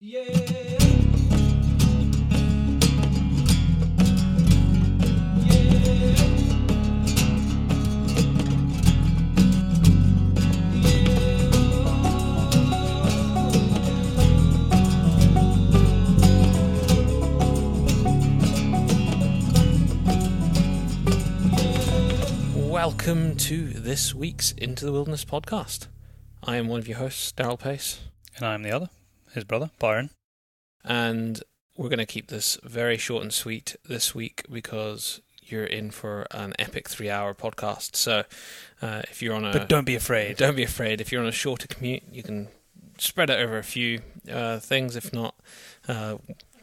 Welcome to this week's Into the Wilderness podcast. I am one of your hosts, Daryl Pace. And I am the other, his brother, Byron. And we're going to keep this very short and sweet this week because you're in for an epic 3-hour podcast. So if you're on a... But don't be afraid. Don't be afraid. If you're on a shorter commute, you can spread it over a few things. If not,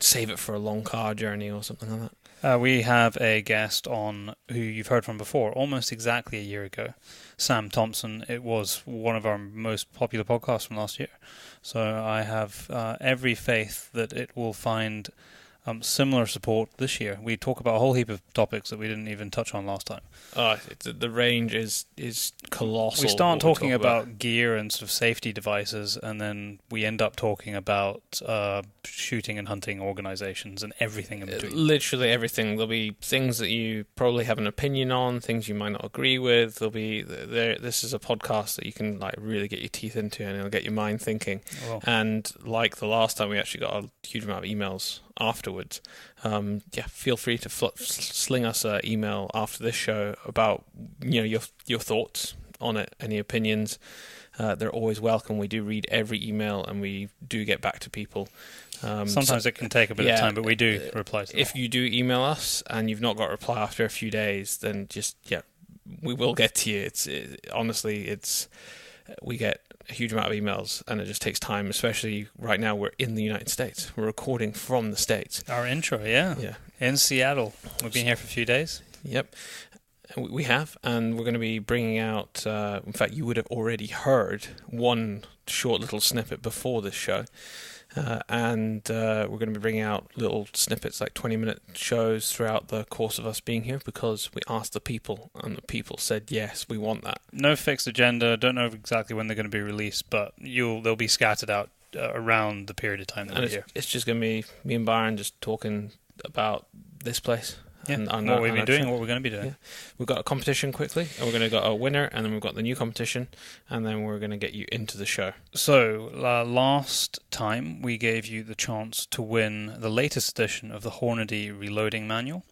save it for a long car journey or something like that. We have a guest on who you've heard from before, almost exactly a year ago, Sam Thompson. It was one of our most popular podcasts from last year. So I have every faith that it will find similar support this year. We talk about a whole heap of topics that we didn't even touch on last time. The range is colossal. We start talking about gear and sort of safety devices, and then we end up talking about shooting and hunting organizations and everything in between. Literally everything. There'll be things that you probably have an opinion on, things you might not agree with. This is a podcast that you can like really get your teeth into, and it'll get your mind thinking. Well, and like the last time, we actually got a huge amount of emails afterwards. Feel free to sling us an email after this show about your thoughts on it, any opinions. They're always welcome. We do read every email and we do get back to people. Sometimes it can take a bit of time, but we do reply to them. If you do email us and you've not got a reply after a few days, then we will get to you. Honestly, we get a huge amount of emails and it just takes time, especially right now we're in the United States. We're recording from the States. Our intro, yeah. In Seattle. We've been here for a few days. Yep. We have, and we're going to be bringing out, in fact, you would have already heard one short little snippet before this show, and we're going to be bringing out little snippets, like 20-minute shows throughout the course of us being here, because we asked the people, and the people said, yes, we want that. No fixed agenda, don't know exactly when they're going to be released, but they'll be scattered out around the period of time that we're here. It's just going to be me and Byron just talking about this place. Yeah, what we've been doing, what we're going to be doing. Yeah. We've got a competition quickly, and we're going to get a winner, and then we've got the new competition, and then we're going to get you into the show. So, last time we gave you the chance to win the latest edition of the Hornady Reloading Manual,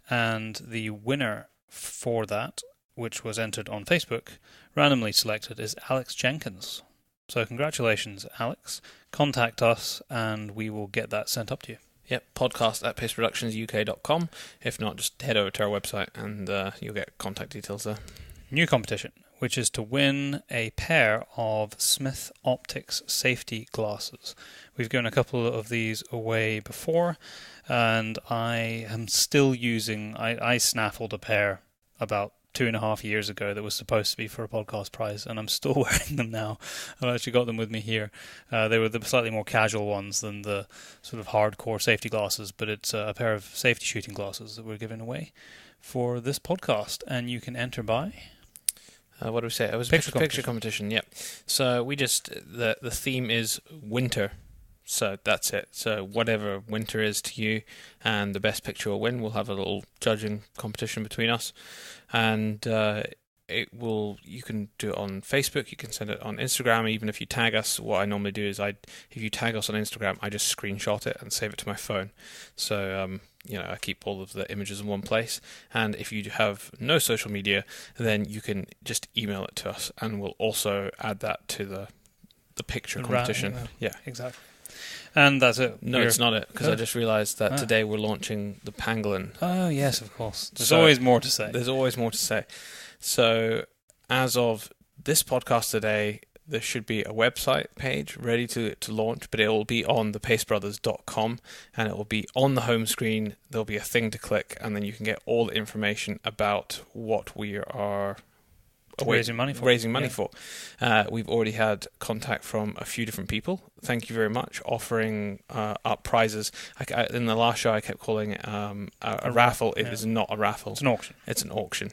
and the winner for that, which was entered on Facebook, randomly selected, is Alex Jenkins. So congratulations, Alex. Contact us, and we will get that sent up to you. Yep, podcast at paceproductionsuk.com. If not, just head over to our website and you'll get contact details there. New competition, which is to win a pair of Smith Optics safety glasses. We've given a couple of these away before, and I am still using... I snaffled a pair about 2.5 years ago that was supposed to be for a podcast prize, and I'm still wearing them now. I've actually got them with me here. They were the slightly more casual ones than the sort of hardcore safety glasses, but it's a pair of safety shooting glasses that we're giving away for this podcast, and you can enter by... what do we say? It was a picture competition, yep. So we the theme is winter. So that's it. So whatever winter is to you, and the best picture will win. We'll have a little judging competition between us, and you can do it on Facebook. You can send it on Instagram. Even if you tag us, what I normally do is if you tag us on Instagram, I just screenshot it and save it to my phone. So I keep all of the images in one place. And if you have no social media, then you can just email it to us, and we'll also add that to the picture competition. Yeah, exactly. And that's it. No, it's not it, because I just realised that today we're launching the pangolin. Oh, yes, of course. There's always more to say. There's always more to say. So, as of this podcast today, there should be a website page ready to launch, but it will be on thepacebrothers.com, and it will be on the home screen. There'll be a thing to click, and then you can get all the information about what we are raising money for. We've already had contact from a few different people. Thank you very much, offering up prizes. In the last show, I kept calling it a raffle. It is not a raffle. It's an auction. It's an auction.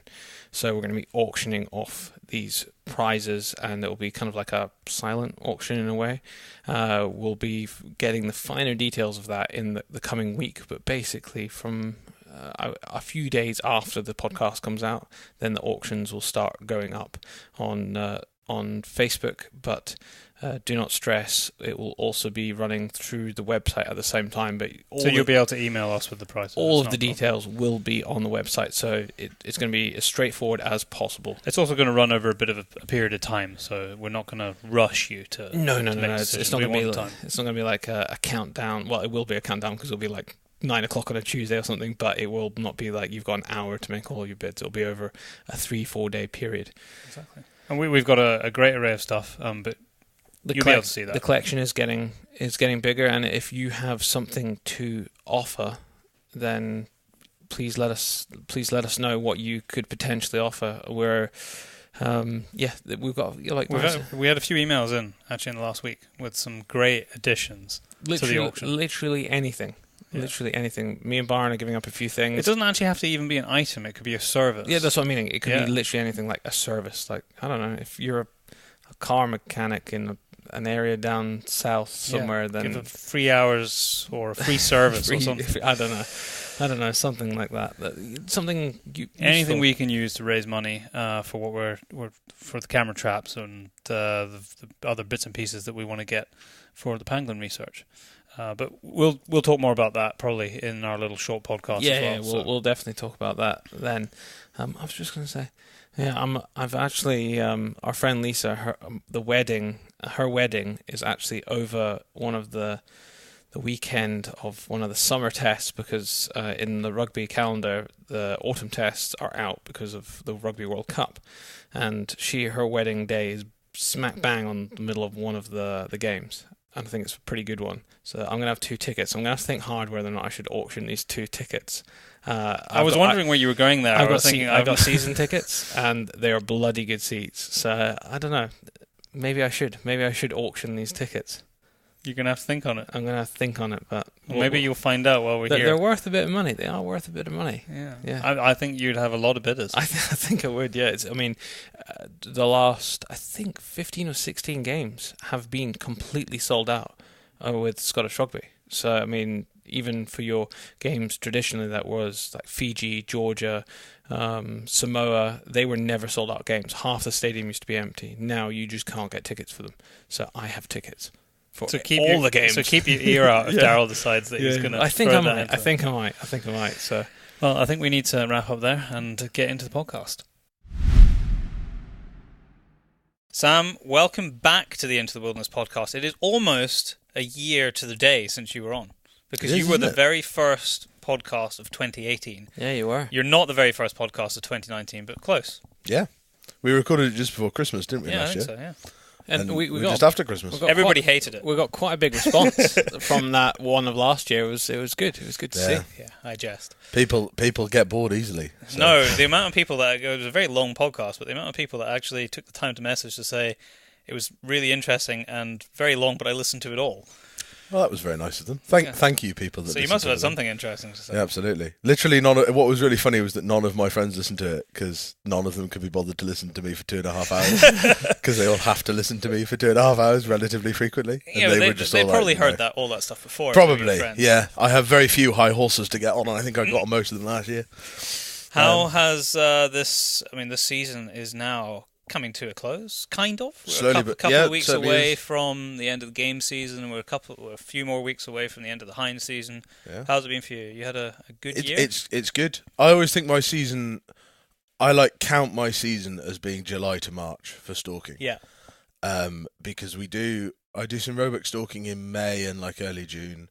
So we're going to be auctioning off these prizes, and it will be kind of like a silent auction in a way. We'll be getting the finer details of that in the coming week, but basically from a few days after the podcast comes out, then the auctions will start going up on Facebook. But do not stress, it will also be running through the website at the same time. But you'll be able to email us with the prices. All of the details will be on the website, so it's going to be as straightforward as possible. It's also going to run over a bit of a period of time, so we're not going to rush you to. No. It's not going to be like a countdown. Well, it will be a countdown because it'll be like 9 o'clock on a Tuesday or something, but it will not be like you've got an hour to make all your bids. It'll be over a 3-4 day period. Exactly. And we've got a great array of stuff, but you'll be able to see that. The collection is getting bigger, and if you have something to offer, then please let us know what you could potentially offer. We've got we had a few emails in actually in the last week with some great additions to the auction. Literally anything. Yeah. Literally anything. Me and Byron are giving up a few things. It doesn't actually have to even be an item. It could be a service. Yeah, that's what I'm meaning. It could be literally anything, like a service. Like, I don't know, if you're a car mechanic in an area down south somewhere, then give 3 hours or a free service or something. I don't know, something like that. Something anything we can use to raise money for what we're for the camera traps and the other bits and pieces that we want to get for the pangolin research. But we'll talk more about that probably in our little short podcast. We'll definitely talk about that then. I was just going to say, I've actually our friend Lisa, her wedding is actually over one of the weekend of one of the summer tests, because in the rugby calendar the autumn tests are out because of the Rugby World Cup, and her wedding day is smack bang on the middle of one of the games. I think it's a pretty good one. So I'm going to have 2 tickets. I'm going to have to think hard whether or not I should auction these 2 tickets. I was wondering where you were going there. I've got season tickets, and they are bloody good seats. So I don't know. Maybe I should auction these tickets. You're going to have to think on it. I'm going to have to think on it, but maybe you'll find out while we're here. They're worth a bit of money. They are worth a bit of money. Yeah. I think you'd have a lot of bidders. I think I would. Yeah. The last 15 or 16 games have been completely sold out with Scottish Rugby. So even for your games traditionally, that was like Fiji, Georgia, Samoa, they were never sold out games. Half the stadium used to be empty. Now you just can't get tickets for them. So I have tickets. The games. So keep your ear out if Daryl decides that he's going to. I think I might. So, well, I think we need to wrap up there and get into the podcast. Sam, welcome back to the Into the Wilderness podcast. It is almost a year to the day since you were on, because you were the very first podcast of 2018. Yeah, you were. You're not the very first podcast of 2019, but close. Yeah, we recorded it just before Christmas, didn't we? Yeah, I think so. Yeah. And we got just after Christmas. Everybody hated it. We got quite a big response from that one of last year. It was good. It was good to see. Yeah, I jest. People get bored easily. So. No, the amount of people that it was a very long podcast, but the amount of people that actually took the time to message to say it was really interesting and very long, but I listened to it all. Well, that was very nice of them. Thank you, people. So you must have had something interesting to say. Yeah, absolutely. Literally, what was really funny was that none of my friends listened to it, because none of them could be bothered to listen to me for 2.5 hours, because they all have to listen to me for 2.5 hours relatively frequely. Yeah, they probably heard all that stuff before. Probably, yeah. I have very few high horses to get on, and I think I got on most of them last year. How has this? This season is now coming to a close, kind of. We're a couple of weeks away from the end of the game season. We're a few more weeks away from the end of the hind season. Yeah. How's it been for you? You had a good year? It's good. I always think my season, I count my season as being July to March for stalking. Yeah. Because I do some roebuck stalking in May and early June,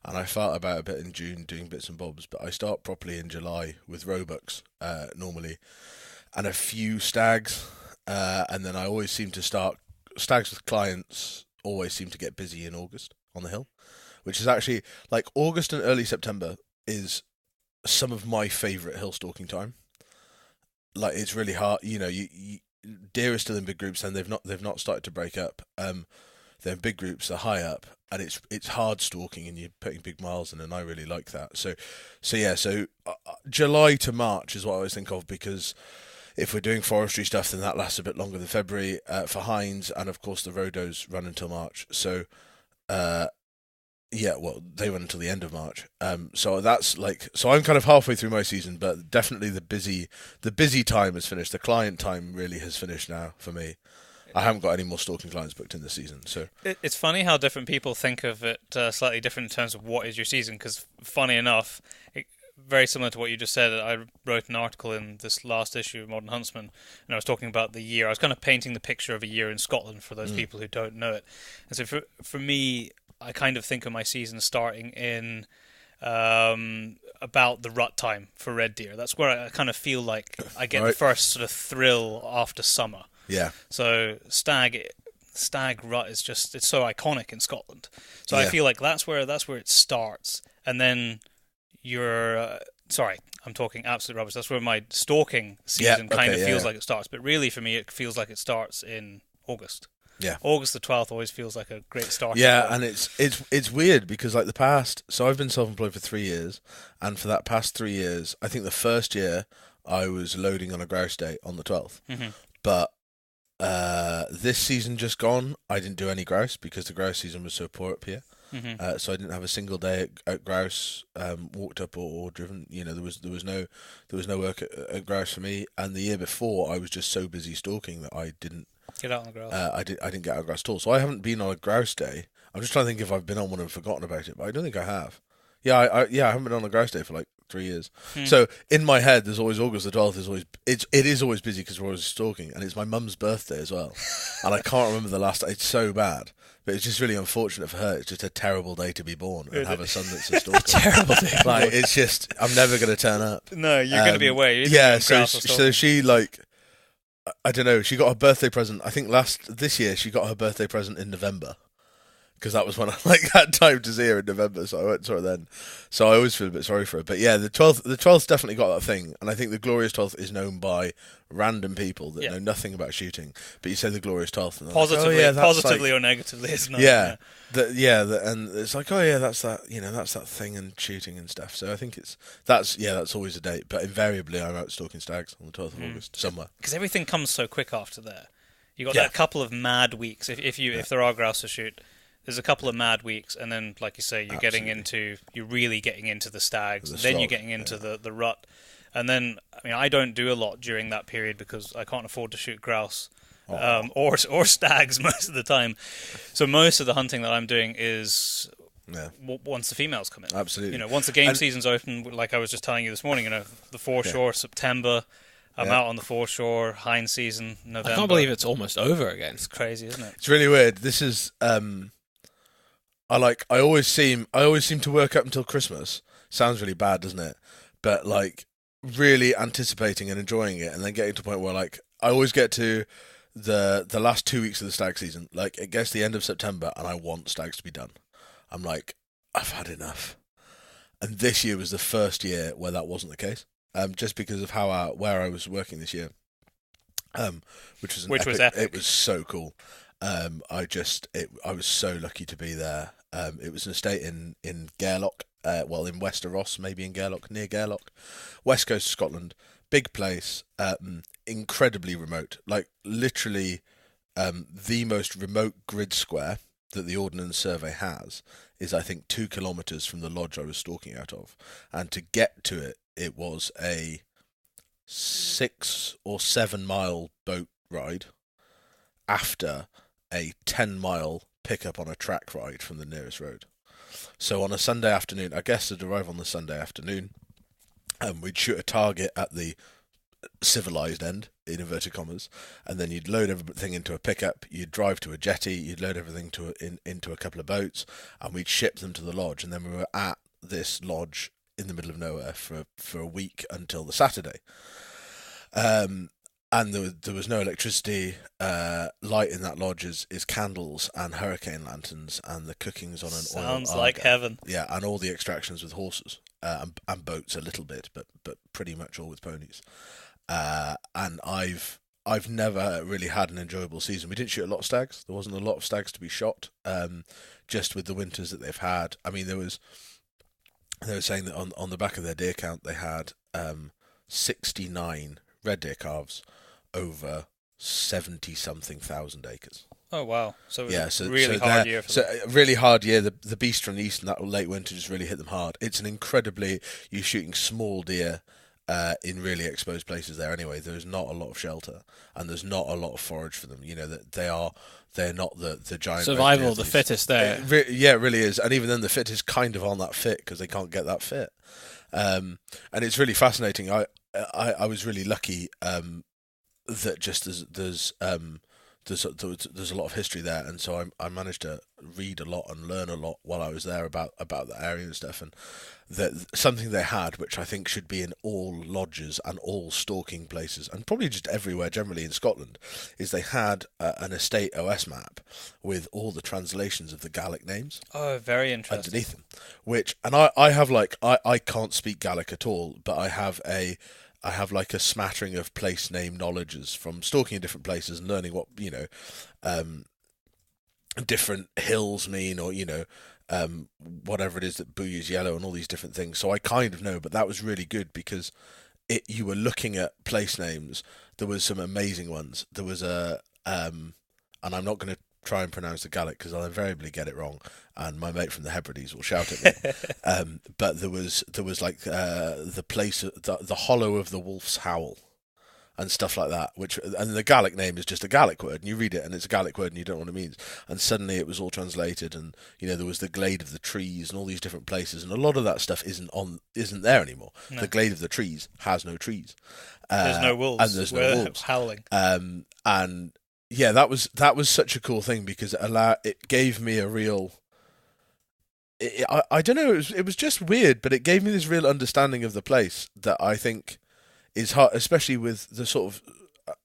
and I fart about a bit in June doing bits and bobs, but I start properly in July with roebucks normally, and a few stags. And then I always seem to start stags with clients. Always seem to get busy in August on the hill, which is actually August and early September is some of my favourite hill stalking time. It's really hard. deer are still in big groups, and they've not started to break up. They're in big groups, they're high up, and it's hard stalking, and you're putting big miles in, and I really like that. So July to March is what I always think of, because if we're doing forestry stuff, then that lasts a bit longer than February for hinds, and of course the rodos run until March. So they run until the end of March. So that's so I'm kind of halfway through my season, but definitely the busy time has finished. The client time really has finished now for me. I haven't got any more stalking clients booked in this season. So it's funny how different people think of it, slightly different in terms of what is your season. Because funny enough, very similar to what you just said, I wrote an article in this last issue of Modern Huntsman, and I was talking about the year. I was kind of painting the picture of a year in Scotland for those people who don't know it. And so for me, I kind of think of my season starting in about the rut time for red deer. That's where I kind of feel like I get the first sort of thrill after summer. Yeah. So stag rut is just, it's so iconic in Scotland. So I feel like that's where it starts, and then you're sorry, I'm talking absolute rubbish. That's where my stalking season kind of feels like it starts. But really, for me, it feels like it starts in August. Yeah, August the 12th always feels like a great start. Yeah, and it's weird because like the past, so I've been self-employed for 3 years, and for that past 3 years, I think the first year I was loading on a grouse day on the 12th, but this season just gone, I didn't do any grouse because the grouse season was so poor up here. So I didn't have a single day at grouse, walked up or driven. There was no work at grouse for me. And the year before, I was just so busy stalking that I didn't get out on the grouse. I didn't get out on grouse at all. So I haven't been on a grouse day. I'm just trying to think if I've been on one and forgotten about it, but I don't think I have. I haven't been on a grouse day for like 3 years. So in my head, there's always August the 12th. It is always busy because we're always stalking, and it's my mum's birthday as well. And I can't remember the last. It's so bad, but it's just really unfortunate for her. It's just a terrible day to be born and have a son that's a stalker. Terrible day. Like it's just, I'm never going to turn up. No, you're going to be away. So she like, I don't know. She got her birthday present. I think this year she got her birthday present in November. Because that was when I had time to see her in November, so I went and saw her then. So I always feel a bit sorry for her. But yeah, the 12th definitely got that thing, and I think the Glorious 12th is known by random people that know nothing about shooting. But you say the Glorious 12th, and positively or negatively, isn't it? And it's like, that's that, that's that thing and shooting and stuff. So I think that's always a date. But invariably, I'm out stalking stags on the 12th of August somewhere. Because everything comes so quick after there. You got that couple of mad weeks if there are grouse to shoot. There's a couple of mad weeks, and then, like you say, you're really getting into the stags. Then you're getting into the rut, and then I don't do a lot during that period because I can't afford to shoot grouse or stags most of the time. So most of the hunting that I'm doing is once the females come in. Absolutely. Once the game season's open, like I was just telling you this morning. The foreshore September. I'm out on the foreshore, hind season, November. I can't believe it's almost over again. It's crazy, isn't it? It's really weird. This is I always seem to work up until Christmas. Sounds really bad, doesn't it? But like really anticipating and enjoying it, and then getting to a point where like I always get to the last 2 weeks of the stag season. Like it gets to the end of September, and I want stags to be done. I'm like, I've had enough. And this year was the first year where that wasn't the case. Just because of where I was working this year, which was epic. It was so cool. I was so lucky to be there. It was an estate in Gairloch, in Wester Ross, maybe in Gairloch, near Gairloch, west coast of Scotland. Big place, incredibly remote. Like literally, the most remote grid square that the Ordnance Survey has is, I think, 2 kilometres from the lodge I was stalking out of, and to get to it, it was a 6 or 7 mile boat ride after a 10-mile pickup on a track ride from the nearest road. So on a Sunday afternoon, our guests would arrive on the Sunday afternoon, and we'd shoot a target at the civilised end, in inverted commas, and then you'd load everything into a pickup, you'd drive to a jetty, you'd load everything into a couple of boats, and we'd ship them to the lodge, and then we were at this lodge in the middle of nowhere for a week until the Saturday. And there was no electricity. Light in that lodge is candles and hurricane lanterns, and the cooking's on an Sounds like heaven. Yeah, and all the extractions with horses and boats a little bit, but pretty much all with ponies. And I've I've never really had an enjoyable season. We didn't shoot a lot of stags. There wasn't a lot of stags to be shot. Just with the winters that they've had. I mean, they were saying that on the back of their deer count they had 69 red deer calves over 70-something thousand acres. Oh wow! So it was a really hard year for them. So a really hard year. The beast from the east and that late winter just really hit them hard. It's an incredibly you're shooting small deer in really exposed places there. Anyway, there's not a lot of shelter and there's not a lot of forage for them. You know that they're not the giant survival of the fittest there. It really is. And even then, the fittest kind of on that fit because they can't get that fit. And it's really fascinating. I was really lucky that just there's a lot of history there, and so I managed to read a lot and learn a lot while I was there about the area and stuff. And that something they had, which I think should be in all lodges and all stalking places, and probably just everywhere generally in Scotland, is they had an estate OS map with all the translations of the Gaelic names. Oh, very interesting. Underneath them, and I have I can't speak Gaelic at all, but I have like a smattering of place name knowledges from stalking in different places and learning what different hills mean, or whatever it is that Booyah's yellow and all these different things. So I kind of know, but that was really good because you were looking at place names. There was some amazing ones. There was and I'm not going to try and pronounce the Gaelic because I'll invariably get it wrong, and my mate from the Hebrides will shout at me. But there was like the place, the hollow of the wolf's howl, and stuff like that. And the Gaelic name is just a Gaelic word, and you read it, and it's a Gaelic word, and you don't know what it means. And suddenly it was all translated, and there was the glade of the trees and all these different places, and a lot of that stuff isn't there anymore. No. The glade of the trees has no trees. There's no wolves. And there's no wolves howling. And yeah, that was such a cool thing because it gave me a real. I don't know. It was just weird, but it gave me this real understanding of the place that I think is hard, especially with the sort of.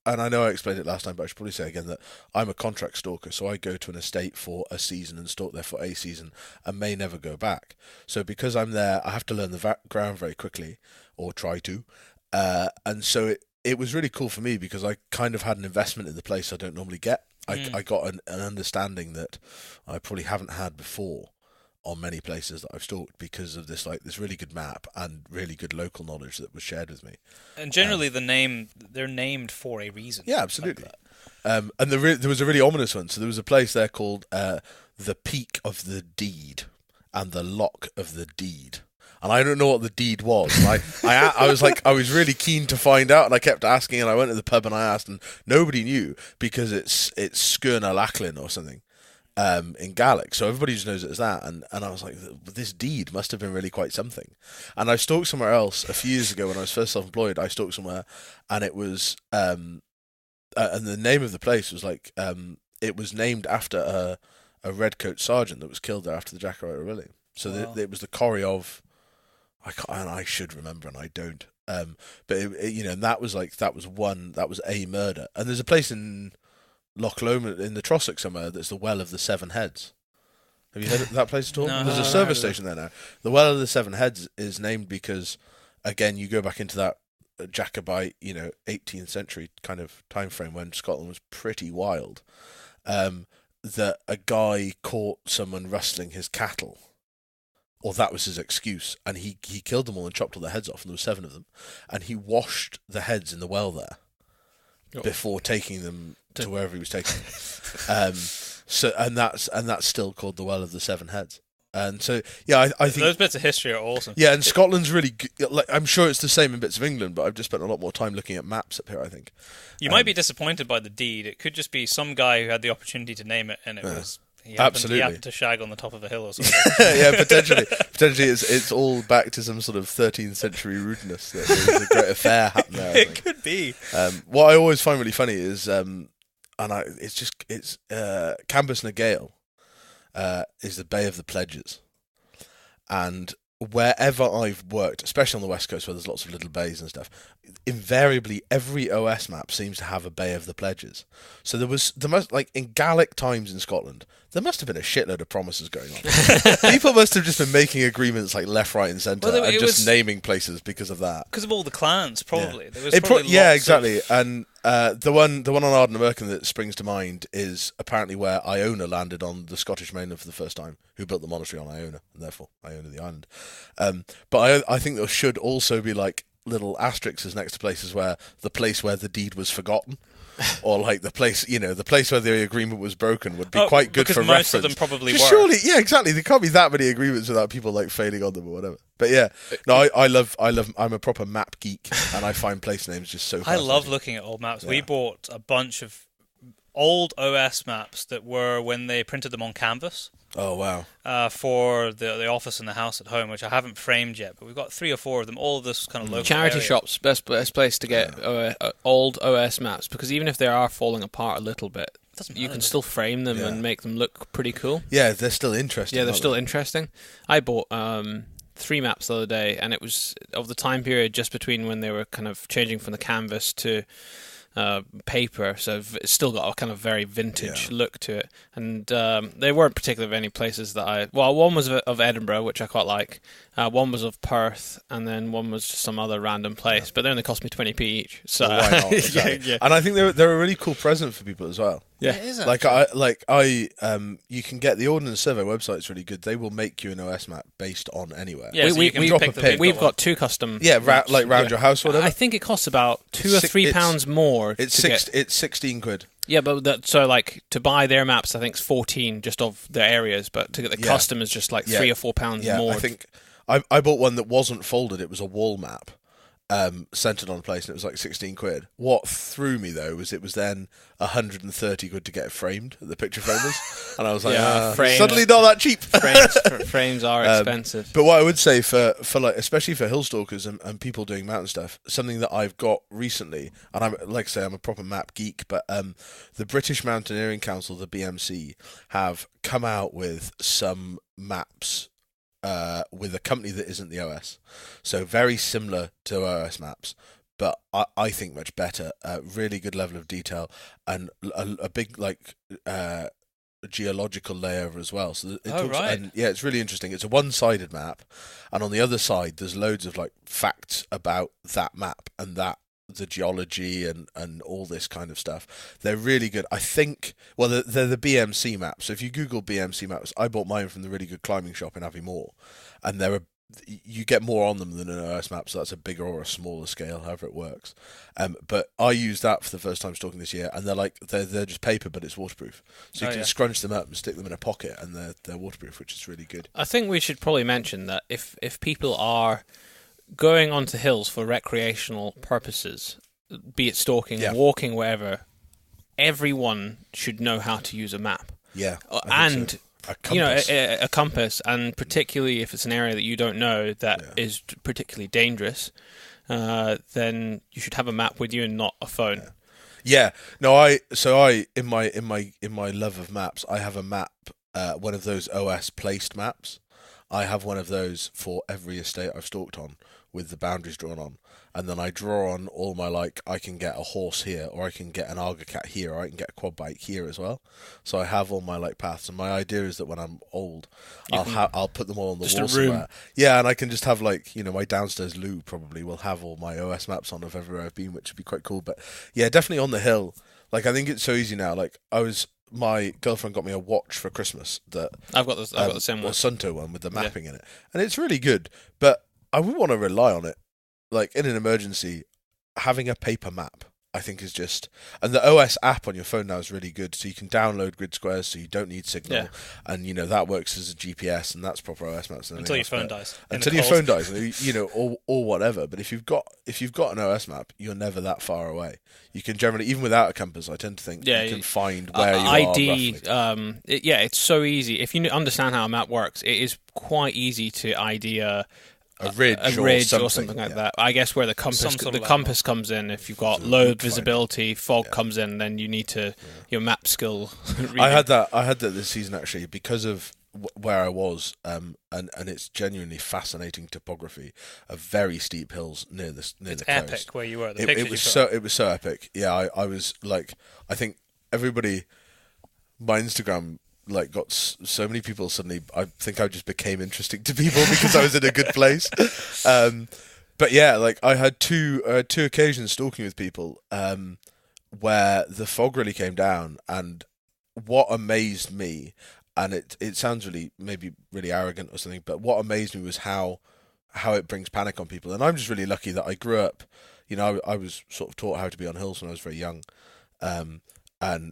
And I know I explained it last time, but I should probably say again that I'm a contract stalker, so I go to an estate for a season and stalk there for a season and may never go back. So because I'm there, I have to learn the ground very quickly, or try to, and so it was really cool for me because I kind of had an investment in the place I don't normally get. I got an understanding that I probably haven't had before on many places that I've stalked because of this really good map and really good local knowledge that was shared with me. And generally they're named for a reason. Yeah, absolutely. Like and there was a really ominous one. So there was a place there called the Peak of the Deed and the Lock of the Deed. And I don't know what the deed was. I was really keen to find out, and I kept asking. And I went to the pub and I asked, and nobody knew because it's Skurna Lachlin or something in Gaelic. So everybody just knows it as that. And I was like, this deed must have been really quite something. And I stalked somewhere else a few years ago when I was first self-employed. I stalked somewhere, and it was and the name of the place was it was named after a redcoat sergeant that was killed there after the Jackarite Rebellion. So it was the corrie of. I should remember, and I don't. But and that was a murder. And there's a place in Loch Lomond in the Trossachs somewhere that's the Well of the Seven Heads. Have you heard of that place at all? No, there's a service station there now. The Well of the Seven Heads is named because, again, you go back into that Jacobite, 18th century kind of time frame when Scotland was pretty wild. That a guy caught someone rustling his cattle. Or that was his excuse, and he killed them all and chopped all their heads off, and there were 7 of them, and he washed the heads in the well there before taking them to wherever he was taking them. And that's still called the Well of the Seven Heads. And so I think those bits of history are awesome. Yeah, and Scotland's really good. I'm sure it's the same in bits of England, but I've just spent a lot more time looking at maps up here. I think you might be disappointed by the deed. It could just be some guy who had the opportunity to name it, and it was. He happened to shag on the top of a hill or something. Yeah, potentially it's all back to some sort of 13th century rudeness. That there was a great affair happened there. It could be. What I always find really funny is, it's Cambus na Gael is the Bay of the Pledges, and wherever I've worked, especially on the West Coast where there's lots of little bays and stuff, invariably every OS map seems to have a Bay of the Pledges. So there must in Gaelic times in Scotland, there must have been a shitload of promises going on. People must have just been making agreements left, right, and centre, and just naming places because of that. Because of all the clans, probably. Yeah. There was probably exactly. And The one on Arden American that springs to mind is apparently where Iona landed on the Scottish mainland for the first time, who built the monastery on Iona, and therefore Iona the island. But I think there should also be like little asterisks next to places where the place where the deed was forgotten. Or like the place where the agreement was broken would be quite good for reference. Because most of them probably were. Surely, yeah, exactly. There can't be that many agreements without people like failing on them or whatever. But yeah, no, I love. I'm a proper map geek, and I find place names just so fascinating. I love looking at old maps. Yeah. We bought a bunch of old OS maps that were when they printed them on canvas. Oh wow! For the office and the house at home, which I haven't framed yet, but we've got 3 or 4 of them. All of this kind of local charity area. shops, best place to get old OS maps, because even if they are falling apart a little bit, you can still frame them and make them look pretty cool. Yeah, they're still interesting. Yeah, they're still interesting. I bought 3 maps the other day, and it was of the time period just between when they were kind of changing from the canvas to paper, so it's still got a kind of very vintage look to it. And they weren't particularly of any places that one was of Edinburgh, which I quite like. One was of Perth, and then one was just some other random place. But they only cost me 20p each. So why not? Exactly. yeah. And I think they're a really cool present for people as well. Yeah, it is you can get the Ordnance Survey website's really good. They will make you an OS map based on anywhere. Yeah, so you can drop a pin. We've got 2 custom. Yeah, round your house or whatever. I think it costs about £2 or £3 more. It's 16 quid. Yeah, but so like to buy their maps, I think it's 14 just of the areas, but to get the custom is just like £3 or £4 more. I think I bought one that wasn't folded. It was a wall map, centered on a place, and it was like 16 quid. What threw me though was it was then 130 quid to get it framed at the picture framers, and I was like, suddenly not that cheap. Frames are expensive. But what I would say for like, especially for hill stalkers and people doing mountain stuff, something that I've got recently, and I'm like I say, I'm a proper map geek, but the British Mountaineering Council, the BMC, have come out with some maps. With a company that isn't the OS, so very similar to OS maps, but I think much better. Really good level of detail and a big geological layer as well. So it's really interesting. It's a one-sided map, and on the other side there's loads of like facts about that map and the geology and all this kind of stuff. They're really good. I think, well, they're the BMC maps. So if you Google BMC maps, I bought mine from the really good climbing shop in Aviemore, and you get more on them than an OS map, so that's a bigger or a smaller scale, however it works. But I used that for the first time stalking this year, and they're just paper, but it's waterproof. So you can scrunch them up and stick them in a pocket, and they're waterproof, which is really good. I think we should probably mention that if people are going onto hills for recreational purposes, be it stalking, walking, wherever, everyone should know how to use a map. Yeah, and a compass. a compass, and particularly if it's an area that you don't know that is particularly dangerous, then you should have a map with you and not a phone. Yeah. No, I in my love of maps, I have a map, one of those OS placed maps. I have one of those for every estate I've stalked on, with the boundaries drawn on, and then I draw on all my, like, I can get a horse here, or I can get an Arga cat here, or I can get a quad bike here as well. So I have all my like paths, and my idea is that when I'm old, I'll put them all on the wall somewhere. Yeah, and I can just have like, my downstairs loo probably will have all my OS maps on of everywhere I've been, which would be quite cool. But yeah, definitely on the hill. Like, I think it's so easy now. Like, my girlfriend got me a watch for Christmas that I've got the same one, a Sunto one with the mapping in it, and it's really good. But I wouldn't want to rely on it. Like, in an emergency, having a paper map, I think, is just... And the OS app on your phone now is really good, so you can download grid squares, so you don't need signal, and that works as a GPS, and that's proper OS maps. Until your phone dies. Until your phone dies, or whatever. But if you've got an OS map, you're never that far away. You can generally, even without a compass, I tend to think you can find where you ID, are roughly. It's so easy. If you understand how a map works, it is quite easy to ID a ridge or something like that. I guess where the compass comes in, if you've got low visibility, fog comes in, then you need to your map skill. I had that this season actually because of where I was, and it's genuinely fascinating topography of very steep hills near the coast. It's epic where you were. It was so epic. Yeah, I was like, I think everybody, my Instagram, like, got so many people suddenly. I think I just became interesting to people because I was in a good place. But yeah, like, I had two occasions stalking with people, where the fog really came down, and what amazed me, and it sounds maybe really arrogant or something, but what amazed me was how it brings panic on people. And I'm just really lucky that I grew up, I was sort of taught how to be on hills when I was very young. And,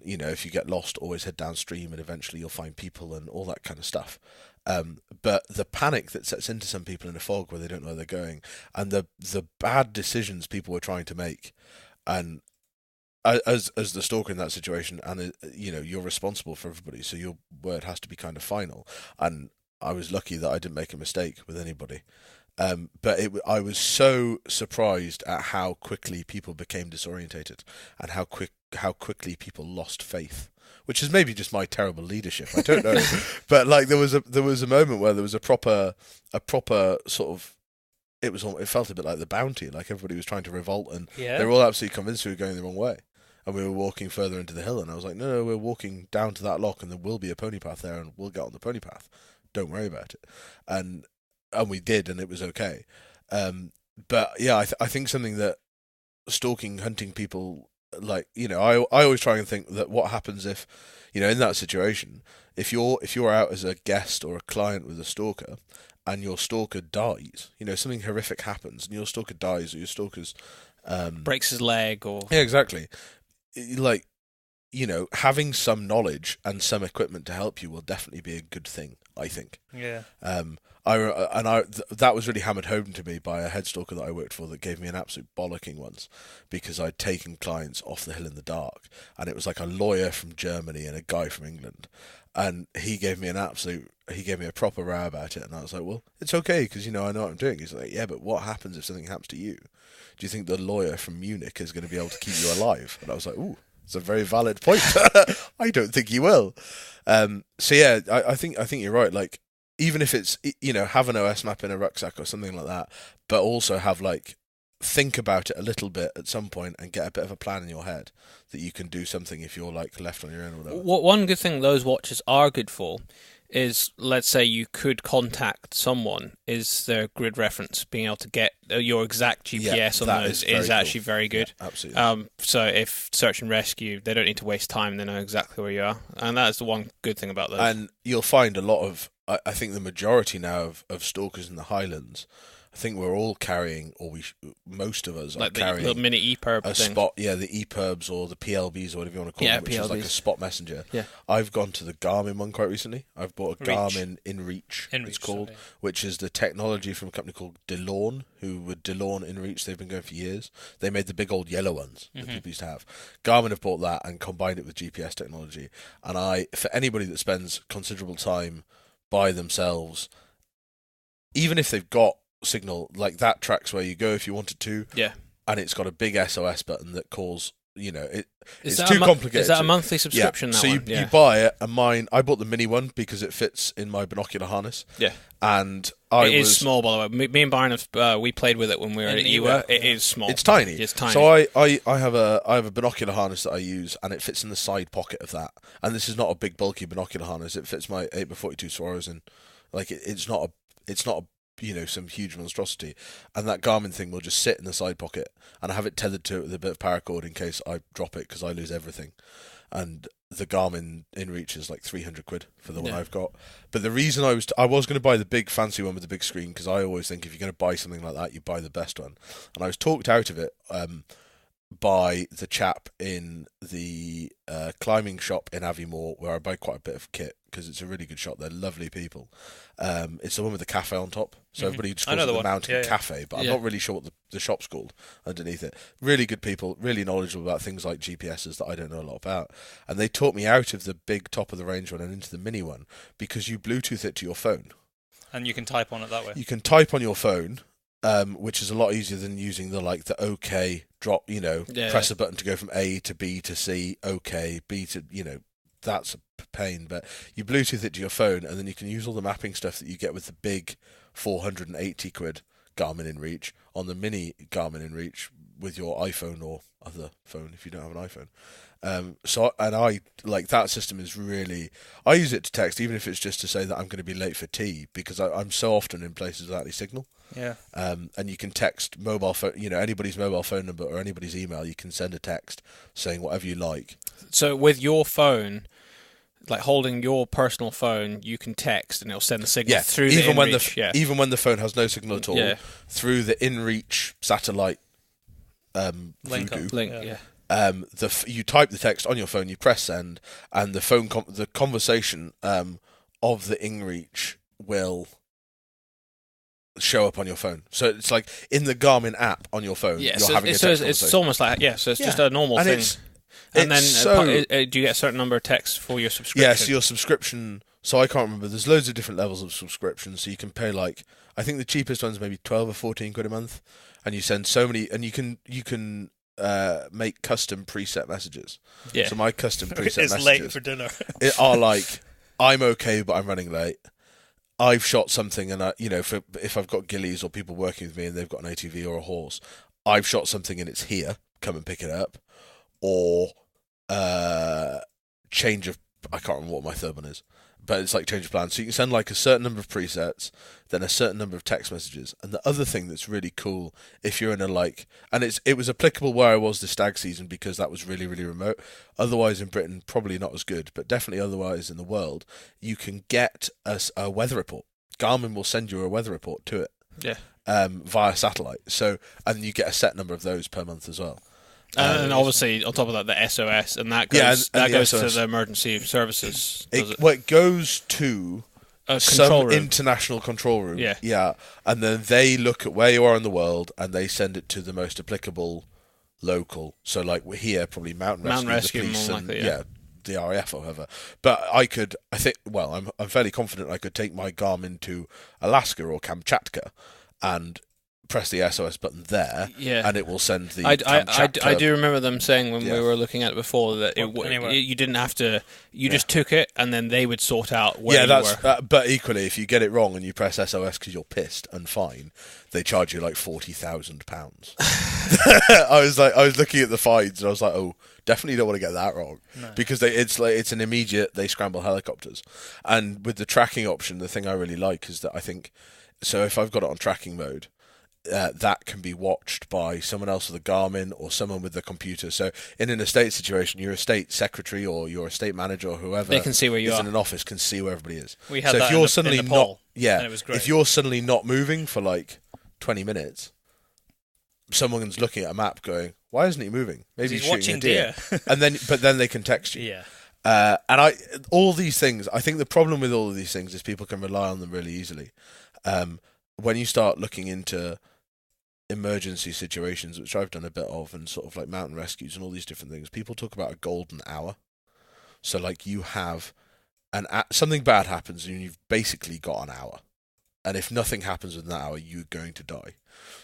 if you get lost, always head downstream and eventually you'll find people and all that kind of stuff. But the panic that sets into some people in a fog where they don't know where they're going, and the bad decisions people were trying to make, and as the stalker in that situation, and you're responsible for everybody, so your word has to be kind of final. And I was lucky that I didn't make a mistake with anybody. But I was so surprised at how quickly people became disorientated, and how quickly people lost faith, which is maybe just my terrible leadership. I don't know, but like there was a moment where there was a proper sort of. It felt a bit like the Bounty, like everybody was trying to revolt, and they were all absolutely convinced we were going the wrong way, and we were walking further into the hill. And I was like, no, we're walking down to that lock, and there will be a pony path there, and we'll get on the pony path. Don't worry about it. And we did, and it was okay. But yeah, I think something that stalking, hunting people, like, I always try and think that what happens if, in that situation, if you're out as a guest or a client with a stalker, and your stalker dies, something horrific happens, and your stalker dies, or your stalker's breaks his leg, or yeah, exactly, like, having some knowledge and some equipment to help you will definitely be a good thing, I think. Yeah. That was really hammered home to me by a head stalker that I worked for that gave me an absolute bollocking once, because I'd taken clients off the hill in the dark, and it was like a lawyer from Germany and a guy from England, and he gave me a proper row about it, and I was like, well, it's okay, because I know what I'm doing. He's like, yeah, but what happens if something happens to you? Do you think the lawyer from Munich is going to be able to keep you alive? And I was like, ooh, it's a very valid point. I don't think he will. So yeah, I think you're right. Like, even if it's, have an OS map in a rucksack or something like that, but also have, like, think about it a little bit at some point and get a bit of a plan in your head that you can do something if you're, like, left on your own or whatever. One good thing those watches are good for is, let's say you could contact someone, is their grid reference, being able to get your exact GPS on those is actually cool. Very good. Yeah, absolutely. So if search and rescue, they don't need to waste time, they know exactly where you are. And that is the one good thing about those. And you'll find a lot of, I think the majority now of stalkers in the Highlands, I think we're all carrying, or most of us like are carrying the mini EPIRB a thing. spot, the EPIRBs or the PLBs or whatever you want to call them, which PLBs. is like a spot messenger. Yeah. I've gone to the Garmin one quite recently. I've bought a Garmin InReach, it's called, which is the technology from a company called DeLorme, who were DeLorme InReach. They've been going for years. They made the big old yellow ones that people used to have. Garmin have bought that and combined it with GPS technology. And for anybody that spends considerable time by themselves, even if they've got signal, like, that tracks where you go if you wanted to, and it's got a big SOS button that calls, it's too complicated. Is that a monthly subscription? So you buy it, and I bought the mini one because it fits in my binocular harness. Yeah. And it is small, by the way. Me and Byron we played with it when we were at Ewa. It is small. It's tiny. It's tiny. So I have a binocular harness that I use, and it fits in the side pocket of that. And this is not a big bulky binocular harness. It fits my 8x42 Swaros in. Like, it's not a some huge monstrosity, and that Garmin thing will just sit in the side pocket, and I have it tethered to it with a bit of paracord in case I drop it, because I lose everything. And the Garmin InReach is like 300 quid for the one I've got. But the reason I was going to buy the big fancy one with the big screen, because I always think if you're going to buy something like that, you buy the best one. And I was talked out of it by the chap in the climbing shop in Aviemore, where I buy quite a bit of kit, because it's a really good shop. They're lovely people. It's the one with the cafe on top, so everybody just calls it the Mountain Cafe, but I'm not really sure what the shop's called underneath it. Really good people, really knowledgeable about things like GPSs that I don't know a lot about, and they taught me out of the big top of the range one and into the mini one, because you Bluetooth it to your phone. And you can type on it that way. You can type on your phone, which is a lot easier than using the OK drop, press a button to go from A to B to C, OK, B to, that's a pain. But you Bluetooth it to your phone, and then you can use all the mapping stuff that you get with the big 480 quid Garmin InReach on the mini Garmin InReach, with your iPhone or other phone if you don't have an iPhone. I like that system is really. I use it to text, even if it's just to say that I'm going to be late for tea, because I'm so often in places without any signal. Yeah. And you can text mobile phone, anybody's mobile phone number or anybody's email. You can send a text saying whatever you like. So with your phone, like holding your personal phone, you can text and it'll send the signal through the InReach. Even when the phone has no signal at all, through the InReach satellite link. You type the text on your phone, you press send, and the conversation of the InReach will show up on your phone. So it's like in the Garmin app on your phone. Yeah, you're having a text conversation. It's almost like so it's just a normal thing. And then do you get a certain number of texts for your subscription? Yeah, so your subscription. So I can't remember. There's loads of different levels of subscription. So you can pay I think the cheapest one's maybe 12 or 14 quid a month, and you send so many, and you can make custom preset messages. Yeah. So my custom preset messages. It's late for dinner. Are like, I'm okay, but I'm running late. I've shot something, and if I've got gillies or people working with me and they've got an ATV or a horse, I've shot something and it's here. Come and pick it up, or change of. I can't remember what my third one is, but it's like change of plan. So you can send like a certain number of presets, then a certain number of text messages. And the other thing that's really cool, if you're in and it was applicable where I was this stag season because that was really, really remote. Otherwise in Britain, probably not as good, but definitely otherwise in the world, you can get a weather report. Garmin will send you a weather report to it. Yeah. Via satellite. So, and you get a set number of those per month as well. And obviously, on top of that, the SOS, and that goes to the emergency services. It goes to some international control room. Yeah. And then they look at where you are in the world, and they send it to the most applicable local. So, like we're here, probably Mountain Rescue, the police, and the RAF or whatever. But I'm fairly confident I could take my Garmin to Alaska or Kamchatka, and press the SOS button there, and it will send the. I do remember them saying when we were looking at it before that you didn't have to. You just took it, and then they would sort out where you were. But equally, if you get it wrong and you press SOS because you're pissed and fine, they charge you like £40,000. I was looking at the fines and I was like, oh, definitely don't want to get that wrong, because it's an immediate. They scramble helicopters, and with the tracking option, the thing I really like is that I think so. If I've got it on tracking mode. That can be watched by someone else with a Garmin or someone with the computer. So in an estate situation, your estate secretary or your estate manager or whoever they can see where you is are in an office can see where everybody is. We had that in Nepal, and it was great. If you're suddenly not moving for like 20 minutes, someone's looking at a map going, "Why isn't he moving? Maybe he's shooting a deer." And then they can text you. Yeah. All these things. I think the problem with all of these things is people can rely on them really easily. When you start looking into emergency situations, which I've done a bit of, and sort of like mountain rescues and all these different things, people talk about a golden hour. So like you have something bad happens and you've basically got an hour, and if nothing happens within that hour, you're going to die.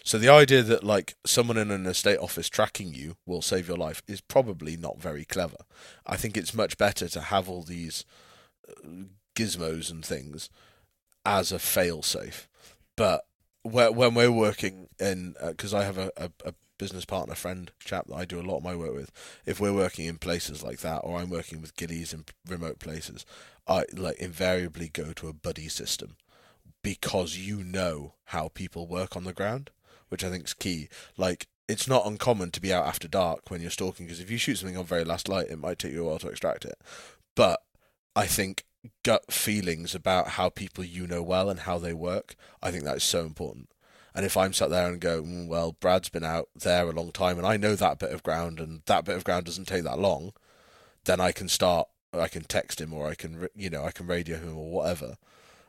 So the idea that like someone in an estate office tracking you will save your life is probably not very clever. I think it's much better to have all these gizmos and things as a fail-safe. But when we're working in, because I have a business partner friend chap that I do a lot of my work with, if we're working in places like that, or I'm working with gillies in remote places, I invariably go to a buddy system, because you know how people work on the ground, which I think is key. Like, it's not uncommon to be out after dark when you're stalking, because if you shoot something on very last light, it might take you a while to extract it. But I think gut feelings about how people you know well and how they work, I think that is so important. And if I'm sat there and go, well, Brad's been out there a long time and I know that bit of ground, and that bit of ground doesn't take that long, then I can text him, or I can radio him or whatever.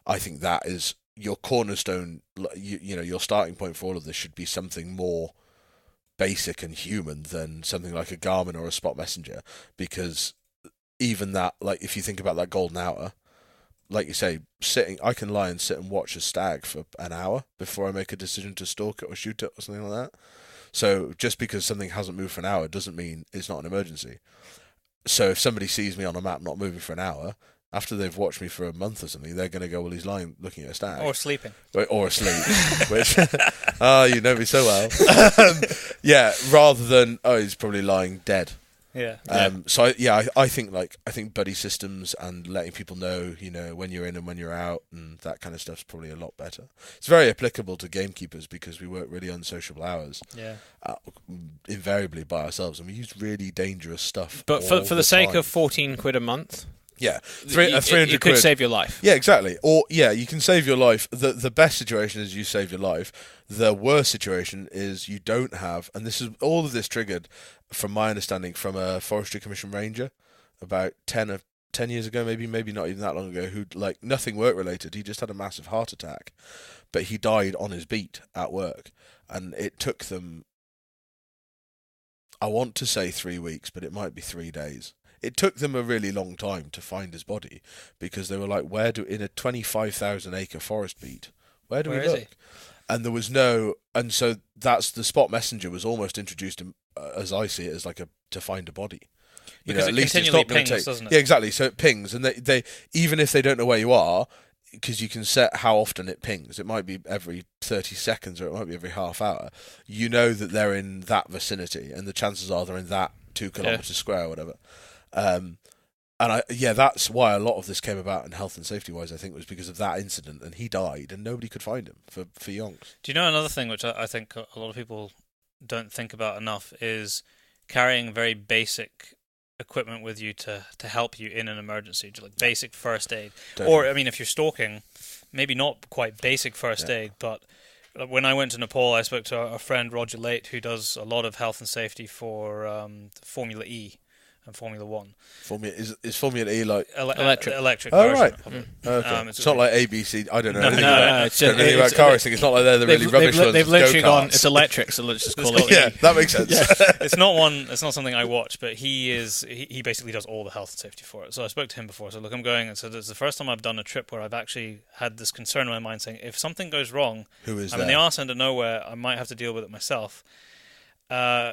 I think that is your cornerstone. Your starting point for all of this should be something more basic and human than something like a Garmin or a Spot Messenger, because even that, like, if you think about that golden hour, like you say, I can lie and sit and watch a stag for an hour before I make a decision to stalk it or shoot it or something like that. So just because something hasn't moved for an hour doesn't mean it's not an emergency. So if somebody sees me on a map not moving for an hour, After they've watched me for a month or something, they're going to go, well, he's lying looking at a stag. Or sleeping. Or asleep. Which, you know me so well. Yeah, rather than, he's probably lying dead. Yeah. So I think buddy systems and letting people know, when you're in and when you're out and that kind of stuff's probably a lot better. It's very applicable to gamekeepers because we work really unsociable hours. Yeah. Invariably by ourselves, and we use really dangerous stuff. But for the sake of £14 a month. Yeah, 300 you could save your life. Yeah, exactly. Or you can save your life. The best situation is you save your life. The worst situation is you don't have, and this is all of this triggered, from my understanding, from a Forestry Commission ranger about 10 years ago, maybe not even that long ago, who nothing work related. He just had a massive heart attack, but he died on his beat at work, and it took them, I want to say 3 weeks, but it might be 3 days. It took them a really long time to find his body because they were like, in a 25,000 acre forest beat, where do we look? And there was and so that's the spot messenger was almost introduced as I see it as to find a body. Because at least continually pings, doesn't it? Yeah, exactly. So it pings, and they even if they don't know where you are, because you can set how often it pings. It might be every 30 seconds or it might be every half hour. You know that they're in that vicinity, and the chances are they're in that 2 kilometres square or whatever. And that's why a lot of this came about in health and safety wise, I think, was because of that incident, and he died and nobody could find him for yonks. Do you know another thing which I think a lot of people don't think about enough is carrying very basic equipment with you to help you in an emergency, like basic first aid. Definitely. Or, I mean, if you're stalking, maybe not quite basic first aid, but when I went to Nepal, I spoke to a friend, Roger Late, who does a lot of health and safety for Formula E and Formula One. Is Formula E like electric oh, version right. of it. Okay. It's not like ABC. I don't know anything No, about car racing. It's not like they're the really rubbish ones. They've literally gone, it's electric, so let's just call it. Yeah, that makes sense. It's not something I watch, but he basically does all the health and safety for it. So I spoke to him before. So look, I'm going, and so this is the first time I've done a trip where I've actually had this concern in my mind, saying if something goes wrong, I'm in the arse end of nowhere, I might have to deal with it myself.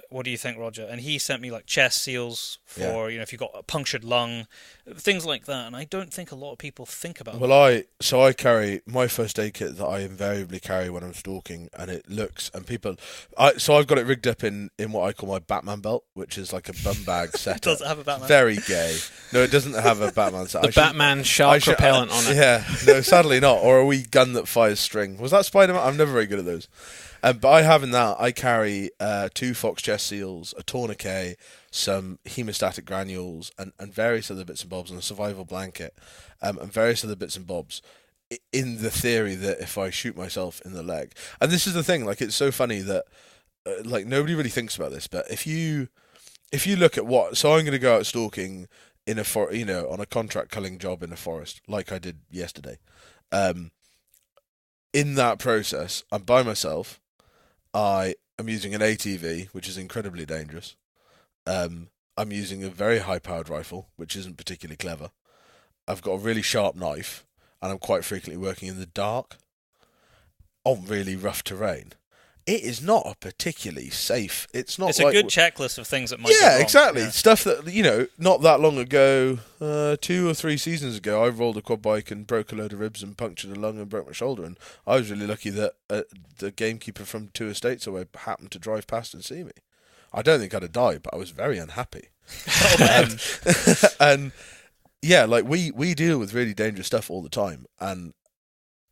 What do you think, Roger? And he sent me chest seals for if you've got a punctured lung, things like that. And I don't think a lot of people think about. Well, I carry my first aid kit that I invariably carry when I'm stalking, and it looks and people. So I've got it rigged up in what I call my Batman belt, which is like a bum bag setup. Does it have a Batman? Very gay. No, it doesn't have a Batman set. The Batman shark repellent on it. Yeah, no, sadly not. Or a wee gun that fires string. Was that Spider-Man? I'm never very good at those. But I have in that, I carry 2 fox chest seals, a tourniquet, some hemostatic granules, and various other bits and bobs, and a survival blanket, and various other bits and bobs, in the theory that if I shoot myself in the leg. And this is the thing, it's so funny that, nobody really thinks about this, but if you look at so I'm going to go out stalking in on a contract culling job in a forest, like I did yesterday. In that process, I'm by myself. I am using an ATV, which is incredibly dangerous. I'm using a very high-powered rifle, which isn't particularly clever. I've got a really sharp knife, and I'm quite frequently working in the dark on really rough terrain. It is not a particularly safe. It's not. It's a good checklist of things that might go wrong. Exactly. Yeah. Stuff that not that long ago, 2 or 3 seasons ago, I rolled a quad bike and broke a load of ribs and punctured a lung and broke my shoulder. And I was really lucky that the gamekeeper from 2 estates away happened to drive past and see me. I don't think I'd have died, but I was very unhappy. And we deal with really dangerous stuff all the time. And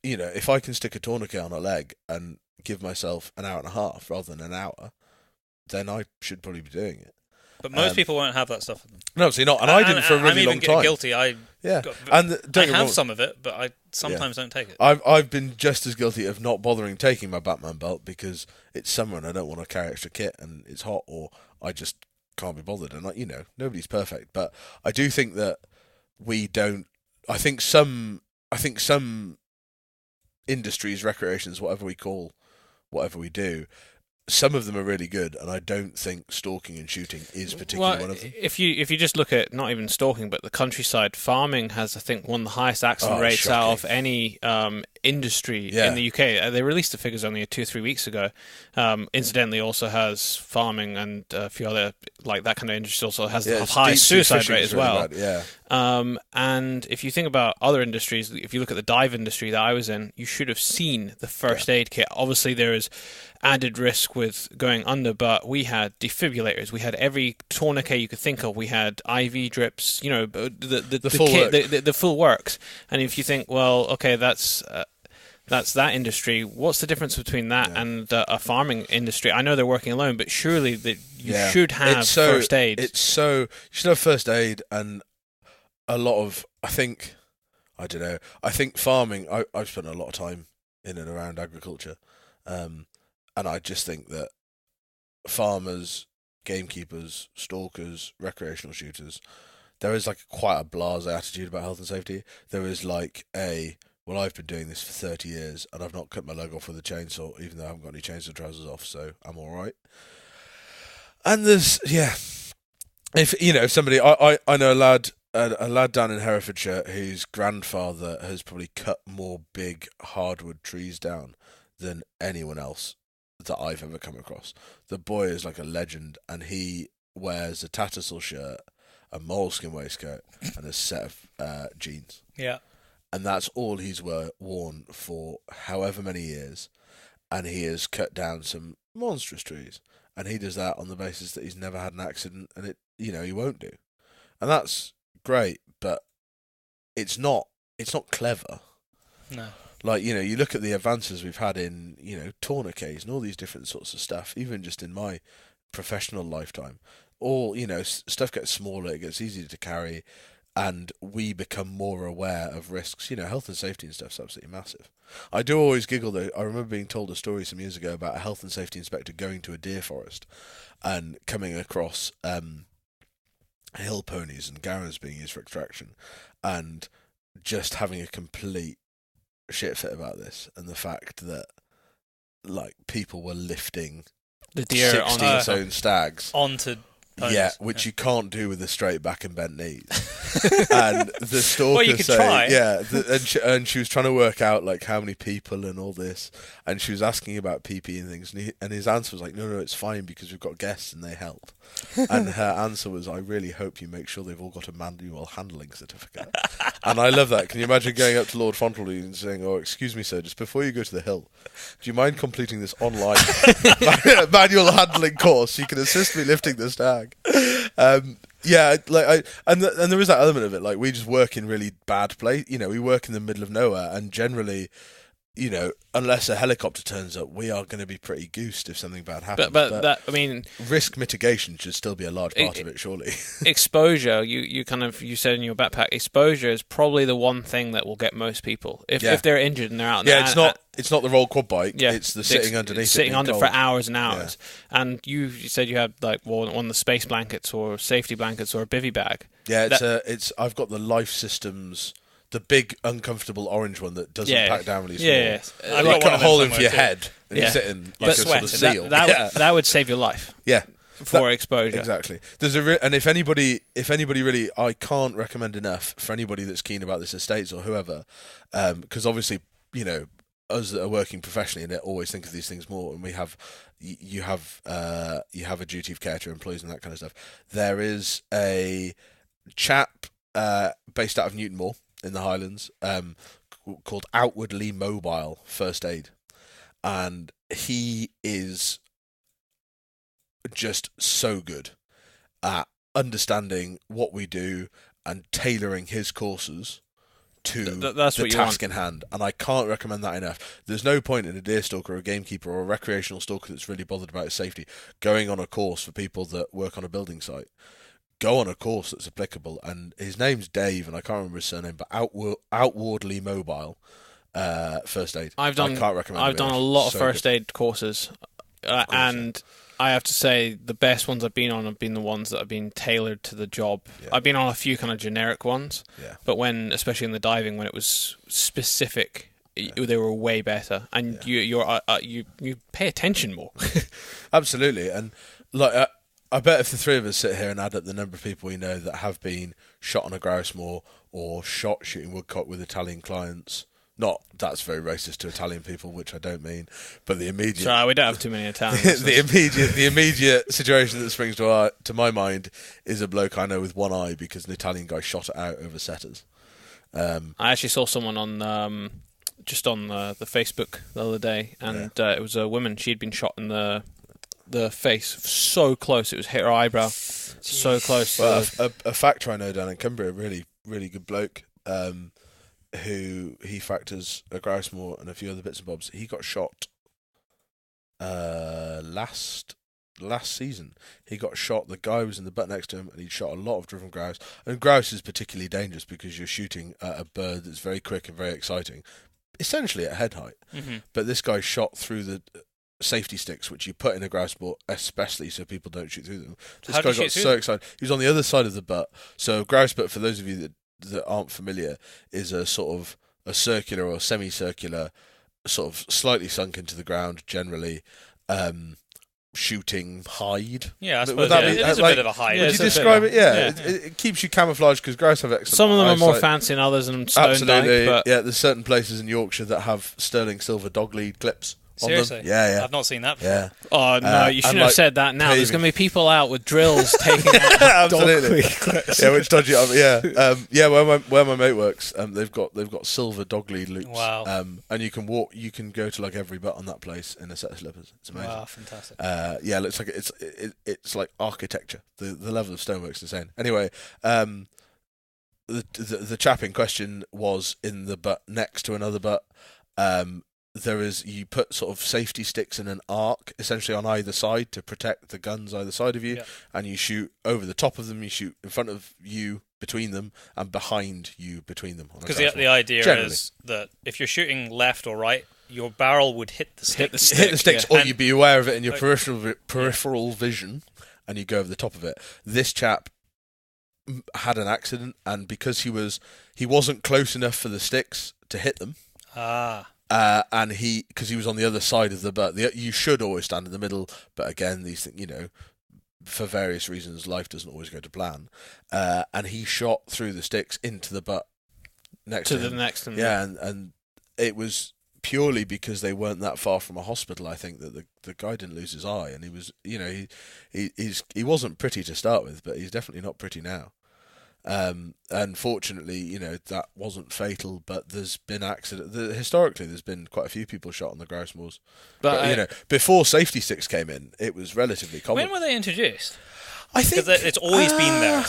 if I can stick a tourniquet on a leg and give myself an hour and a half rather than an hour, then I should probably be doing it. But most people won't have that stuff with them. No, see, not. And I didn't for a really long time. I'm even guilty. I have some of it, but I sometimes don't take it. I've been just as guilty of not bothering taking my Batman belt because it's summer and I don't want to carry extra kit and it's hot, or I just can't be bothered. And nobody's perfect, but I do think that we don't. I think some industries, recreations, whatever we do, some of them are really good, and I don't think stalking and shooting is particularly one of them. If you just look at not even stalking, but the countryside, farming has, I think, one of the highest accident rates shocking. out of any industry in the UK. They released the figures only 2 or 3 weeks ago. Incidentally, also has farming and a few other like that kind of industry also has the highest suicide rate as well. Really bad, and if you think about other industries, if you look at the dive industry that I was in, you should have seen the first aid kit. Obviously, there is added risk with going under, but we had defibrillators, we had every tourniquet you could think of, we had IV drips, the full kit, the full works. And if you think, well, okay, that's that industry, what's the difference between that and a farming industry? I know they're working alone, but surely you should have first aid. You should have first aid, and a lot of, I think farming, I've spent a lot of time in and around agriculture, and I just think that farmers, gamekeepers, stalkers, recreational shooters, there is like quite a blasé attitude about health and safety. There is like well, I've been doing this for 30 years and I've not cut my leg off with a chainsaw, even though I haven't got any chainsaw trousers off, so I'm all right. And there's, if somebody, I know a lad down in Herefordshire whose grandfather has probably cut more big hardwood trees down than anyone else that I've ever come across. The boy is like a legend, and he wears a Tattersall shirt, a moleskin waistcoat, and a set of jeans. Yeah. And that's all he's worn for however many years, and he has cut down some monstrous trees, and he does that on the basis that he's never had an accident, and he won't do, and that's great, but it's not clever. No. Like, you look at the advances we've had in, tourniquets and all these different sorts of stuff, even just in my professional lifetime. All, stuff gets smaller, it gets easier to carry, and we become more aware of risks. Health and safety and stuff's absolutely massive. I do always giggle, though. I remember being told a story some years ago about a health and safety inspector going to a deer forest and coming across hill ponies and garrans being used for extraction, and just having a complete shit fit about this, and the fact that like people were lifting the deer 16-stone stags onto ponies. Which you can't do with a straight back and bent knees. And the stalker well, you could try. And she was trying to work out like how many people and all this, and she was asking about PP and things, and his answer was like, no, it's fine because we've got guests and they help. And her answer was, I really hope you make sure they've all got a manual handling certificate. And I love that. Can you imagine going up to Lord Fauntleroy and saying, oh, excuse me, sir, just before you go to the hill, do you mind completing this online manual handling course? You can assist me lifting the stag. And there is that element of it. Like, we just work in really bad place. We work in the middle of nowhere, and generally, unless a helicopter turns up, we are going to be pretty goosed if something bad happens. But that, I mean, risk mitigation should still be a large part of it, surely. Exposure, you said in your backpack, exposure is probably the one thing that will get most people if they're injured and they're out. It's not the roll quad bike. Yeah, it's the sitting underneath, sitting under for hours and hours. Yeah. And you said you had like one of the space blankets or safety blankets or a bivvy bag. Yeah, I've got the Life Systems. The big, uncomfortable orange one that doesn't pack down really small. Yeah, I've got a hole in for your head, and you're sitting like a sort of seal. That would save your life. Yeah, for exposure. Exactly. There's and if anybody really, I can't recommend enough for anybody that's keen about this estates or whoever, because obviously, us that are working professionally in it always think of these things more, and you have a duty of care to employees and that kind of stuff. There is a chap based out of Newton Moor in the Highlands, called Outwardly Mobile First Aid, and he is just so good at understanding what we do and tailoring his courses to the task in hand, and I can't recommend that enough. There's no point in a deer stalker or a gamekeeper or a recreational stalker that's really bothered about his safety going on a course for people that work on a building site. Go on a course that's applicable, and his name's Dave, and I can't remember his surname, but Outwardly Mobile First Aid. I can't recommend. I've done a lot of first aid courses, and I have to say the best ones I've been on have been the ones that have been tailored to the job. Yeah. I've been on a few kind of generic ones, but especially in the diving, when it was specific they were way better, and you pay attention more. Absolutely, and like I bet if the three of us sit here and add up the number of people we know that have been shot on a grouse moor or shot shooting woodcock with Italian clients. Not that's very racist to Italian people, which I don't mean, but the immediate. Sorry, we don't have too many Italians. the immediate situation that springs to my mind is a bloke I know with one eye because an Italian guy shot it out over setters. I actually saw someone on just on the Facebook the other day, and it was a woman. She'd been shot in the face so close it was hit her eyebrow. So close. Well, a factor I know down in Cumbria, really really good bloke. Who he factors a grouse moor and a few other bits and bobs. He got shot last season. He got shot. The guy was in the butt next to him, and he'd shot a lot of driven grouse. And grouse is particularly dangerous because you're shooting at a bird that's very quick and very exciting, essentially at head height. Mm-hmm. But this guy shot through the safety sticks, which you put in a grouse moor, especially so people don't shoot through them. This guy got so excited. He was on the other side of the butt. So grouse butt, for those of you that aren't familiar, is a sort of a circular or semicircular, sort of slightly sunk into the ground, generally shooting hide. Yeah, I suppose it is a bit of a hide. Would you describe it? Yeah, it keeps you camouflaged because grouse have excellent. Some of them are more fancy than others, and stone absolutely. Dyke, but yeah, there's certain places in Yorkshire that have sterling silver dog lead clips. Seriously? Yeah. I've not seen that before. Yeah. Oh, no, you shouldn't have said that now. There's going to be people out with drills taking out absolutely. Yeah, which dodgy. Yeah, where my mate works, they've got silver dog lead loops. Wow. And you can go to like every butt on that place in a set of slippers. It's amazing. Wow, fantastic. Yeah, it looks like it's like architecture. The level of stonework's insane. Anyway, the chap in question was in the butt next to another butt. You put sort of safety sticks in an arc, essentially on either side to protect the guns either side of you, and you shoot over the top of them, you shoot in front of you, between them, and behind you, between them. Because the idea is that if you're shooting left or right, your barrel would hit the stick. Hit the sticks, or you'd be aware of it in your peripheral vision, and you go over the top of it. This chap had an accident, and because he wasn't close enough for the sticks to hit them. And because he was on the other side of the butt, you should always stand in the middle. But again, these things, for various reasons, life doesn't always go to plan. And he shot through the sticks into the butt next to him. Yeah, and it was purely because they weren't that far from a hospital. I think that the guy didn't lose his eye, and he was, he wasn't pretty to start with, but he's definitely not pretty now. Unfortunately, that wasn't fatal, but there's been historically, there's been quite a few people shot on the grouse moors. But before safety sticks came in, it was relatively common. When were they introduced? I think it's always been there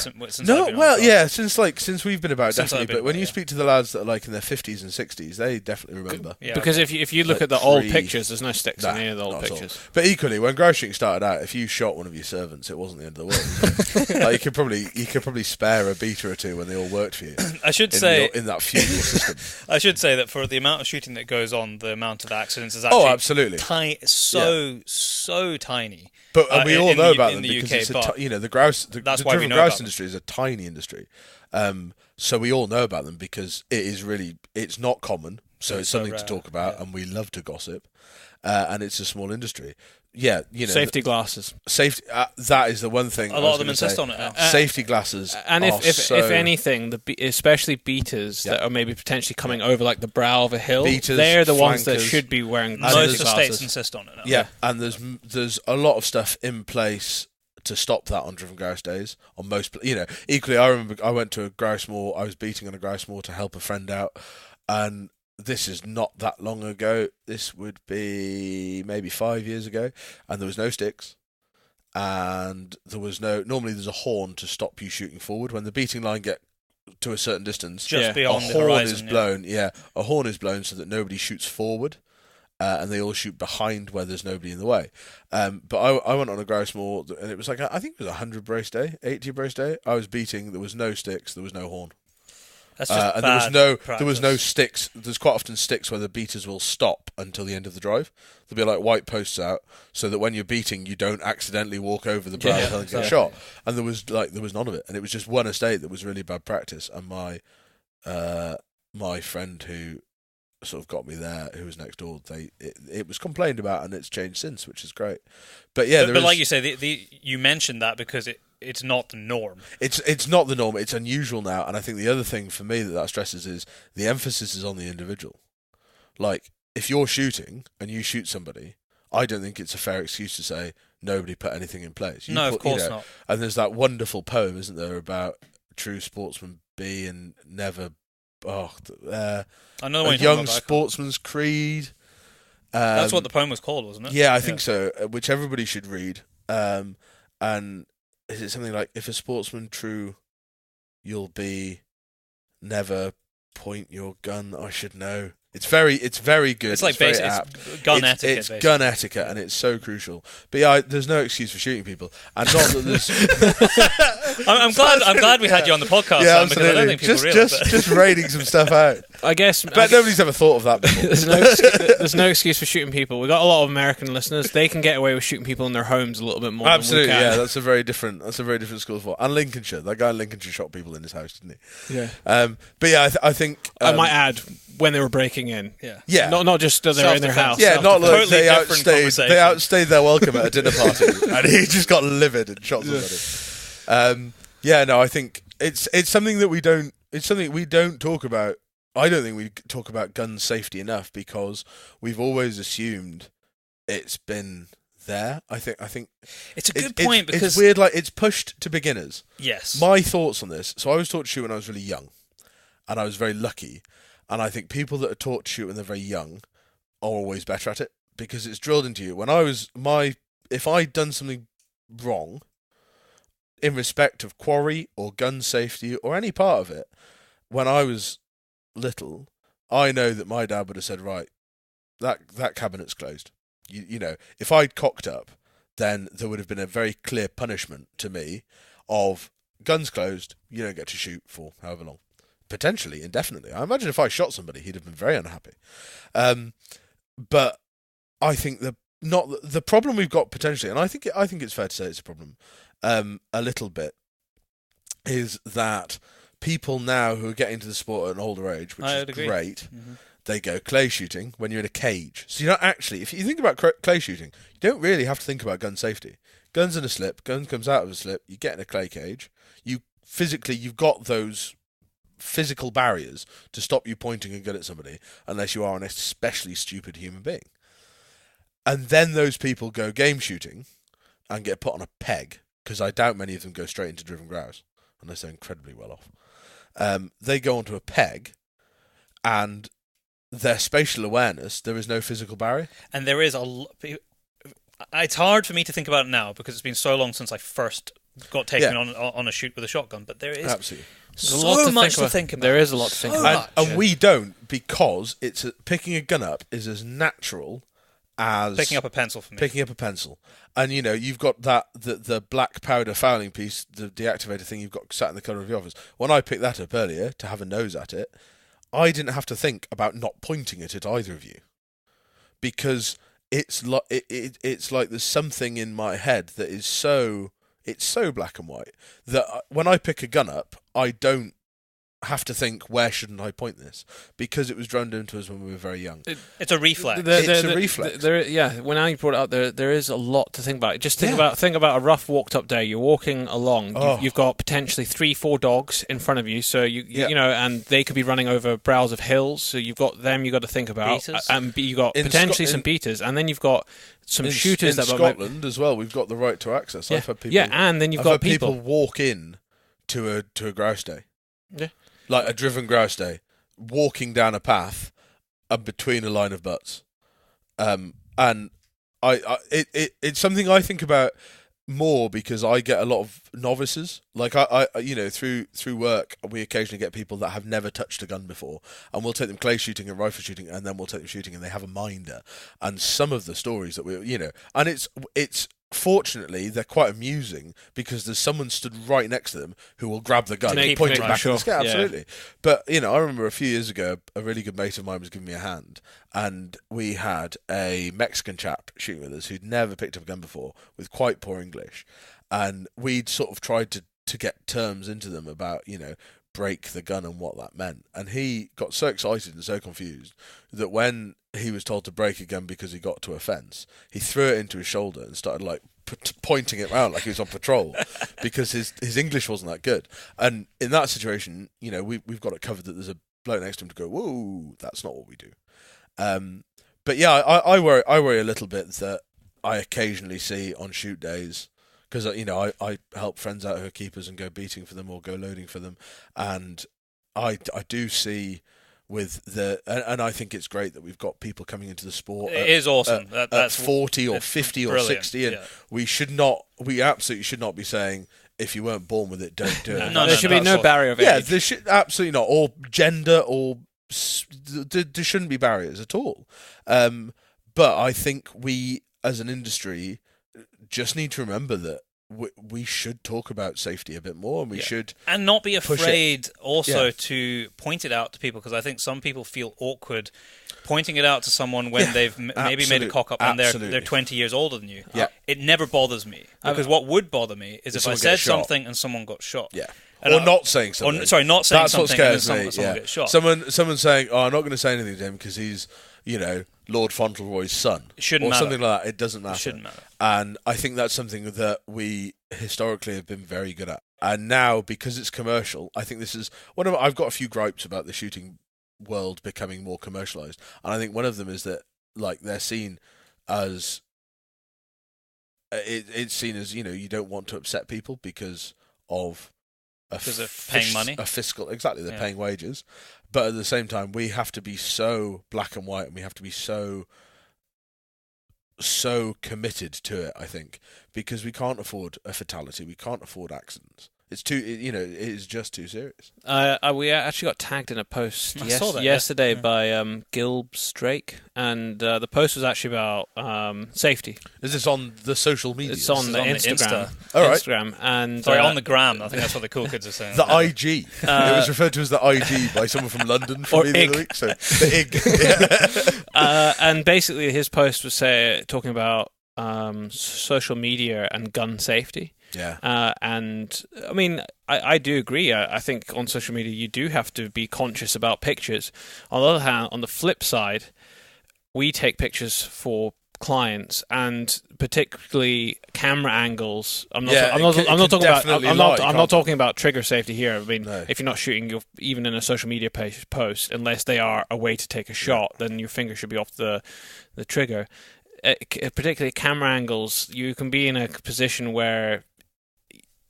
since since we've been about, definitely. But when you speak to the lads that are like in their 50s and 60s, they definitely remember. Yeah, because if you look at the old pictures, there's no sticks in any of the old pictures. But equally, when grouse shooting started out, if you shot one of your servants, it wasn't the end of the world. Like, you could probably spare a beater or two when they all worked for you. I should say in that feudal system. I should say that for the amount of shooting that goes on, the amount of accidents is actually absolutely so tiny. But we all know about them the because UK, the driven grouse industry is a tiny industry. So we all know about them because it's not common. So it's something to talk about, and we love to gossip. And it's a small industry. Yeah, safety glasses. Safety. That is the one thing. A lot of them insist on it now. Safety glasses. And if anything, especially beaters that are maybe potentially coming over like the brow of a hill, they're the ones that should be wearing most of the states insist on it now. Yeah, and there's a lot of stuff in place to stop that on driven grouse days. On most, equally, I remember I went to a grouse moor. I was beating on a grouse moor to help a friend out, and this is not that long ago. This would be maybe 5 years ago, and there was no sticks, and there was normally there's a horn to stop you shooting forward when the beating line get to a certain distance. Just beyond the horizon, horizon, is blown. Yeah, a horn is blown so that nobody shoots forward, and they all shoot behind where there's nobody in the way. But I went on a grouse moor, and it was like I think it was 100 brace day, 80 brace day. I was beating. There was no sticks. There was no horn. That's just and there was no sticks. There's quite often sticks where the beaters will stop until the end of the drive. There'll be like white posts out so that when you're beating, you don't accidentally walk over the brow and get shot. And there was none of it, and it was just one estate that was really bad practice. And my friend who sort of got me there, who was next door, it was complained about, and it's changed since, which is great. But yeah, but like you say, you mentioned that because it's not the norm. It's not the norm. It's unusual now, and I think the other thing for me that stresses is the emphasis is on the individual. Like, if you're shooting and you shoot somebody, I don't think it's a fair excuse to say nobody put anything in place. Of course not. And there's that wonderful poem, isn't there, about true sportsman be and never. Another one. A young sportsman's creed. That's what the poem was called, wasn't it? Yeah, I think so. Which everybody should read. And is it something like, if a sportsman true, you'll be, never point your gun. I should know. It's very good. It's like basic gun etiquette. It's gun etiquette, and it's so crucial. But yeah, there's no excuse for shooting people, and not that there's. I'm glad we had you on the podcast. Yeah, Sam, because I don't think people realise just raiding some stuff out. I guess. But nobody's ever thought of that before. There's no excuse for shooting people. We've got a lot of American listeners. They can get away with shooting people in their homes a little bit more. Absolutely, than we can. yeah. That's a very different school of thought. And Lincolnshire, that guy in Lincolnshire shot people in his house, didn't he? Yeah. But yeah, I think I might add, when they were breaking in. Yeah. Not just they're in their house. Yeah, not like totally they outstayed their welcome at a dinner party, and he just got livid and shot somebody. I think it's something that we don't. It's something we don't talk about. I don't think we talk about gun safety enough, because we've always assumed it's been there. I think it's a good point, because it's weird. Like, it's pushed to beginners. Yes. My thoughts on this. So I was taught to shoot when I was really young, and I was very lucky. And I think people that are taught to shoot when they're very young are always better at it, because it's drilled into you. If I'd done something wrong in respect of quarry or gun safety or any part of it when I was little, I know that my dad would have said, right, that cabinet's closed. You know, if I'd cocked up, then there would have been a very clear punishment to me of guns closed, you don't get to shoot for however long. Potentially indefinitely. I imagine if I shot somebody, he'd have been very unhappy. But I think the problem we've got potentially, and I think it's fair to say it's a problem, a little bit, is that people now who are getting to the sport at an older age, which is great, they go clay shooting when you're in a cage. So you're not actually, if you think about clay shooting, you don't really have to think about gun safety. Gun's in a slip, gun comes out of a slip, you get in a clay cage. You've got those physical barriers to stop you pointing a gun at somebody, unless you are an especially stupid human being. And then those people go game shooting and get put on a peg, because I doubt many of them go straight into driven grouse, unless they're incredibly well off. They go onto a peg, and their spatial awareness, there is no physical barrier. And there is it's hard for me to think about it now, because it's been so long since I first got taken on a shoot with a shotgun, but there is absolutely so much to think about. There is a lot to think about. And we don't, because picking a gun up is as natural as picking up a pencil for me. Picking up a pencil. And you've got the black powder fouling piece, the deactivator thing you've got sat in the corner of your office. When I picked that up earlier to have a nose at it, I didn't have to think about not pointing it at either of you, because it's like there's something in my head that is so black and white that when I pick a gun up, I don't have to think, where shouldn't I point this, because it was drummed into us when we were very young. It's a reflex. It's a reflex. When now you brought it up, there is a lot to think about. Just think about a rough walked up day. You're walking along. You've got potentially 3-4 dogs in front of you. So you know, and they could be running over brows of hills. So you've got them. You got to think about, beaters. And you got potentially some beaters, and then you've got some shooters in Scotland as well. We've got the right to access. Yeah. I've had people. Yeah, and then you've got people walk in to a grouse day. Yeah. Like a driven grouse day, walking down a path between a line of butts, and it's something I think about more, because I get a lot of novices. Like I through work, we occasionally get people that have never touched a gun before, and we'll take them clay shooting and rifle shooting, and then we'll take them shooting, and they have a minder. And some of the stories that and it's. Fortunately, they're quite amusing, because there's someone stood right next to them who will grab the gun and point it back in the sky. Absolutely. But, I remember a few years ago, a really good mate of mine was giving me a hand, and we had a Mexican chap shooting with us who'd never picked up a gun before, with quite poor English. And we'd sort of tried to get terms into them about, break the gun and what that meant. And he got so excited and so confused that when he was told to break a gun because he got to a fence, he threw it into his shoulder and started like pointing it around like he was on patrol because his English wasn't that good. And in that situation, you know, we've got it covered that there's a bloke next to him to go, whoa, that's not what we do. But yeah, I worry a little bit that I occasionally see on shoot days, because, you know, I help friends out who are keepers and go beating for them or go loading for them, and I do see with and I think it's great that we've got people coming into the sport. It is awesome. That's 40 or 50 or 60, and yeah. we absolutely should not be saying, if you weren't born with it, don't do it. No, there should be no barrier of age. Yeah, there should absolutely not, or gender, or there shouldn't be barriers at all. But I think we, as an industry, just need to remember that we should talk about safety a bit more, and we should, and not be afraid also to point it out to people, because I think some people feel awkward pointing it out to someone when they've maybe made a cock up and they're 20 years older than you. Yeah. It never bothers me, because what would bother me is if I said something and someone got shot. Yeah. And or not saying something. Not saying That's something what scares and me. someone gets shot. Someone saying, "Oh, I'm not going to say anything to him because he's, you know, Lord Fauntleroy's son," It shouldn't or matter. something like that. It doesn't matter. It shouldn't matter. And I think that's something that we historically have been very good at. And now, because it's commercial, I think this is one of. I've got a few gripes about the shooting world becoming more commercialized, and I think one of them is that, like, they're seen as it's seen as, you know, you don't want to upset people because of paying money, a fiscal, exactly, they're paying wages, but at the same time we have to be so black and white, and we have to be so committed to it, I think, because we can't afford a fatality, we can't afford accidents. It's too, you know, it is just too serious. We actually got tagged in a post saw that, yesterday by Gilb Strake, and the post was actually about safety. Is this on the social media? It's on the Instagram. All right. Instagram, and sorry, on the gram. I think that's what the cool kids are saying. The IG. It was referred to as the IG by someone from London for me the other week. So the IG. And basically, his post was talking about social media and gun safety. Yeah. And I mean, I do agree. I think on social media you do have to be conscious about pictures. On the other hand, on the flip side, we take pictures for clients, and particularly camera angles. I'm not talking about trigger safety here. I mean, if you're not shooting, even in a social media post, unless they are a way to take a shot, then your finger should be off the trigger. Particularly camera angles, you can be in a position where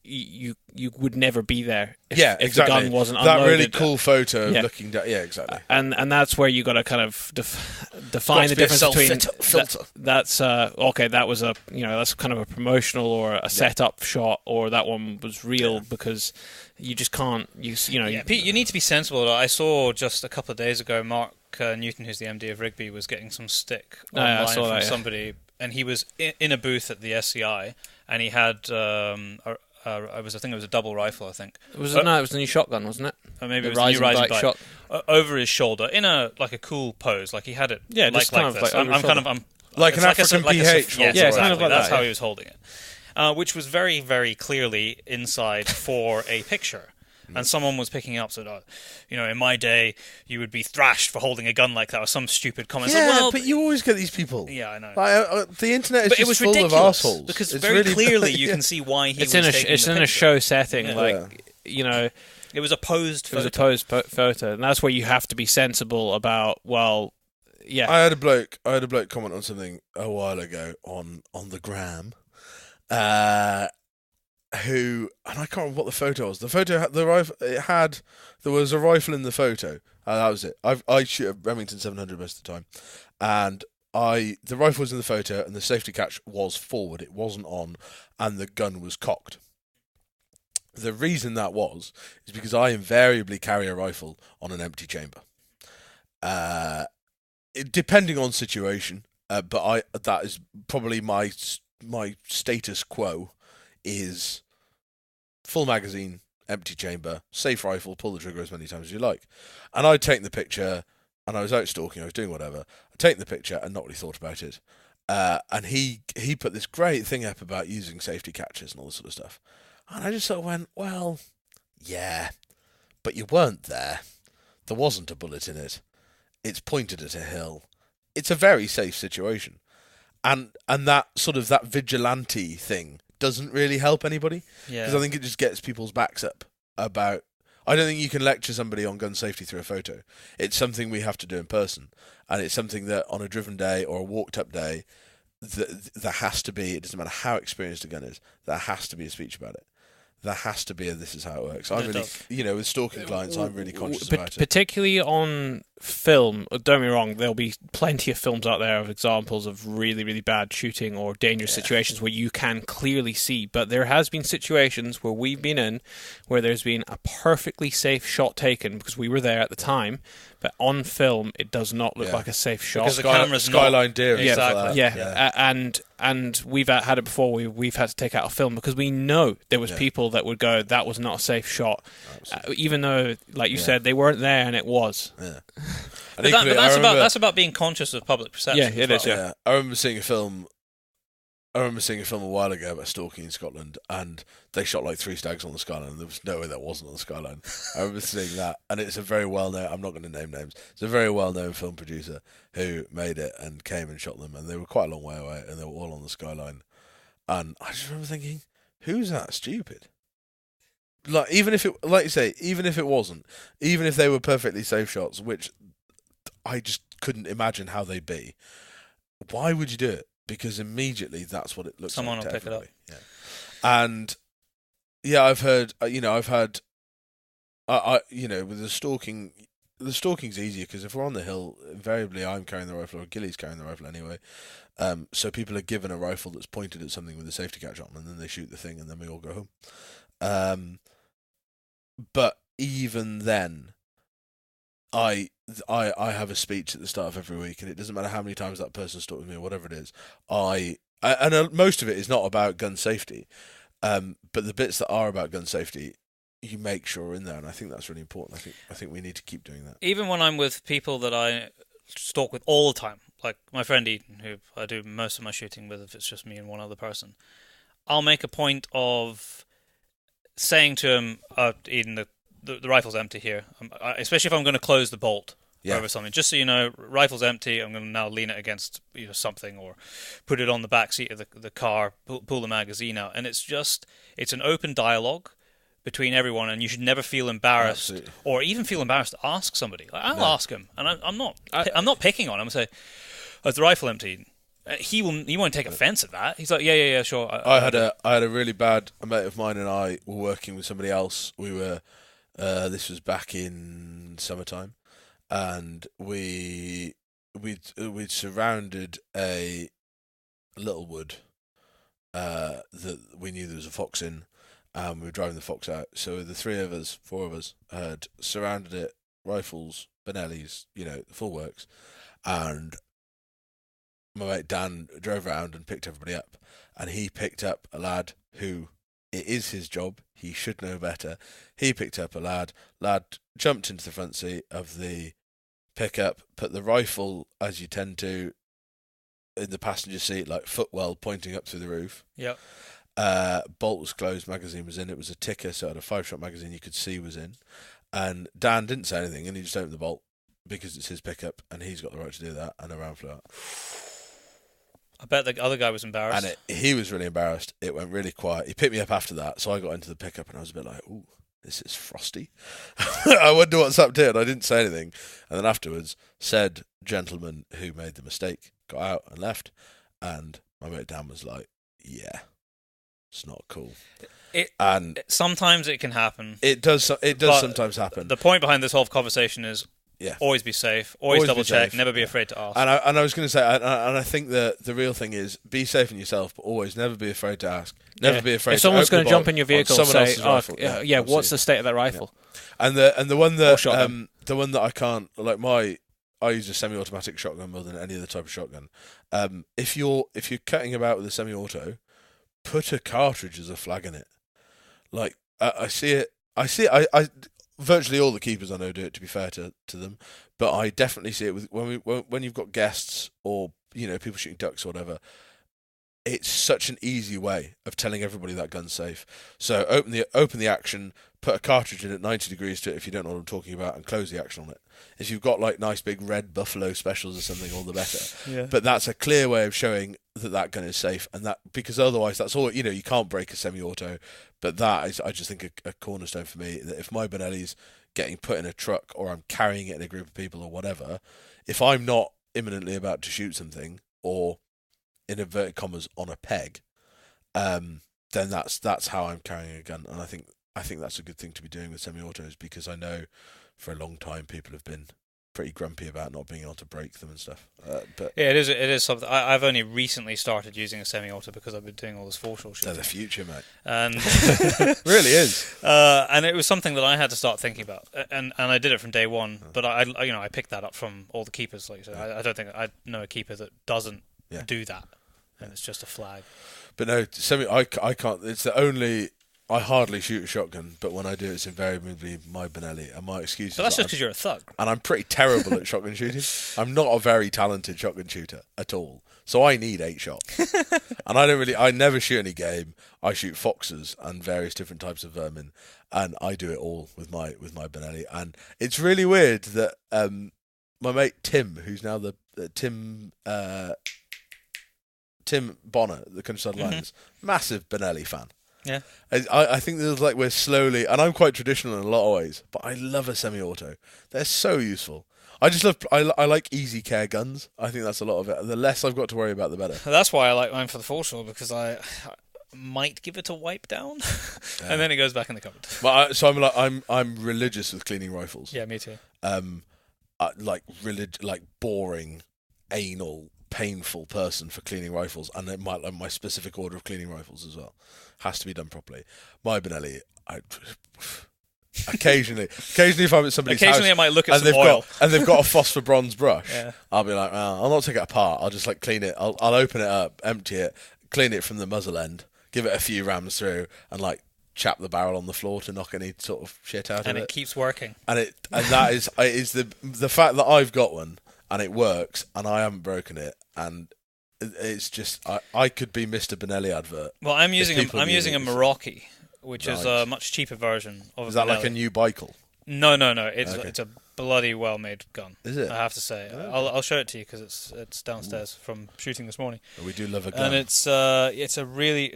you would never be there if exactly. the gun wasn't unloaded. That really cool photo of looking down. Yeah, exactly. And that's where you got to kind of define the difference between filter. That's okay. That was that's kind of a promotional or a setup shot, or that one was real because you just can't use. You need to be sensible. I saw just a couple of days ago Mark Newton, who's the MD of Rigby, was getting some stick online from somebody, and he was in a booth at the SCI, and he had I think it was a double rifle. I think it was a new shotgun, wasn't it? Or maybe it was a new rising bike shot over his shoulder in a cool pose, like he had it. Yeah, just like kind of this. like I'm like an African PH. It's kind of like that's how he was holding it, which was very, very clearly inside for a picture. And someone was picking it up, said, in my day, you would be thrashed for holding a gun like that, or some stupid comment. Yeah, but you always get these people. Yeah, I know. The internet is just full ridiculous, of assholes. because very clearly you can see why he was taking the picture. It's in a show setting, It was a posed photo. It was a posed photo, and that's where you have to be sensible about, yeah. I had a bloke comment on something a while ago on the gram, who, and I can't remember what the photo was. The photo, there was a rifle in the photo. That was it. I shoot a Remington 700 most of the time, and the rifle was in the photo, and the safety catch was forward. It wasn't on, and the gun was cocked. The reason that is because I invariably carry a rifle on an empty chamber. Depending on situation, but that is probably my status quo is full magazine, empty chamber, safe rifle, pull the trigger as many times as you like. And I'd taken the picture, and I was out stalking, I was doing whatever. I'd taken the picture and not really thought about it. And he put this great thing up about using safety catches and all this sort of stuff. And I just sort of went, well, yeah, but you weren't there. There wasn't a bullet in it. It's pointed at a hill. It's a very safe situation. And that sort of that vigilante thing doesn't really help anybody. Because I think it just gets people's backs up about... I don't think you can lecture somebody on gun safety through a photo. It's something we have to do in person. And it's something that on a driven day or a walked up day, there has to be, it doesn't matter how experienced a gun is, there has to be a speech about it. There has to be a this is how it works. I'm really, with stalking clients, I'm really conscious about it. Particularly on film, don't get me wrong, there'll be plenty of films out there of examples of really, really bad shooting or dangerous situations where you can clearly see. But there has been situations where we've been in where there's been a perfectly safe shot taken because we were there at the time, but on film it does not look like a safe shot. Because the camera's Skyline deer. Exactly. And we've had it before. We've had to take out a film because we know there was people that would go, that was not a safe shot, even though, like you said, they weren't there and it was. Yeah. But that's about being conscious of public perception. Yeah, it is. Yeah. I remember seeing a film. a while ago about stalking in Scotland, and they shot like 3 stags on the skyline, and there was no way that wasn't on the skyline. I remember seeing that, and it's a very well-known, I'm not going to name names, it's a very well-known film producer who made it and came and shot them, and they were quite a long way away, and they were all on the skyline. And I just remember thinking, who's that stupid? Like, even if it, like you say, even if it wasn't, even if they were perfectly safe shots, which I just couldn't imagine how they'd be, why would you do it? Because immediately that's what it looks Someone like. Someone will pick everybody. it up. Yeah. And yeah, I've heard, I've had, with the stalking's easier because if we're on the hill, invariably I'm carrying the rifle or Gilly's carrying the rifle anyway. So people are given a rifle that's pointed at something with a safety catch on, and then they shoot the thing, and then we all go home. But even then, I have a speech at the start of every week, and it doesn't matter how many times that person's talked with me or whatever it is. Most of it is not about gun safety, but the bits that are about gun safety, you make sure are in there, and I think that's really important. I think we need to keep doing that. Even when I'm with people that I stalk with all the time, like my friend Eden, who I do most of my shooting with if it's just me and one other person, I'll make a point of saying to him, Eden, the rifle's empty here, especially if I'm going to close the bolt over something. Just so you know, rifle's empty, I'm going to now lean it against something or put it on the back seat of the car, pull the magazine out. And it's an open dialogue between everyone, and you should never feel embarrassed or even feel embarrassed to ask somebody. I'll ask him, and I'm not picking on him. I say, "Is the rifle empty?" He won't take offense at that. He's like, yeah, sure. I had a really bad mate of mine, and I were working with somebody else. We were this was back in summertime, and we'd surrounded a little wood that we knew there was a fox in. We were driving the fox out, so the 4 of us, had surrounded it, rifles, Benellis, the full works, and my mate Dan drove around and picked everybody up, and he picked up a lad who, it is his job, he should know better. He picked up a lad jumped into the front seat of the pickup, put the rifle, as you tend to, in the passenger seat, like footwell pointing up through the roof. Yep. Bolt was closed, magazine was in. It was a ticker, so it had a 5-shot magazine you could see was in. And Dan didn't say anything, and he just opened the bolt because it's his pickup, and he's got the right to do that. And a round flew out. I bet the other guy was embarrassed. And he was really embarrassed. It went really quiet. He picked me up after that, so I got into the pickup, and I was a bit like, "Ooh, this is frosty." I wonder what's up here. And I didn't say anything. And then afterwards, said gentleman who made the mistake got out and left, and my mate Dan was like, "Yeah. It's not cool." Sometimes it can happen. It does sometimes happen. The point behind this whole conversation is always be safe, always double check, never be afraid to ask. And I was going to say, and I think that the real thing is be safe in yourself, but always never be afraid to ask. Never be afraid. If someone's going to jump in your vehicle, say, what's the state of that rifle? Yeah. And the one that the one that I can't, like, I use a semi-automatic shotgun more than any other type of shotgun. If you're cutting about with a semi-auto, put a cartridge as a flag in it. Like, I see it. I virtually all the keepers I know do it, to be fair to them, but I definitely see it with when you've got guests or people shooting ducks or whatever. It's such an easy way of telling everybody that gun's safe. So open the action, put a cartridge in at 90 degrees to it if you don't know what I'm talking about, and close the action on it. If you've got like nice big red buffalo specials or something, all the better. Yeah. But that's a clear way of showing that gun is safe, and that because otherwise that's all you can't break a semi-auto. But that is, I just think, a cornerstone for me. That if my Benelli's getting put in a truck or I'm carrying it in a group of people or whatever, if I'm not imminently about to shoot something or in inverted commas on a peg, then that's how I'm carrying a gun, and I think that's a good thing to be doing with semi-autos, because I know for a long time people have been pretty grumpy about not being able to break them and stuff. But yeah, it is something. I've only recently started using a semi-auto because I've been doing all this foreshore shooting. they're the future, mate. And really is. And it was something that I had to start thinking about, and I did it from day one. But I picked that up from all the keepers. Like you said, I don't think I know a keeper that doesn't do that, and it's just a flag. But no, I can't. It's the only. I hardly shoot a shotgun, but when I do, it's invariably my Benelli, and my excuse is. But that's just because you're a thug. And I'm pretty terrible at shotgun shooting. I'm not a very talented shotgun shooter at all, so I need 8 shots. And I never shoot any game. I shoot foxes and various different types of vermin, and I do it all with my Benelli. And it's really weird that my mate Tim, who's now the Tim Bonner, the Countryside Lions, massive Benelli fan. Yeah, I think there's like we're slowly, and I'm quite traditional in a lot of ways, but I love a semi-auto. They're so useful. I just love. I like easy care guns. I think that's a lot of it. The less I've got to worry about, the better. That's why I like mine for the foreshore, because I might give it a wipe down, and then it goes back in the cupboard. But I'm religious with cleaning rifles. Yeah, me too. Like boring, anal, painful person for cleaning rifles, and it might like my specific order of cleaning rifles as well has to be done properly. My Benelli, occasionally if I'm at somebody's house, I might look at some oil and they've got a phosphor bronze brush, yeah. I'll be like, I'll not take it apart. I'll just like clean it. I'll open it up, empty it, clean it from the muzzle end, give it a few rams through, and like chap the barrel on the floor to knock any sort of shit out of it. And it keeps working. And that is the fact that I've got one and it works and I haven't broken it, and it's just I could be Mr. Benelli advert. Well, I'm using a Meraki, which is a much cheaper version of. Is that like a new Bicol? No. It's a bloody well-made gun. Is it? I have to say. Okay. I'll show it to you because it's downstairs from shooting this morning. We do love a gun. And it's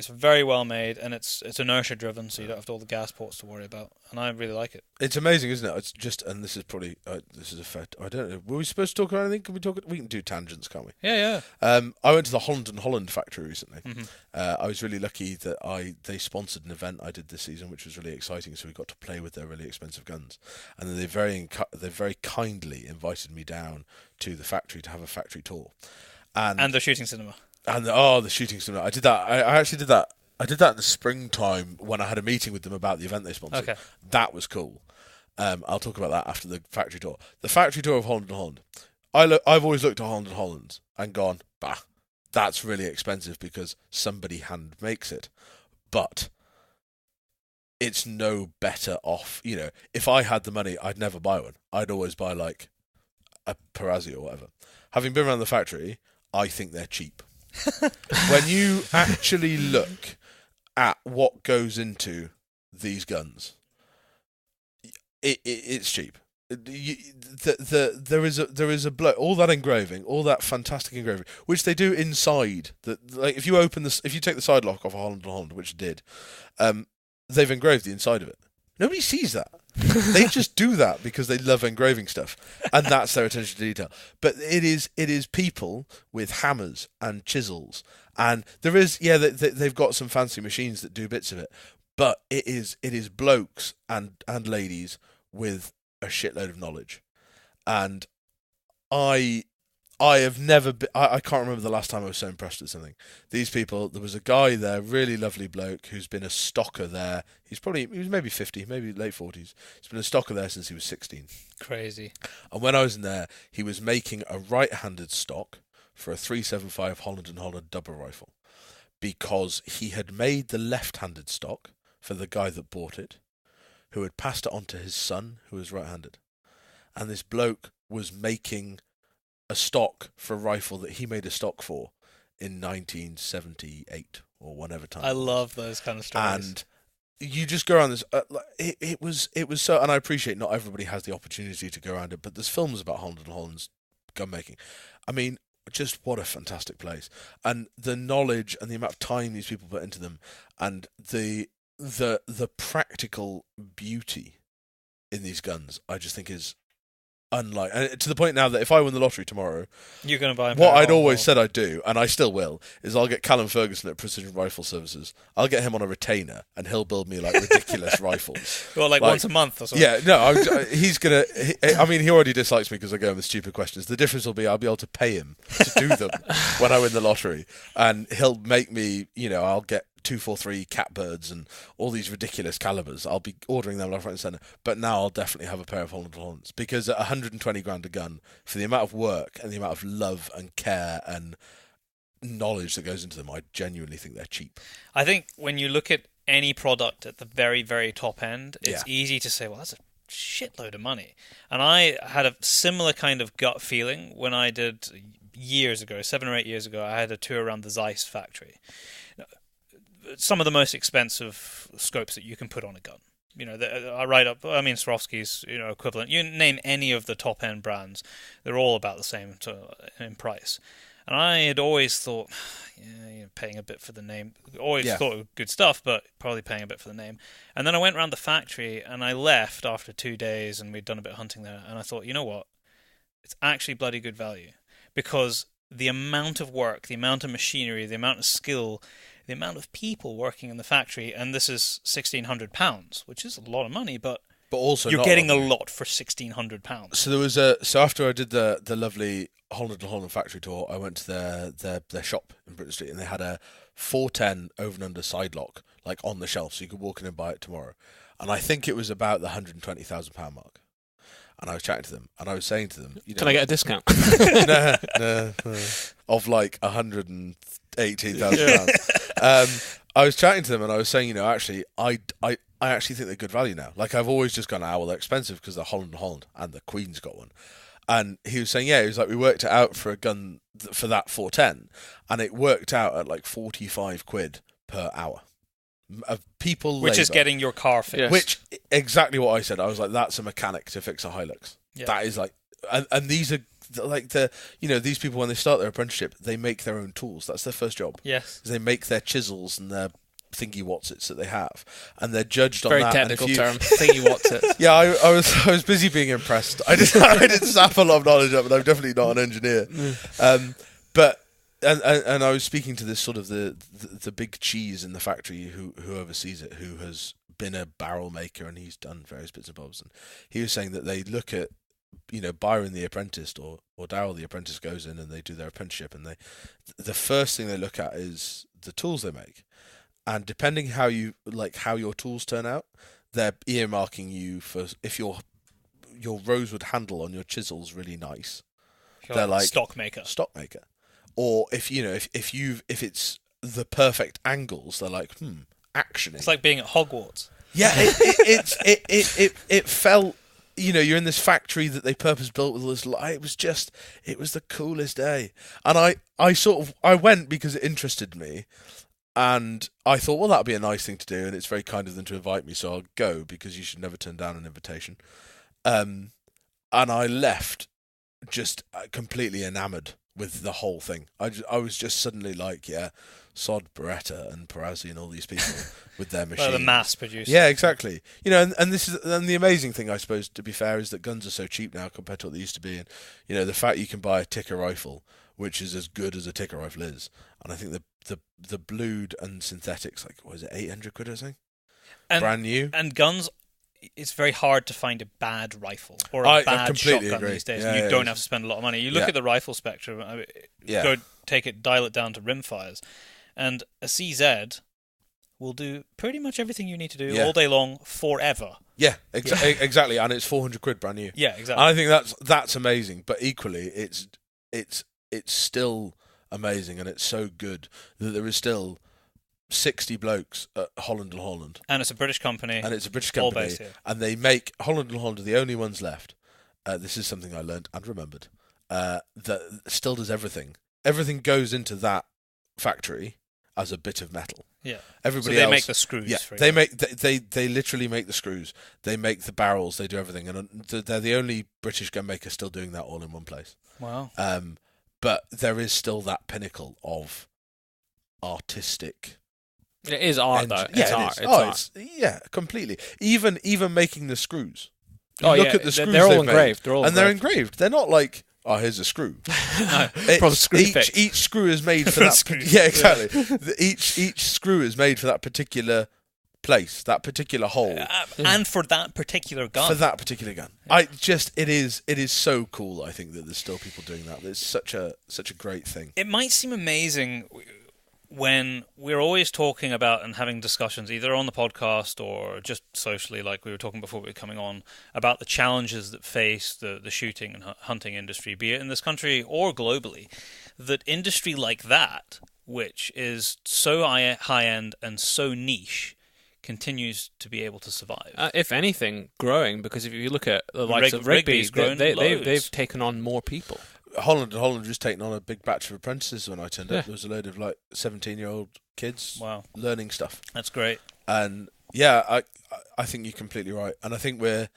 very well made, and it's inertia driven, so you don't have all the gas ports to worry about. And I really like it. It's amazing, isn't it? It's just, and this is probably this is a fact. I don't know. Were we supposed to talk about anything? Can we talk? We can do tangents, can't we? Yeah. I went to the Holland factory recently. Mm-hmm. I was really lucky that they sponsored an event I did this season, which was really exciting. So we got to play with their really expensive guns, and then they very kindly invited me down to the factory to have a factory tour, and the shooting cinema. And the shooting cinema. I did that. I actually did that. I did that in the springtime when I had a meeting with them about the event they sponsored. Okay. That was cool. I'll talk about that after the factory tour. The factory tour of Holland & Holland. I've always looked at Holland & Holland and gone, bah, that's really expensive because somebody hand makes it. But it's no better off. If I had the money, I'd never buy one. I'd always buy like a Perazzi or whatever. Having been around the factory, I think they're cheap. When you actually look at what goes into these guns, it's cheap. There is a all that engraving, all that fantastic engraving, which they do inside. Like if you take the side lock off a Holland & Holland, which it did, they've engraved the inside of it. Nobody sees that. They just do that because they love engraving stuff, and that's their attention to detail. But it is people with hammers and chisels, and they've got some fancy machines that do bits of it. But it is blokes and ladies with a shitload of knowledge, and I have never been. I can't remember the last time I was so impressed with something. These people, there was a guy there, really lovely bloke, who's been a stocker there. He was maybe 50, maybe late 40s. He's been a stocker there since he was 16. Crazy. And when I was in there, he was making a right-handed stock for a 375 Holland & Holland double rifle, because he had made the left-handed stock for the guy that bought it, who had passed it on to his son, who was right-handed. And this bloke was making a stock for a rifle that he made a stock for in 1978 or whatever time. I love those kind of stories. And you just go around this. It was so, and I appreciate not everybody has the opportunity to go around it, but there's films about Holland and Holland's gun making. I mean, just what a fantastic place, and the knowledge and the amount of time these people put into them, and the practical beauty in these guns, I just think is unlike, and to the point now that if I win the lottery tomorrow, you're going to buy what I'd always said I'd do, and I still will, is I'll get Callum Ferguson at Precision Rifle Services. I'll get him on a retainer, and he'll build me like ridiculous rifles. Well, like once a month or something. Yeah, no, he's gonna. I mean, he already dislikes me because I go in with stupid questions. The difference will be I'll be able to pay him to do them when I win the lottery, and he'll make me. I'll get 243 catbirds and all these ridiculous calibers. I'll be ordering them left, right, and centre. But now I'll definitely have a pair of Holland & Hollands, because at 120 grand a gun, for the amount of work and the amount of love and care and knowledge that goes into them, I genuinely think they're cheap. I think when you look at any product at the very, very top end, it's easy to say, well, that's a shitload of money. And I had a similar kind of gut feeling when I did years ago, 7 or 8 years ago, I had a tour around the Zeiss factory. Some of the most expensive scopes that you can put on a gun. I write up. I mean, Swarovski's equivalent. You name any of the top end brands, they're all about the same in price. And I had always thought, paying a bit for the name. Always thought it was good stuff, but probably paying a bit for the name. And then I went around the factory, and I left after 2 days, and we'd done a bit of hunting there. And I thought, you know what? It's actually bloody good value, because the amount of work, the amount of machinery, the amount of skill, the amount of people working in the factory, and this is £1,600, which is a lot of money, but also you're getting a lot for £1,600. So there was after I did the lovely Holland & Holland factory tour, I went to their shop in Britain Street, and they had a 410 over and under side lock like on the shelf, so you could walk in and buy it tomorrow. And I think it was about the £120,000 mark. And I was chatting to them, and I was saying to them, "Can I get a discount?" no, of like £118,000. I was chatting to them, and I was saying, actually, I actually think they're good value now. Like, I've always just gone, well, they're expensive because they're Holland & Holland, and the Queen's got one. And he was saying, he was like, we worked it out for a gun for that 410, and it worked out at like 45 quid per hour. Of people, which is getting your car fixed. Yes. Which exactly what I said. I was like, that's a mechanic to fix a Hilux. Yeah. That is like, and these are like these people, when they start their apprenticeship, they make their own tools. That's their first job. Yes, they make their chisels and their thingy watsits that they have, and they're judged on very that. Very technical term, thingy watsits. Yeah, I was busy being impressed. I didn't sap a lot of knowledge up, and I'm definitely not an engineer. But. And I was speaking to this sort of the big cheese in the factory who oversees it, who has been a barrel maker, and he's done various bits and bobs. And he was saying that they look at, Byron the apprentice or Darryl the apprentice goes in and they do their apprenticeship, and the first thing they look at is the tools they make, and depending how your tools turn out, they're earmarking you for, if your rosewood handle on your chisel's really nice, they're like stock maker. Or if it's the perfect angles, they're like, actiony. It's like being at Hogwarts. Yeah, it felt, you're in this factory that they purpose built with all this light. It was the coolest day, and I went because it interested me, and I thought, well, that'd be a nice thing to do, and it's very kind of them to invite me, so I'll go, because you should never turn down an invitation. And I left just completely enamoured with the whole thing. I was just suddenly like, sod Beretta and Perazzi and all these people with their machines. Well, the mass producers. Yeah, exactly. And this is, and the amazing thing, I suppose, to be fair, is that guns are so cheap now compared to what they used to be. And the fact you can buy a ticker rifle, which is as good as a ticker rifle is, and I think the blued and synthetics, like, what is it, 800 quid or something? Brand new. And guns, it's very hard to find a bad rifle or a bad shotgun these days. You don't have to spend a lot of money. You look at the rifle spectrum, go take it, dial it down to rimfires, and a CZ will do pretty much everything you need to do all day long, forever. Yeah, exactly, and it's 400 quid brand new. Yeah, exactly. And I think that's amazing, but equally, it's still amazing, and it's so good that there is still 60 blokes at Holland & Holland. And it's a British company. All based here. And they make, Holland & Holland are the only ones left. This is something I learned and remembered. That still does everything. Everything goes into that factory, as a bit of metal. Yeah. Everybody so they else make the screws. Yeah, for they you. make they literally make the screws. They make the barrels. They do everything, and they're the only British gun maker still doing that all in one place. Wow. But there is still that pinnacle of artistic. It is art, though. Yeah, It's art. Is. It's art. Yeah, completely. Even making the screws. Oh, Look yeah. at the screws. They're all they've engraved. made, they're engraved. They're not like, oh, here's a screw. From screw fix. Each screw is made for that. Yeah, exactly. Each screw is made for that particular place, that particular hole, and for that particular gun. For that particular gun. It is so cool. I think that there's still people doing that. It's such a great thing. It might seem amazing when we're always talking about and having discussions, either on the podcast or just socially, like we were talking before we were coming on, about the challenges that face the shooting and hunting industry, be it in this country or globally, that industry like that, which is so high-end and so niche, continues to be able to survive. If anything, growing, because if you look at the likes of Rigby's, they've taken on more people. Holland just taken on a big batch of apprentices when I turned up. There was a load of 17-year-old kids learning stuff. That's great. And yeah, I think you're completely right. And I think we're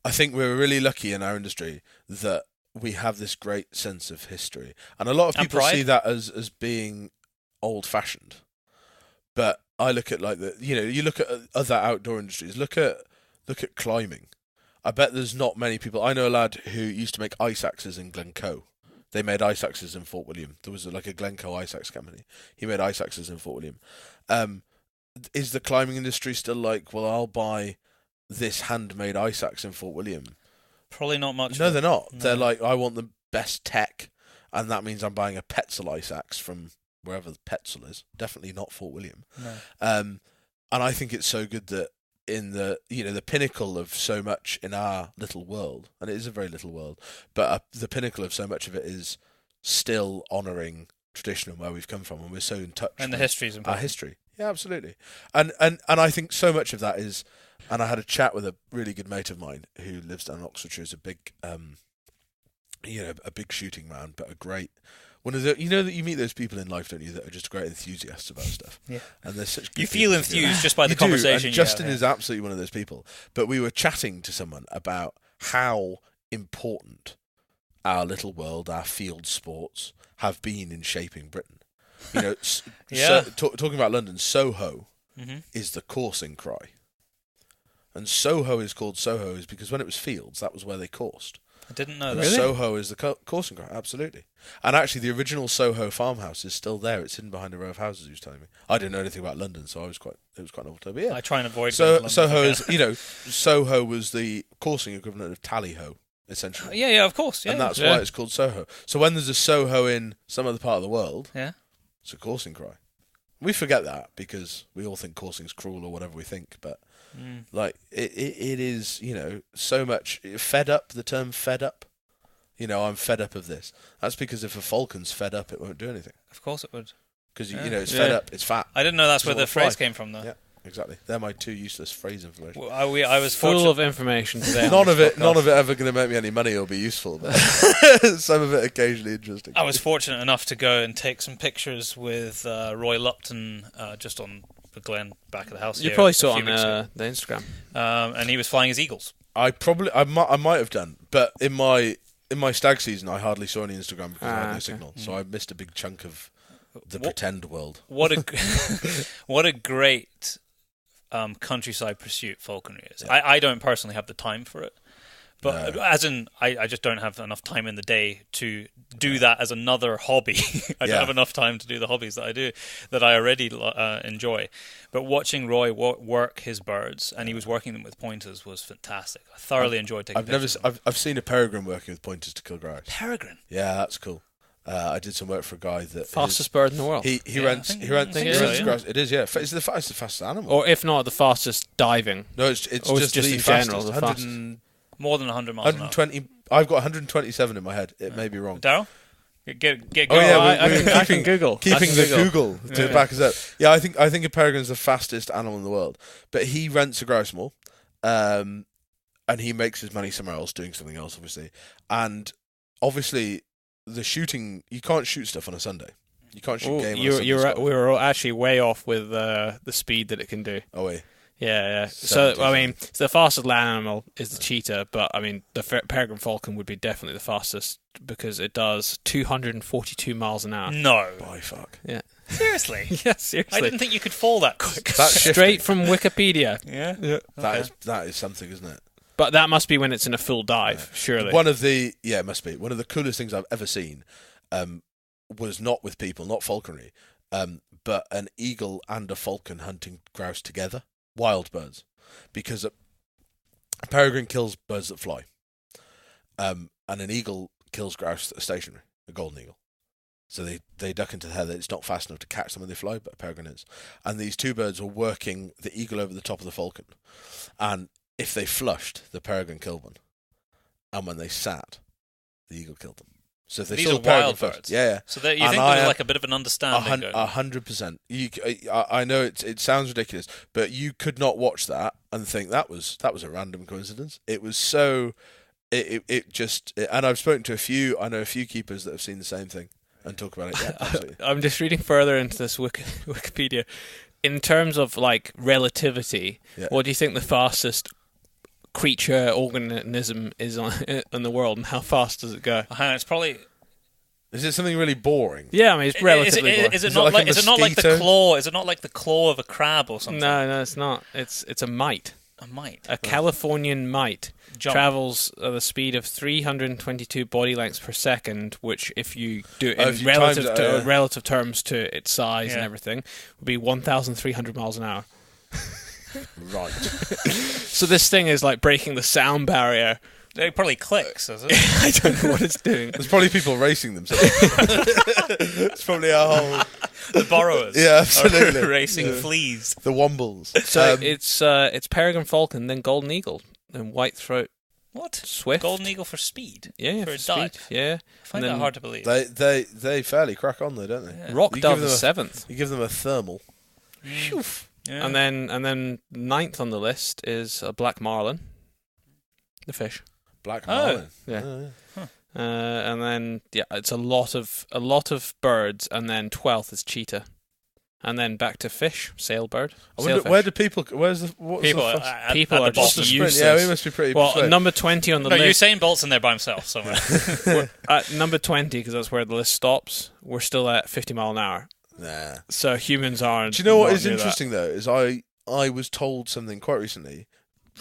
really lucky in our industry that we have this great sense of history. And a lot of people see that as being old-fashioned. But I look at you look at other outdoor industries. Look at climbing. I bet there's not many people. I know a lad who used to make ice axes in Glencoe. They made ice axes in Fort William. There was a Glencoe ice axe company. He made ice axes in Fort William. Is the climbing industry still like, well, I'll buy this handmade ice axe in Fort William? Probably not much. No, they're not. No. They're like, I want the best tech, and that means I'm buying a Petzl ice axe from wherever the Petzl is. Definitely not Fort William. No. And I think it's so good that in the the pinnacle of so much in our little world, and it is a very little world, but the pinnacle of so much of it is still honouring tradition and where we've come from, and we're so in touch and the history is important. Our history. Yeah, absolutely. And I think so much of that is, and I had a chat with a really good mate of mine who lives down in Oxfordshire, is a big a big shooting man, but a great one of the, that you meet those people in life, don't you, that are just great enthusiasts about stuff. Yeah. And they're such good you feel enthused just by the you conversation. Do, and Justin is absolutely one of those people. But we were chatting to someone about how important our little world, our field sports, have been in shaping Britain. Talking about London, Soho is the coursing cry. And Soho is called Soho is because when it was fields, that was where they coursed. I didn't know that. Really? Soho is the coursing cry, absolutely. And actually, the original Soho farmhouse is still there. It's hidden behind a row of houses. He was telling me. I didn't know anything about London, so it was quite novel to me. Yeah, I try and avoid. Soho is, Soho was the coursing equivalent of tally-ho, essentially. Yeah, of course. Yeah, and that's why it's called Soho. So when there's a Soho in some other part of the world, it's a coursing cry. We forget that because we all think coursing's cruel or whatever we think, but it is, so much fed up. The term "fed up." I'm fed up of this. That's because if a falcon's fed up, it won't do anything. Of course it would. Because it's fed up, it's fat. I didn't know that's where the phrase came from, though. Yeah, exactly. They're my two useless phrase information. Well, I was full of information today. None of it ever going to make me any money or be useful. But some of it occasionally interesting. I was fortunate enough to go and take some pictures with Roy Lupton just on the glen back of the house. You probably saw it on the Instagram. And he was flying his eagles. I might have done, but in my stag season, I hardly saw any Instagram because I had no signal, so I missed a big chunk of the pretend world. What a great countryside pursuit falconry is. Yeah. I don't personally have the time for it, but as in I just don't have enough time in the day to do that as another hobby. I don't have enough time to do the hobbies that I do that I already enjoy. But watching Roy work his birds, and he was working them with pointers, was fantastic. I thoroughly enjoyed taking pictures. I've seen a peregrine working with pointers to kill grouse. Peregrine? Yeah, that's cool. I did some work for a guy that fastest bird in the world. He rents grouse. It is, yeah. It's the fastest animal, or if not the fastest diving. No, it's just in general the fastest. More than 100 miles 120. An hour. I've got 127 in my head. It may be wrong. Darryl? Get going. Oh yeah, I can Google. Keeping the Google to back us up. Yeah, I think a peregrine's the fastest animal in the world. But he rents a grouse moor, and he makes his money somewhere else doing something else, obviously. And obviously, the shooting, you can't shoot stuff on a Sunday. You can't shoot game. We were actually way off with the speed that it can do. Oh wait. Yeah. So I mean, the fastest land animal is the cheetah, but I mean, the peregrine falcon would be definitely the fastest because it does 242 miles an hour. No. By fuck. Yeah. Seriously? Yeah, seriously. I didn't think you could fall that quick. That's straight from Wikipedia. Yeah. That is something, isn't it? But that must be when it's in a full dive, surely. It must be one of the coolest things I've ever seen. Was not with people, not falconry, but an eagle and a falcon hunting grouse together, wild birds, because a peregrine kills birds that fly, and an eagle kills grouse that are stationary, a golden eagle. So they duck into the heather. It's not fast enough to catch them when they fly, but a peregrine is. And these two birds were working the eagle over the top of the falcon, and if they flushed, the peregrine killed one, and when they sat, the eagle killed them. So if they These saw are wild birds. Yeah. So you think there's like a bit of an understanding. 100%. I know it sounds ridiculous, but you could not watch that and think that was a random coincidence. It was so. And I've spoken to a few keepers that have seen the same thing and talk about it. Yeah, absolutely. I'm just reading further into this Wikipedia. In terms of like relativity, what do you think the fastest creature organism is in the world, and how fast does it go? It's probably. Is it something really boring? Yeah, I mean it's relatively boring. Is it not like the claw? Is it not like the claw of a crab or something? No, it's not. It's a mite. A mite. A Californian mite travels at the speed of 322 body lengths per second, which, if you do it in relative terms to its size and everything, would be 1,300 miles an hour. Right. So this thing is like breaking the sound barrier. It probably clicks, does it? I don't know what it's doing. There's probably people racing themselves. It's probably a whole... The borrowers. Yeah, absolutely. Racing fleas. The wombles. So it's peregrine falcon, then golden eagle, then white-throat. What? Swift. Golden eagle for speed? Yeah, for a speed. dive? Yeah. I find that hard to believe. They fairly crack on though, don't they? Yeah. Rock dove is 7th. You give them a thermal. Yeah. And then 9th on the list is a black marlin, the fish. Black marlin. Yeah. Oh, yeah. Huh. And then it's a lot of birds, and then 12th is cheetah, and then back to fish, sailbird. Where do people? What's people the people are just useless. Yeah, we must be pretty. Well, number 20 on the list. Usain Bolt's in there by himself somewhere. At number 20, because that's where the list stops. We're still at 50 mile an hour. Nah. So humans aren't. Do you know what is interesting though? Is I was told something quite recently,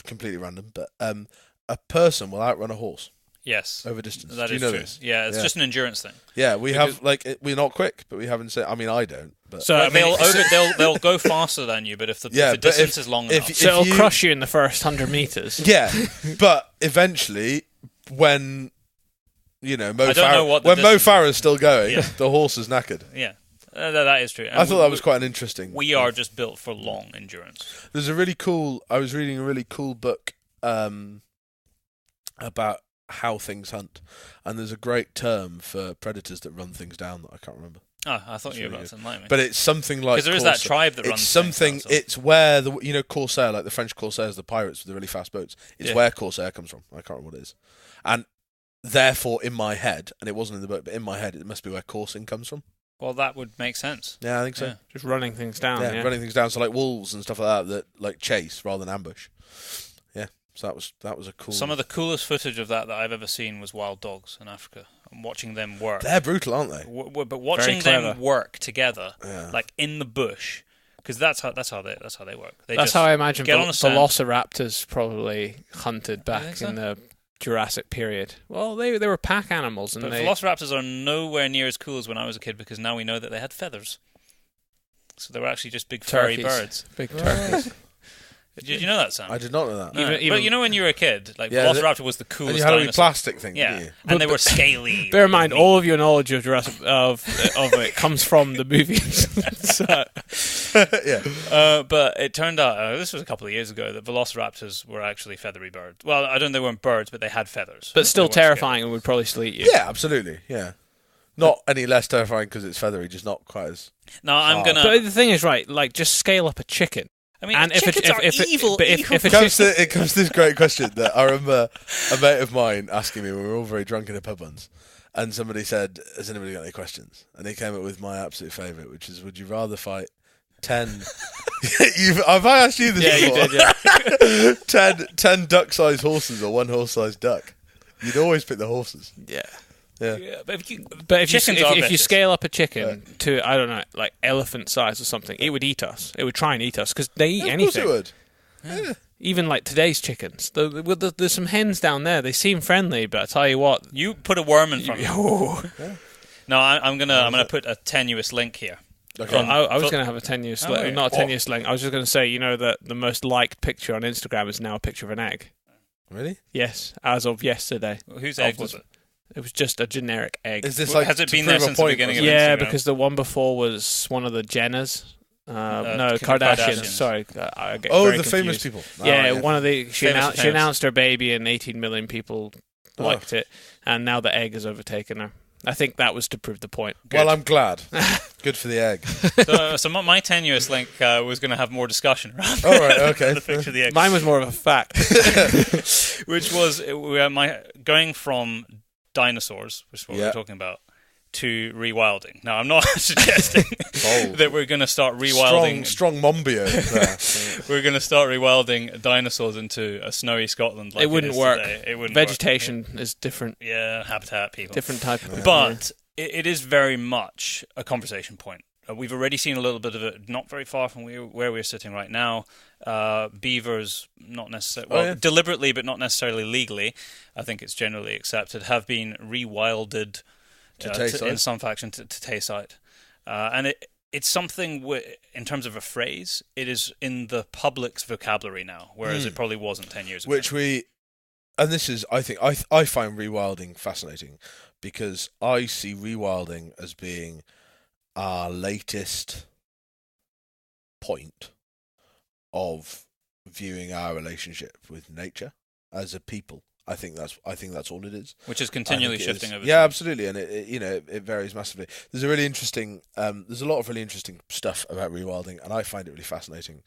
completely random, but a person will outrun a horse. Yes. Over distance. That Do you is know true. this? Yeah, it's just an endurance thing. Yeah, we're not quick, but we haven't said. I mean, I don't. But so they'll go faster than you, but if the distance is long enough, so it'll crush you in the first 100 meters. Yeah, but eventually, when Mo Farah's still going, the horse is knackered. Yeah. That is true. I thought that was quite an interesting. We are just built for long endurance. There's a really cool. I was reading a really cool book about how things hunt, and there's a great term for predators that run things down that I can't remember. Oh, I thought you were about to enlighten me. But it's something like because there is that tribe that runs. It's something. It's where the Corsair, like the French Corsairs, the pirates with the really fast boats. It's where Corsair comes from. I can't remember what it is, and therefore in my head, and it wasn't in the book, but in my head, it must be where coursing comes from. Well, that would make sense. Yeah, I think so. Yeah. Just running things down. Yeah, running things down. So like wolves and stuff like that like chase rather than ambush. Yeah, so that was a cool. Some of the coolest footage of that I've ever seen was wild dogs in Africa. And watching them work. They're brutal, aren't they? But watching them work together, like in the bush, because that's how they work. That's how I imagine velociraptors probably hunted back in the Jurassic period. Well, they were pack animals, and velociraptors are nowhere near as cool as when I was a kid, because now we know that they had feathers. So they were actually just big furry birds. Big turkeys. Did you know that, Sam? I did not know that. No. But you know when you were a kid, like Velociraptor was the coolest. And you had a wee plastic thing, didn't you? And they were scaly. Bear in mind, all of your knowledge of Jurassic of it comes from the movies. But it turned out, this was a couple of years ago, that Velociraptors were actually feathery birds. Well, I don't know, they weren't birds, but they had feathers. But still terrifying, scary. And would probably still eat you. Yeah, absolutely. Yeah. Not any less terrifying because it's feathery, just not quite as. No, I'm gonna. But the thing is, right? Like, just scale up a chicken. I mean, chickens are evil. It comes to this great question that I remember a mate of mine asking me when we were all very drunk in a pub once, and somebody said, "Has anybody got any questions?" And he came up with my absolute favourite, which is, "Would you rather fight 10?" Have I asked you this before? You did, yeah. 10 duck-sized horses or 1 horse-sized duck. You'd always pick the horses. Yeah. But if you scale up a chicken to, I don't know, like elephant size or something, it would eat us. It would try and eat us because they eat anything. Of course it would. Yeah. Even like today's chickens. There's some hens down there. They seem friendly, but I tell you what, you put a worm in front of them. No, I'm gonna put a tenuous link here. Okay. I was going to have a tenuous link, not a tenuous link. I was just going to say, that the most liked picture on Instagram is now a picture of an egg. Really? Yes, as of yesterday. Whose egg was it? It was just a generic egg. Is this has it been there since the beginning of Instagram? Yeah, because the one before was one of the Jenners. Kardashians. Sorry, I get very the confused. famous people. One of the she announced her baby and 18 million people liked it, and now the egg has overtaken her. I think that was to prove the point. Good. Well, I'm glad. Good for the egg. So my tenuous link was going to have more discussion around. All right, okay. The picture of the egg. Mine was more of a fact, which was going from dinosaurs, which is what we were talking about, to rewilding. Now, I'm not suggesting that we're going to start rewilding. Strong Mombio there. We're going to start rewilding dinosaurs into a snowy Scotland. Like it wouldn't work. It wouldn't Vegetation is different. Yeah, habitat, people. Different type of But it is very much a conversation point. We've already seen a little bit of it, not very far from where we're sitting right now. Beavers, not necessarily, deliberately, but not necessarily legally, I think it's generally accepted, have been rewilded in some faction to Tayside. And it's something, in terms of a phrase, it is in the public's vocabulary now, whereas it probably wasn't 10 years ago. And this is, I think, I find rewilding fascinating because I see rewilding as being our latest point of viewing our relationship with nature as a people. I think that's all it is. Which is continually shifting over time. Yeah, absolutely, and it varies massively. There's a lot of really interesting stuff about rewilding, and I find it really fascinating.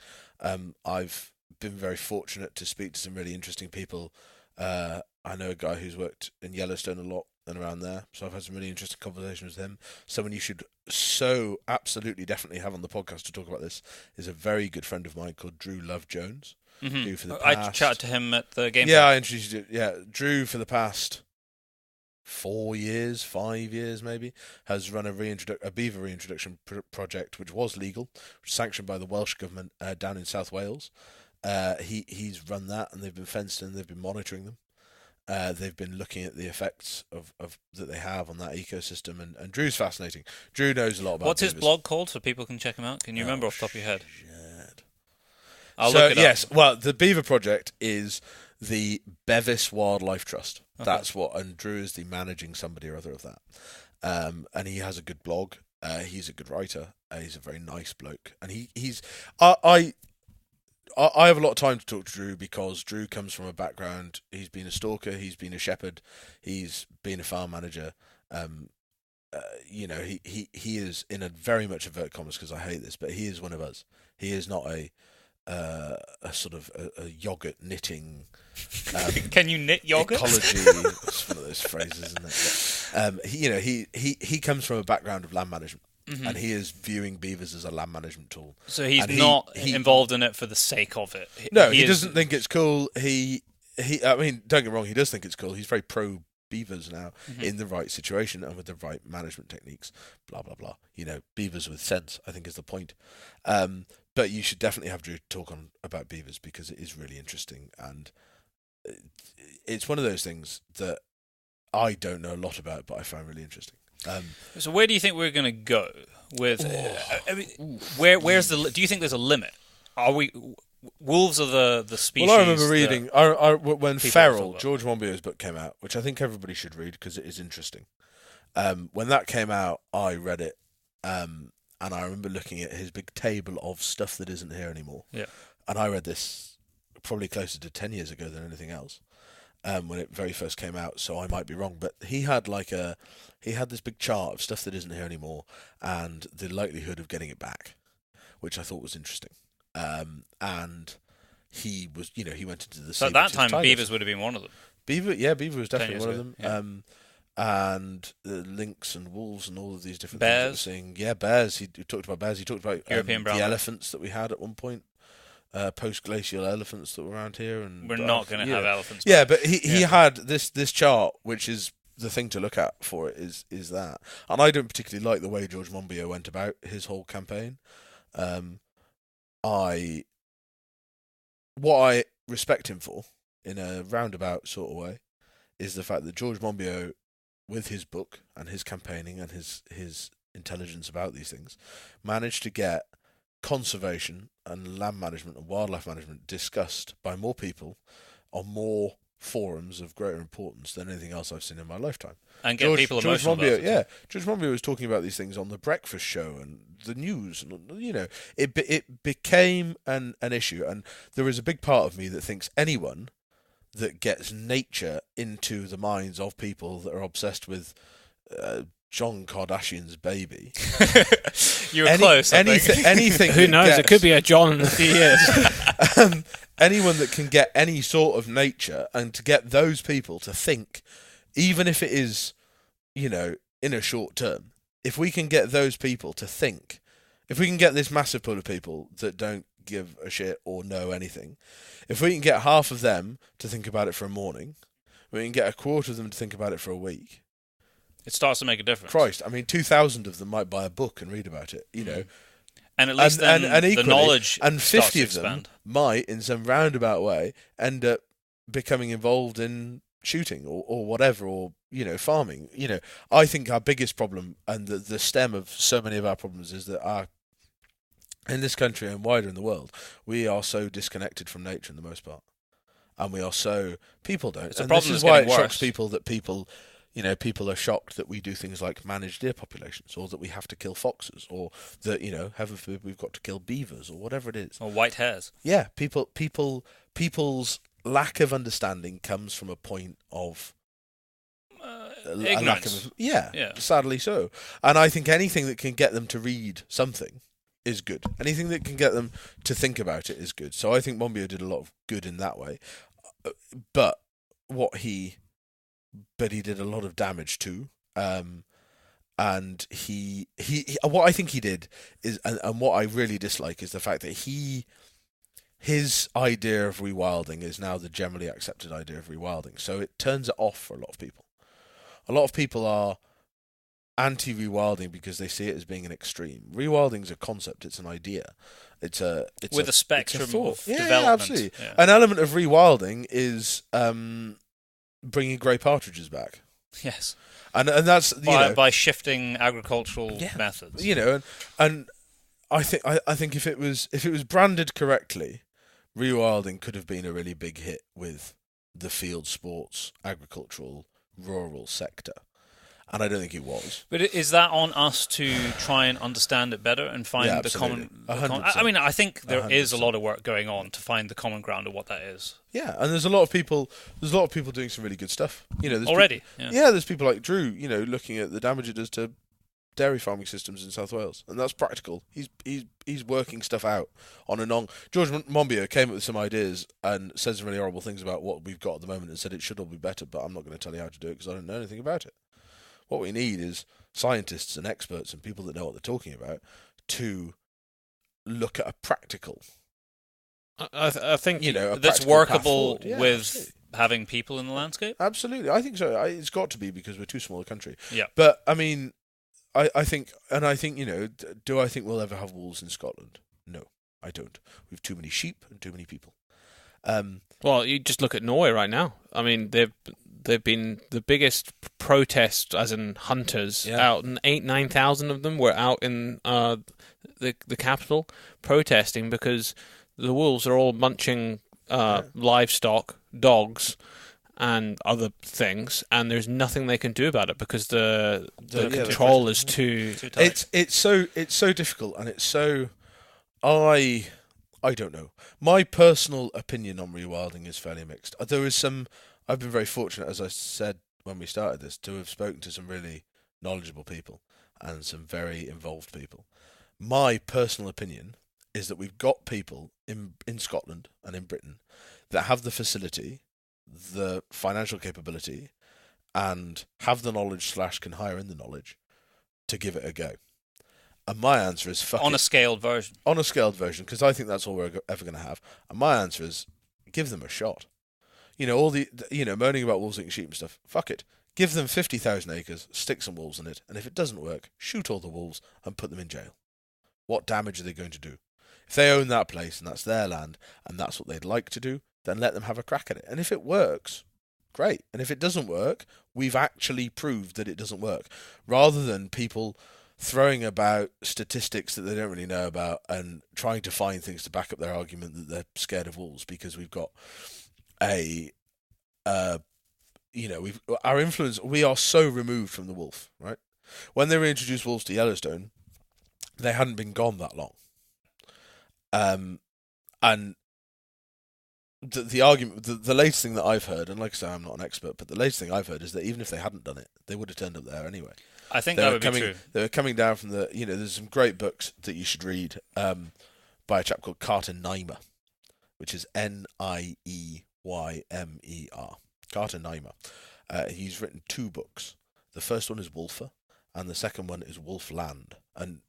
I've been very fortunate to speak to some really interesting people. I know a guy who's worked in Yellowstone a lot and around there, so I've had some really interesting conversations with him. Someone you should so absolutely definitely have on the podcast to talk about this is a very good friend of mine called Drew Love Jones. Drew for the past, I chatted to him at the game. Yeah, I introduced you. Yeah, Drew for the past 5 years maybe, has run a beaver reintroduction project, which was legal, sanctioned by the Welsh government down in South Wales. He's run that, and they've been fenced in. They've been monitoring them. They've been looking at the effects of that they have on that ecosystem, and Drew's fascinating. Drew knows a lot about. What's his blog called, so people can check him out? Can you remember off the top of your head? I'll look it up. Yes, well, the Beaver Project is the Bevis Wildlife Trust. Okay. That's what, and Drew is the managing somebody or other of that. And he has a good blog. He's a good writer. He's a very nice bloke, and he's. I have a lot of time to talk to Drew because Drew comes from a background. He's been a stalker. He's been a shepherd. He's been a farm manager. He is in a very much inverted commas because I hate this, but he is one of us. He is not a sort of a yogurt knitting. Can you knit yogurt? Ecology. It's one of those phrases, isn't it? He comes from a background of land management. Mm-hmm. And he is viewing beavers as a land management tool. So he's not involved in it for the sake of it. No, he doesn't think it's cool. I mean, don't get me wrong, he does think it's cool. He's very pro beavers now, in the right situation and with the right management techniques. Blah blah blah. Beavers with sense, I think, is the point. But you should definitely have Drew talk about beavers because it is really interesting, and it's one of those things that I don't know a lot about, but I find really interesting. So where do you think we're going to go with? Where's the? Do you think there's a limit? Are we? Wolves are the species. Well, I remember reading when George Monbiot's book came out, which I think everybody should read because it is interesting. When that came out, I read it, and I remember looking at his big table of stuff that isn't here anymore. Yeah. And I read this probably closer to 10 years ago than anything else. When it very first came out, so I might be wrong, but he had this big chart of stuff that isn't here anymore and the likelihood of getting it back, which I thought was interesting. And he was, he went into the sea. So at that time, beavers would have been one of them. Beaver was definitely one of them. and lynx and wolves and all of these different bears. things that we're seeing. Yeah, bears. He talked about bears. He talked about European brown the bear. elephants that we had at one point. Post-glacial elephants that were around here, and We're not going to have elephants. Yeah, but he had this chart, which is the thing to look at for it is that, and I don't particularly like the way George Monbiot went about his whole campaign. What I respect him for, in a roundabout sort of way, is the fact that George Monbiot, with his book and his campaigning and his intelligence about these things, managed to get conservation and land management and wildlife management discussed by more people on more forums of greater importance than anything else I've seen in my lifetime. And get people emotional about it. Yeah, George Monbiot was talking about these things on the breakfast show and the news, and it became an issue. And there is a big part of me that thinks anyone that gets nature into the minds of people that are obsessed with John Kardashian's baby. You were close. Anything. Who knows? It could be a John in a few years. Anyone that can get any sort of nature, and to get those people to think, even if it is, in a short term, if we can get those people to think, if we can get this massive pool of people that don't give a shit or know anything, if we can get half of them to think about it for a morning, we can get a quarter of them to think about it for a week. It starts to make a difference. Christ, 2,000 of them might buy a book and read about it, And at least then and equally, the knowledge and 50 of starts to them expand. might, in some roundabout way, end up becoming involved in shooting or whatever, or farming. I think our biggest problem, and the stem of so many of our problems, is that in this country and wider in the world, we are so disconnected from nature in the most part, and we are so people don't. It's a and problem this is that's why it getting shocks worse. people that people are shocked that we do things like manage deer populations, or that we have to kill foxes, or that, heaven forbid, we've got to kill beavers, or whatever it is. Or white hares. Yeah, people's lack of understanding comes from a point of ignorance. Yeah, sadly so. And I think anything that can get them to read something is good. Anything that can get them to think about it is good. So I think Monbiot did a lot of good in that way. But he did a lot of damage too. And he what I think he did is, and what I really dislike, is the fact that his idea of rewilding is now the generally accepted idea of rewilding. So it turns it off for a lot of people. A lot of people are anti-rewilding because they see it as being an extreme. Rewilding is a concept; it's an idea. It's a spectrum of development. Yeah, absolutely. Yeah. An element of rewilding is bringing grey partridges back. Yes, and that's by shifting agricultural methods. And I think if it was branded correctly, rewilding could have been a really big hit with the field sports, agricultural, rural sector. And I don't think it was. But is that on us to try and understand it better and find the common... I think there is a lot of work going on to find the common ground of what that is. Yeah, and there's a lot of people doing some really good stuff. There's already. There's people like Drew, looking at the damage it does to dairy farming systems in South Wales, and that's practical. He's working stuff out on and on. George Monbiot came up with some ideas and said some really horrible things about what we've got at the moment, and said it should all be better, but I'm not going to tell you how to do it because I don't know anything about it. What we need is scientists and experts and people that know what they're talking about to look at a practical. I think that's workable with having people in the landscape. Absolutely, I think so. It's got to be, because we're too small a country. Yeah, but I think, do I think we'll ever have wolves in Scotland? No, I don't. We've too many sheep and too many people. Well, you just look at Norway right now. I mean, they've been the biggest protest, as in hunters, out, and 9,000 of them were out in the capital protesting because the wolves are all munching livestock, dogs, and other things, and there's nothing they can do about it because the control is too tight. It's so difficult, and it's so I don't know. My personal opinion on rewilding is fairly mixed. I've been very fortunate, as I said when we started this, to have spoken to some really knowledgeable people and some very involved people. My personal opinion is that we've got people in Scotland and in Britain that have the facility, the financial capability, and have the knowledge / can hire in the knowledge to give it a go? And my answer is fuck on it. a scaled version. On a scaled version, because I think that's all we're ever going to have. And my answer is give them a shot. All the moaning about wolves eating sheep and stuff. Fuck it. Give them 50,000 acres, stick some wolves in it, and if it doesn't work, shoot all the wolves and put them in jail. What damage are they going to do? If they own that place and that's their land and that's what they'd like to do, then let them have a crack at it. And if it works, great. And if it doesn't work, we've actually proved that it doesn't work. Rather than people throwing about statistics that they don't really know about and trying to find things to back up their argument that they're scared of wolves because we've got our influence. We are so removed from the wolf, right? When they reintroduced wolves to Yellowstone, they hadn't been gone that long. And the argument, the latest thing that I've heard, and like I say, I'm not an expert, but the latest thing I've heard is that even if they hadn't done it, they would have turned up there anyway. I think that would be true. They were coming down from the, there's some great books that you should read by a chap called Carter Neimer, which is Nieymer. Carter Neimer. He's written 2 books. The first one is Wolfer, and the second one is Wolfland. And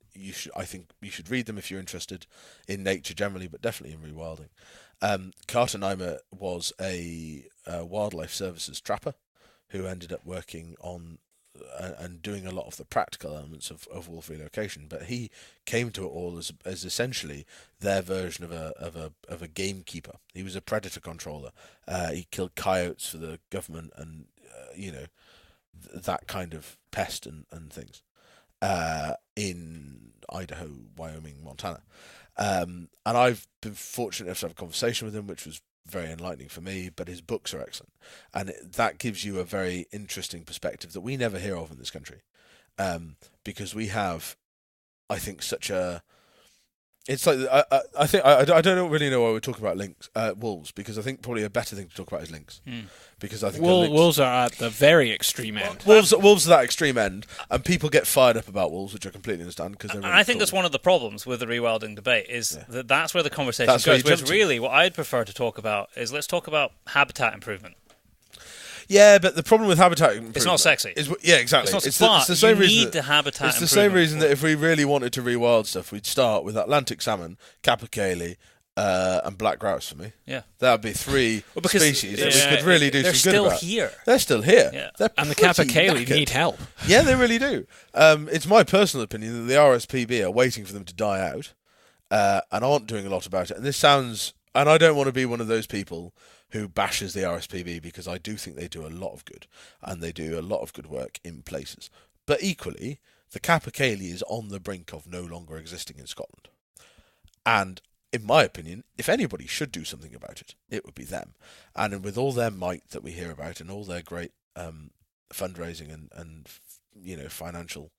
I think you should read them if you're interested in nature generally, but definitely in rewilding. Carter Neimer was a wildlife services trapper who ended up working on and doing a lot of the practical elements of wolf relocation, but he came to it all as essentially their version of a gamekeeper. He was a predator controller. He killed coyotes for the government and that kind of pest and things in Idaho, Wyoming, Montana. And I've been fortunate enough to have a conversation with him, which was very enlightening for me, but his books are excellent. And that gives you a very interesting perspective that we never hear of in this country. Because we have, I think, such a... It's like, I think, I don't really know why we're talking about wolves, because I think probably a better thing to talk about is lynx. Because I think wolves are at the very extreme end. Wolves are that extreme end, and people get fired up about wolves, which I completely understand. Because really I think that's one of the problems with the rewilding debate, is that's where the conversation goes. Whereas really, what I'd prefer to talk about is, let's talk about habitat improvement. Yeah, but the problem with habitat improvement... It's not sexy. Yeah, exactly. It's the same reason. You need the habitat It's the same reason that if we really wanted to rewild stuff, we'd start with Atlantic salmon, capercaillie, and black grouse for me. Yeah. That would be 3 species that we could really do some good about. They're still here. Yeah. And the capercaillie need help. Yeah, they really do. It's my personal opinion that the RSPB are waiting for them to die out and aren't doing a lot about it. And this sounds... And I don't want to be one of those people who bashes the RSPB, because I do think they do a lot of good, and they do a lot of good work in places. But equally, the capercaillie is on the brink of no longer existing in Scotland. And in my opinion, if anybody should do something about it, it would be them. And with all their might that we hear about and all their great fundraising and financial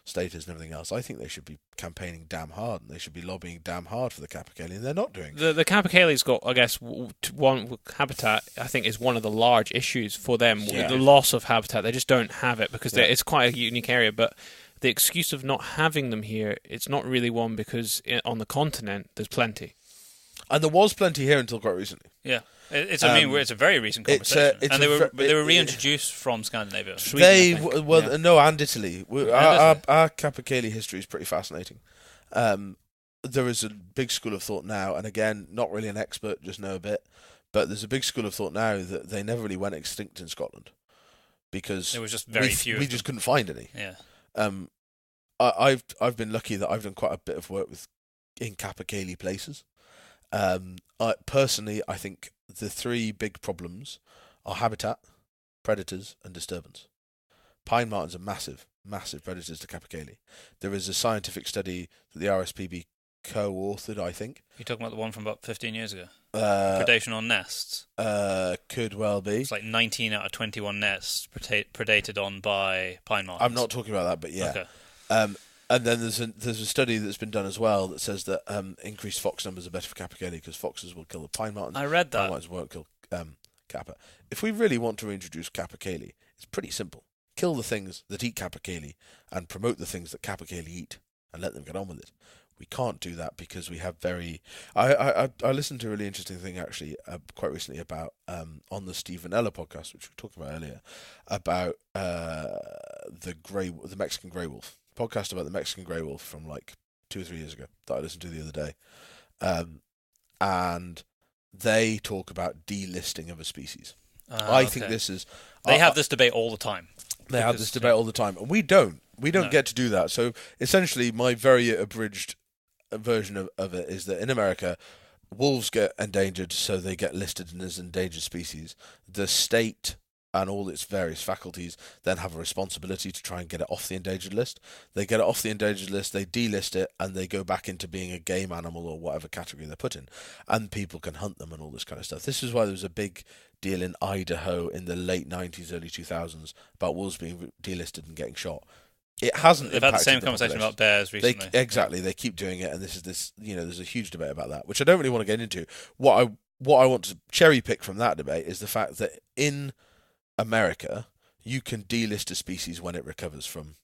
status and everything else, I think they should be campaigning damn hard, and they should be lobbying damn hard for the capercaillie, and they're not doing it. The capercaillie's got, I guess, one habitat, I think, is one of the large issues for them. Yeah. The loss of habitat. They just don't have it because it's quite a unique area, but the excuse of not having them here, it's not really one, because on the continent there's plenty. And there was plenty here until quite recently. Yeah. It's a very recent conversation, and they were reintroduced from Scandinavia. Sweden, and Italy. Our capercaillie history is pretty fascinating. There is a big school of thought now, and again, not really an expert, just know a bit, but there's a big school of thought now that they never really went extinct in Scotland because there was just very few. We just couldn't find any. Yeah. I've been lucky that I've done quite a bit of work in capercaillie places. Personally, I think the 3 big problems are habitat, predators, and disturbance. Pine martens are massive predators to capercaillie. There is a scientific study that the RSPB co-authored, I think. You're talking about the one from about 15 years ago? Predation on nests? Could well be. It's like 19 out of 21 nests predated on by pine martens. I'm not talking about that, but yeah. Okay. And then there's a study that's been done as well that says that increased fox numbers are better for capercaillie because foxes will kill the pine martens. I read that. Pine martens won't kill capper. If we really want to reintroduce capercaillie, it's pretty simple. Kill the things that eat capercaillie and promote the things that capercaillie eat and let them get on with it. We can't do that because we have very. I listened to a really interesting thing actually quite recently about on the Steve Vanella podcast, which we talked about earlier, about the Mexican grey wolf podcast about the Mexican grey wolf from like 2 or 3 years ago that I listened to the other day, and they talk about delisting of a species. I think this is. They have this debate all the time. They have this debate all the time, and we don't. We don't get to do that. So essentially, my very abridged version of it is that in America, wolves get endangered, so they get listed as endangered species. The state and all its various faculties then have a responsibility to try and get it off the endangered list. They get it off the endangered list, they delist it, and they go back into being a game animal or whatever category they're put in. And people can hunt them and all this kind of stuff. This is why there was a big deal in Idaho in the late 90s, early 2000s about wolves being delisted and getting shot. It hasn't. They've had the same conversation about bears recently. Exactly. They keep doing it, and there's a huge debate about that, which I don't really want to get into. What I want to cherry pick from that debate is the fact that in America, you can delist a species when it recovers from.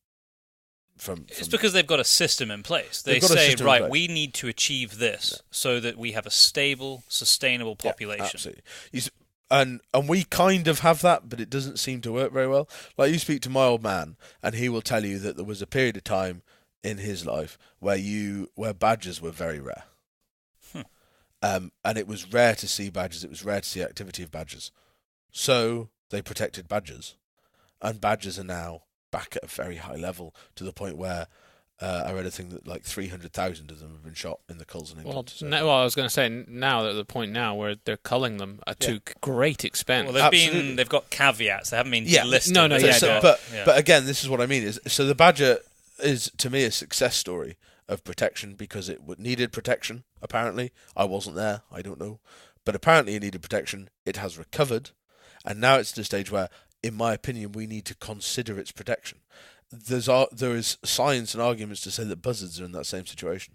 It's because they've got a system in place. They say, right, we need to achieve this so that we have a stable, sustainable population. Yeah, absolutely. And we kind of have that, but it doesn't seem to work very well. Like, you speak to my old man, and he will tell you that there was a period of time in his life where badgers were very rare. And it was rare to see badgers. It was rare to see activity of badgers. So they protected badgers, and badgers are now back at a very high level to the point where I read a thing that like 300,000 of them have been shot in the culls in England. Well, I was going to say now they're at the point now where they're culling them to great expense. Well, they've got caveats. They haven't been delisted. But again, this is what I mean. So the badger is to me a success story of protection because it needed protection. Apparently, I wasn't there. I don't know, but apparently it needed protection. It has recovered, and now it's to the stage where, in my opinion, we need to consider its protection. There is science and arguments to say that buzzards are in that same situation.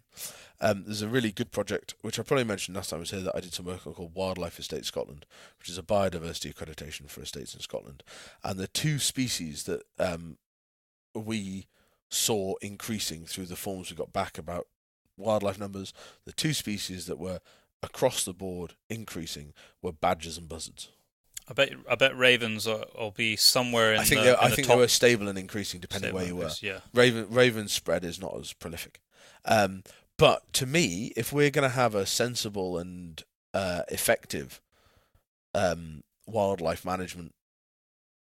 There's a really good project, which I probably mentioned last time I was here, that I did some work on called Wildlife Estate Scotland, which is a biodiversity accreditation for estates in Scotland. And the two species that we saw increasing through the forms we got back about wildlife numbers, the two species that were across the board increasing were badgers and buzzards. I bet ravens will be somewhere in I think they were stable and increasing depending where you were. Yeah. Raven spread is not as prolific. But to me, if we're going to have a sensible and effective wildlife management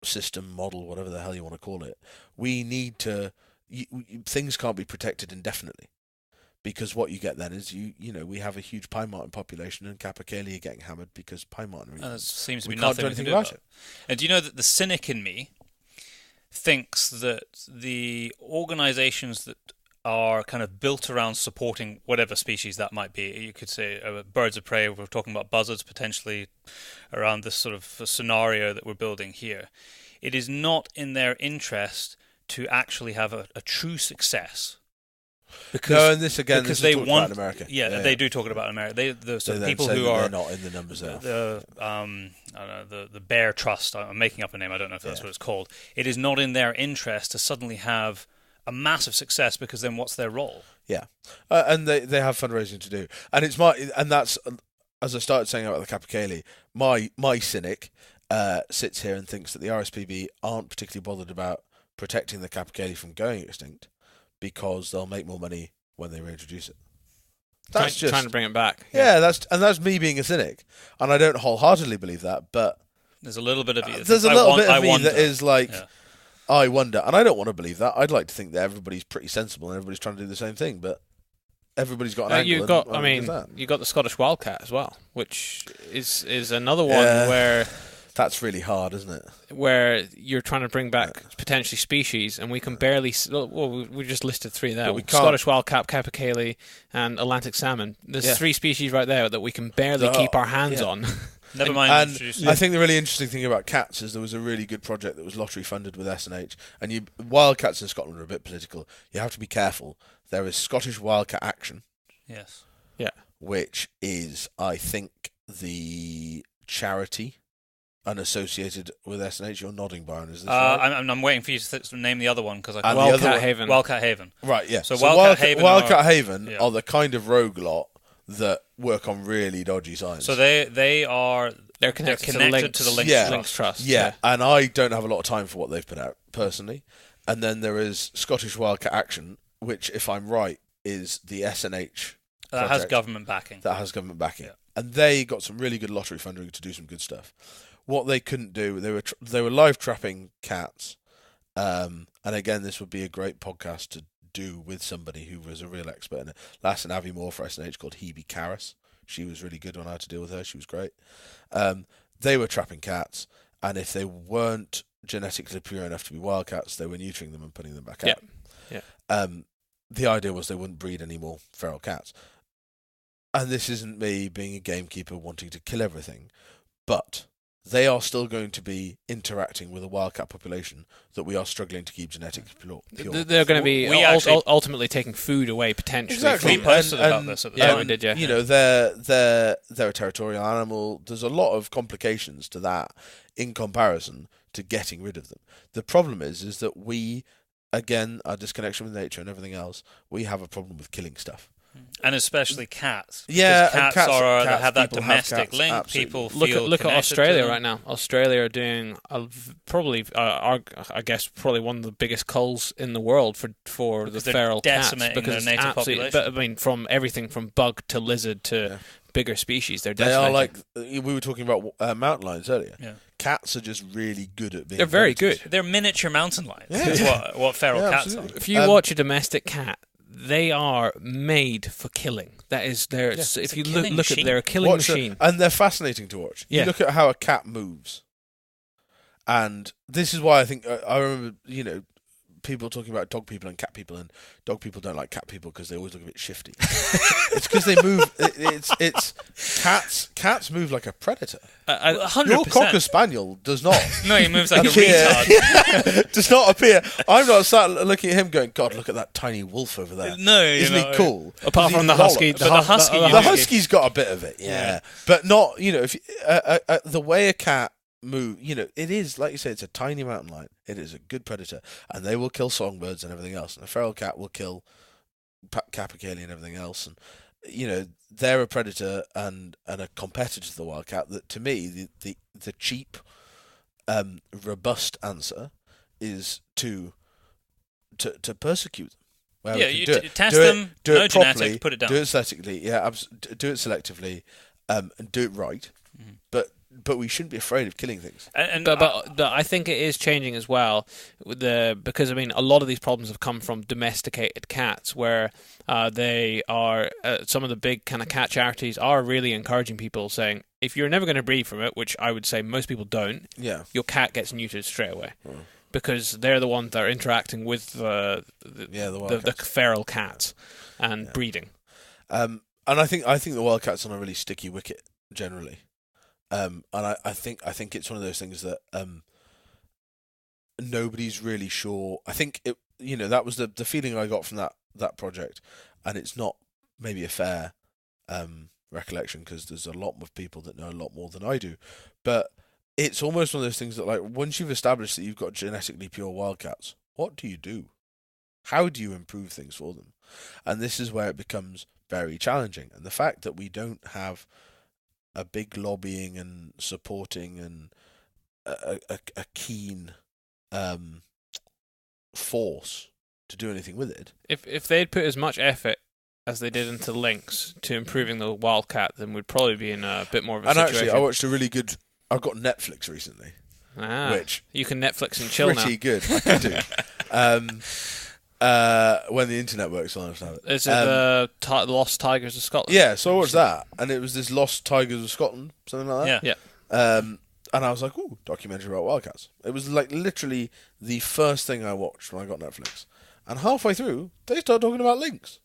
system, model, whatever the hell you want to call it, we need to. Things can't be protected indefinitely. Because what you get then is we have a huge pine marten population, and capercaillie are getting hammered because pine marten. There seems to be nothing we can do about it. And do you know that the cynic in me thinks that the organisations that are kind of built around supporting whatever species that might be, you could say birds of prey. We're talking about buzzards potentially around this sort of scenario that we're building here. It is not in their interest to actually have a true succce. Because they want about in America. They do talk about America. The people who are not in the numbers there. The Bear Trust. I'm making up a name. I don't know if that's what it's called. It is not in their interest to suddenly have a massive success because then what's their role? Yeah, and they have fundraising to do, and that's as I started saying about the capercaillie. My cynic sits here and thinks that the RSPB aren't particularly bothered about protecting the capercaillie from going extinct, because they'll make more money when they reintroduce it. That's just trying to bring it back. Yeah, that's me being a cynic, and I don't wholeheartedly believe that. But there's a little bit of bit of me that is like, I wonder, and I don't want to believe that. I'd like to think that everybody's pretty sensible and everybody's trying to do the same thing, but everybody's got an angle. You've got the Scottish wildcat as well, which is another one where. That's really hard, isn't it? Where you're trying to bring back potentially species, and we can barely. Well, we just listed three there: Scottish wildcat, capercaillie, and Atlantic salmon. There's three species right there that we can barely keep our hands on. Never mind. And I think the really interesting thing about cats is there was a really good project that was lottery funded with SNH, and wildcats in Scotland are a bit political. You have to be careful. There is Scottish Wildcat Action. Yes. Yeah. Which is, I think, the charity unassociated with SNH. You're nodding, Byron. Is this right? I'm waiting for you to name the other one because I And can't. the other Haven. Wildcat Haven. Right, yeah. So Wildcat Haven are the kind of rogue lot that work on really dodgy science. So they're connected to the Links Trust. Yeah, and I don't have a lot of time for what they've put out, personally. And then there is Scottish Wildcat Action, which, if I'm right, is the SNH that has government backing. Yeah. And they got some really good lottery funding to do some good stuff. What they couldn't do, they were live trapping cats. And again, this would be a great podcast to do with somebody who was a real expert in it. Last an Abbey Moore for SNH called Hebe Karras. She was really good when I had to deal with her. She was great. They were trapping cats, and if they weren't genetically pure enough to be wildcats, they were neutering them and putting them back out. Yeah. The idea was they wouldn't breed any more feral cats. And this isn't me being a gamekeeper wanting to kill everything, but they are still going to be interacting with a wildcat population that we are struggling to keep genetically pure. They're going to be ultimately taking food away, potentially. Exactly. We posted about this at the time. Did you? You know, they're a territorial animal. There's a lot of complications to that in comparison to getting rid of them. The problem is that we, again, our disconnection with nature and everything else, we have a problem with killing stuff. And especially cats. Yeah, cats have that domestic link. Absolutely. People feel look at Australia right now. Australia are doing probably one of the biggest culls in the world for the feral cats because their native population. But I mean, from everything from bug to lizard to bigger species, they're They decimating. are like we were talking about mountain lions earlier. Yeah. Cats are just really good at being. They're very good. They're miniature mountain lions. Yeah. That's what feral cats are. If you watch a domestic cat, they are made for killing. That is, if you look at, they're a killing machine, and they're fascinating to watch. You look at how a cat moves, and this is why I think I remember, people talking about dog people and cat people, and dog people don't like cat people because they always look a bit shifty. It's because they move. It's cats move like a predator. 100%. Your Cocker Spaniel does not. No, he moves like a retard. Does not appear. I'm not sat looking at him going, God, look at that tiny wolf over there. No, isn't he cool? Apart from the husky, the husky, the husky's got a bit of it, but not. If the way a cat move, it is like you say, it's a tiny mountain lion. It is a good predator, and they will kill songbirds and everything else. And a feral cat will kill capercaillie and everything else. And they're a predator and a competitor to the wildcat. That to me, the cheap, robust answer is to persecute them. You test them, no genetics, put it down. Do it aesthetically, do it selectively, and do it right. Mm-hmm. But we shouldn't be afraid of killing things. But I think it is changing as well, because I mean a lot of these problems have come from domesticated cats, where they are some of the big kind of cat charities are really encouraging people, saying if you're never going to breed from it, which I would say most people don't, your cat gets neutered straight away. Because they're the ones that are interacting with the feral cats and breeding. And I think the wildcat's on a really sticky wicket generally. And I think it's one of those things that nobody's really sure. I think that was the feeling I got from that project, and it's not maybe a fair recollection because there's a lot of people that know a lot more than I do, but it's almost one of those things that, like, once you've established that you've got genetically pure wildcats, what do you do? How do you improve things for them? And this is where it becomes very challenging. And the fact that we don't have a big lobbying and supporting and a keen force to do anything with it. If they'd put as much effort as they did into Lynx to improving the wildcat, then we'd probably be in a bit more of a situation. And actually, I watched a really good. I've got Netflix recently, which you can Netflix and chill now. Pretty good. I can do. When the internet works, I'll have it. Is it the Lost Tigers of Scotland? Yeah, so I watched that, and it was this Lost Tigers of Scotland, something like that. Yeah. And I was like, ooh, documentary about wildcats. It was like literally the first thing I watched when I got Netflix. And halfway through, they started talking about lynx.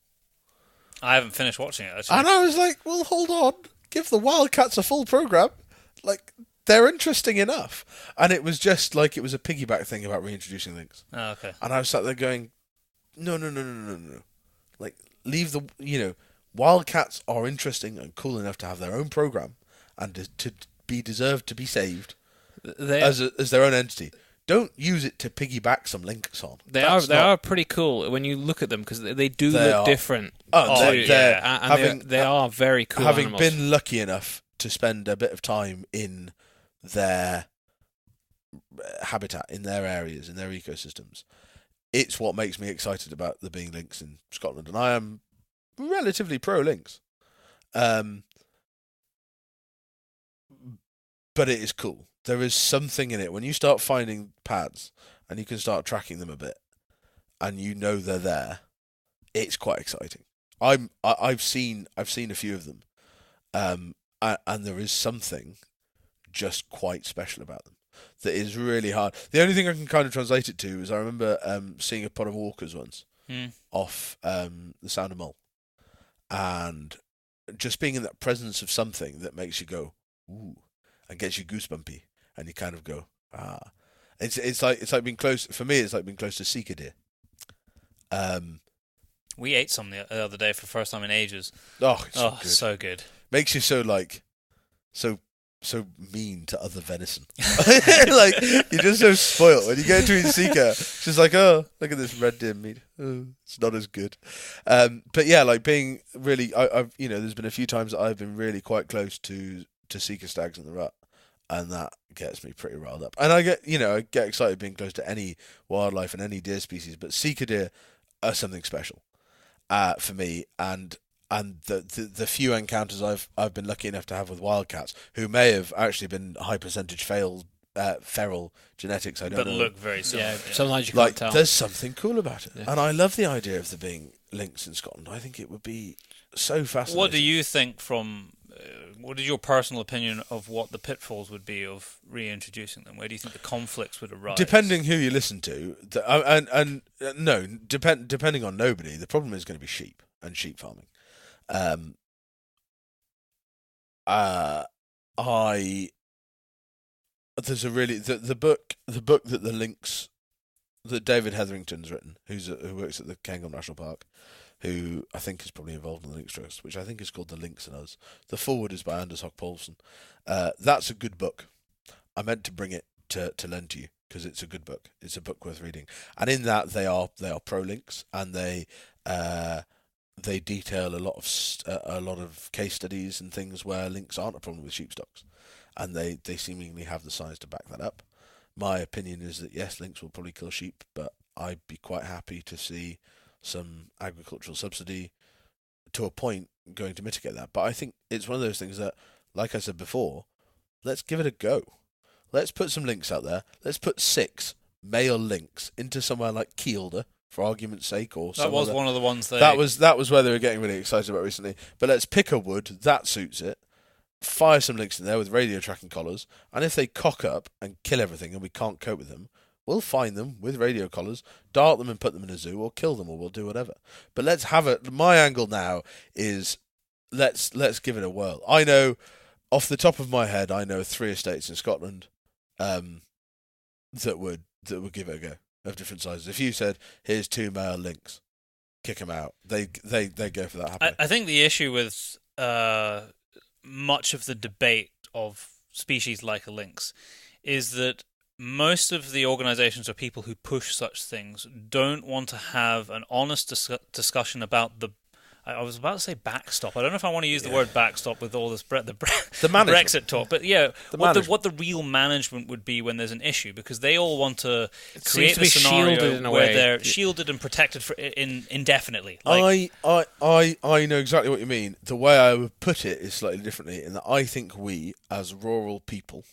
I haven't finished watching it, actually. And I was like, well, hold on. Give the wildcats a full programme. Like, they're interesting enough. And it was just like, it was a piggyback thing about reintroducing lynx. Oh, okay. And I was sat there going, no. Like, leave wildcats are interesting and cool enough to have their own programme and to be deserved to be saved. as their own entity. Don't use it to piggyback some links on. They are pretty cool when you look at them because they do look different. They are very cool. Having animals. been lucky enough to spend a bit of time in their habitat, in their areas, in their ecosystems, it's what makes me excited about there being lynx in Scotland, and I am relatively pro lynx. But it is cool. There is something in it when you start finding pads and you can start tracking them a bit, and you know they're there. It's quite exciting. I've seen a few of them, and there is something just quite special about them that is really hard. The only thing I can kind of translate it to is I remember seeing a pod of walkers once off the Sound of Mull, and just being in that presence of something that makes you go ooh and gets you goosebumpy. And you kind of go, ah. It's like being close. For me, it's like being close to seeker deer. We ate some the other day for the first time in ages. Oh, it's so good. Makes you so mean to other venison. Like you're just so spoiled when you go to eat seeker. It's just like, oh, look at this red deer meat. Oh, it's not as good. But yeah, like being really, I've there's been a few times that I've been really quite close to seeker stags in the rut. And that gets me pretty riled up. And I get excited being close to any wildlife and any deer species, but seeker deer are something special for me. And the few encounters I've been lucky enough to have with wildcats, who may have actually been high percentage feral genetics, I don't know. But look very similar. Yeah, sometimes you can't tell. There's something cool about it. Yeah. And I love the idea of there being lynx in Scotland. I think it would be so fascinating. What do you think what is your personal opinion of what the pitfalls would be of reintroducing them? Where do you think the conflicts would arise? Depending who you listen to, depending on nobody, the problem is going to be sheep and sheep farming. There's a really the book that the lynx that David Hetherington's written, who works at the Cairngorm National Park, who I think is probably involved in the Lynx Trust, which I think is called The Lynx and Us. The foreword is by Anders Hock-Poulsen. That's a good book. I meant to bring it to lend to you because it's a good book. It's a book worth reading. And in that they are pro lynx, and they detail a lot of case studies and things where lynx aren't a problem with sheep stocks, and they seemingly have the science to back that up. My opinion is that yes, lynx will probably kill sheep, but I'd be quite happy to see some agricultural subsidy to a point going to mitigate that. But I think it's one of those things that, like I said before, let's give it a go. Let's put some lynx out there. Let's put 6 male lynx into somewhere like Kielder, for argument's sake, or that was one of the ones that was where they were getting really excited about recently. But let's pick a wood that suits it, fire some lynx in there with radio tracking collars, and if they cock up and kill everything and we can't cope with them, we'll find them with radio collars, dart them and put them in a zoo, or kill them, or we'll do whatever. But let's have it. My angle now is let's give it a whirl. I know, off the top of my head, I know 3 estates in Scotland that would give it a go, of different sizes. If you said, here's 2 male lynx, kick them out, they go for that happily. I think the issue with much of the debate of species like a lynx is that most of the organizations or people who push such things don't want to have an honest discussion about the... I was about to say backstop. I don't know if I want to use the word backstop with all this the Brexit talk, but yeah, what the real management would be when there's an issue, because they all want to create a scenario where they're shielded and protected indefinitely. Like, I know exactly what you mean. The way I would put it is slightly differently, in that I think we, as rural people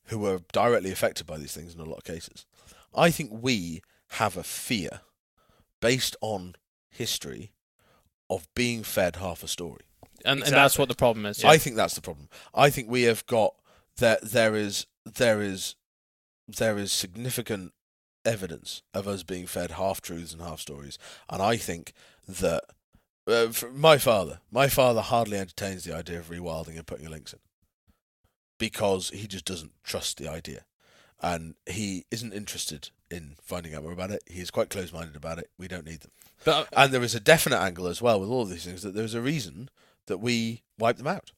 who are directly affected by these things in a lot of cases, I think we have a fear based on history of being fed half a story. And that's what the problem is. Yeah. I think that's the problem. I think we have got there is significant evidence of us being fed half truths and half stories, and I think that my father hardly entertains the idea of rewilding and putting a lynx in, because he just doesn't trust the idea, and he isn't interested in finding out more about it. He's quite close-minded about it. We don't need them. And there is a definite angle as well with all of these things, that there's a reason that we wipe them out.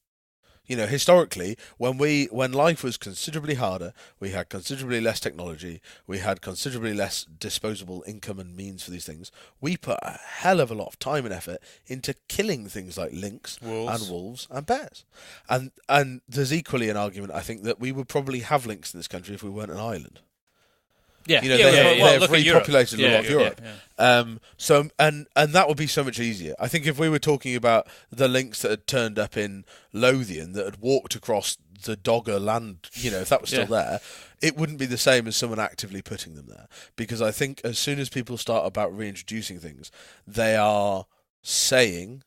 Historically, when life was considerably harder, we had considerably less technology, we had considerably less disposable income and means for these things. We put a hell of a lot of time and effort into killing things like lynx and wolves and bears. And there's equally an argument, I think, that we would probably have lynx in this country if we weren't an island. Yeah, they've repopulated a lot of Europe. Yeah. So that would be so much easier. I think if we were talking about the lynx that had turned up in Lothian, that had walked across the Dogger land, if that was still there, it wouldn't be the same as someone actively putting them there. Because I think as soon as people start about reintroducing things, they're either saying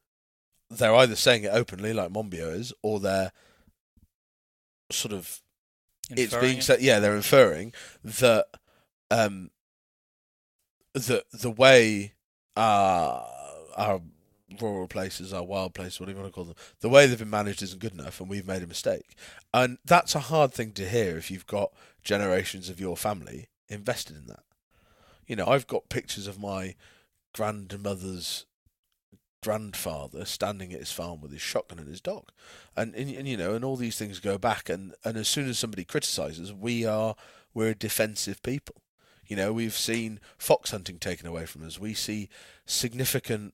it openly, like Monbiot is, or they're sort of it's being said. Yeah, they're inferring that. The way our rural places, our wild places, whatever you want to call them, the way they've been managed isn't good enough, and we've made a mistake. And that's a hard thing to hear if you've got generations of your family invested in that. I've got pictures of my grandmother's grandfather standing at his farm with his shotgun and his dog, and all these things go back. And as soon as somebody criticises, we're a defensive people. We've seen fox hunting taken away from us. We see significant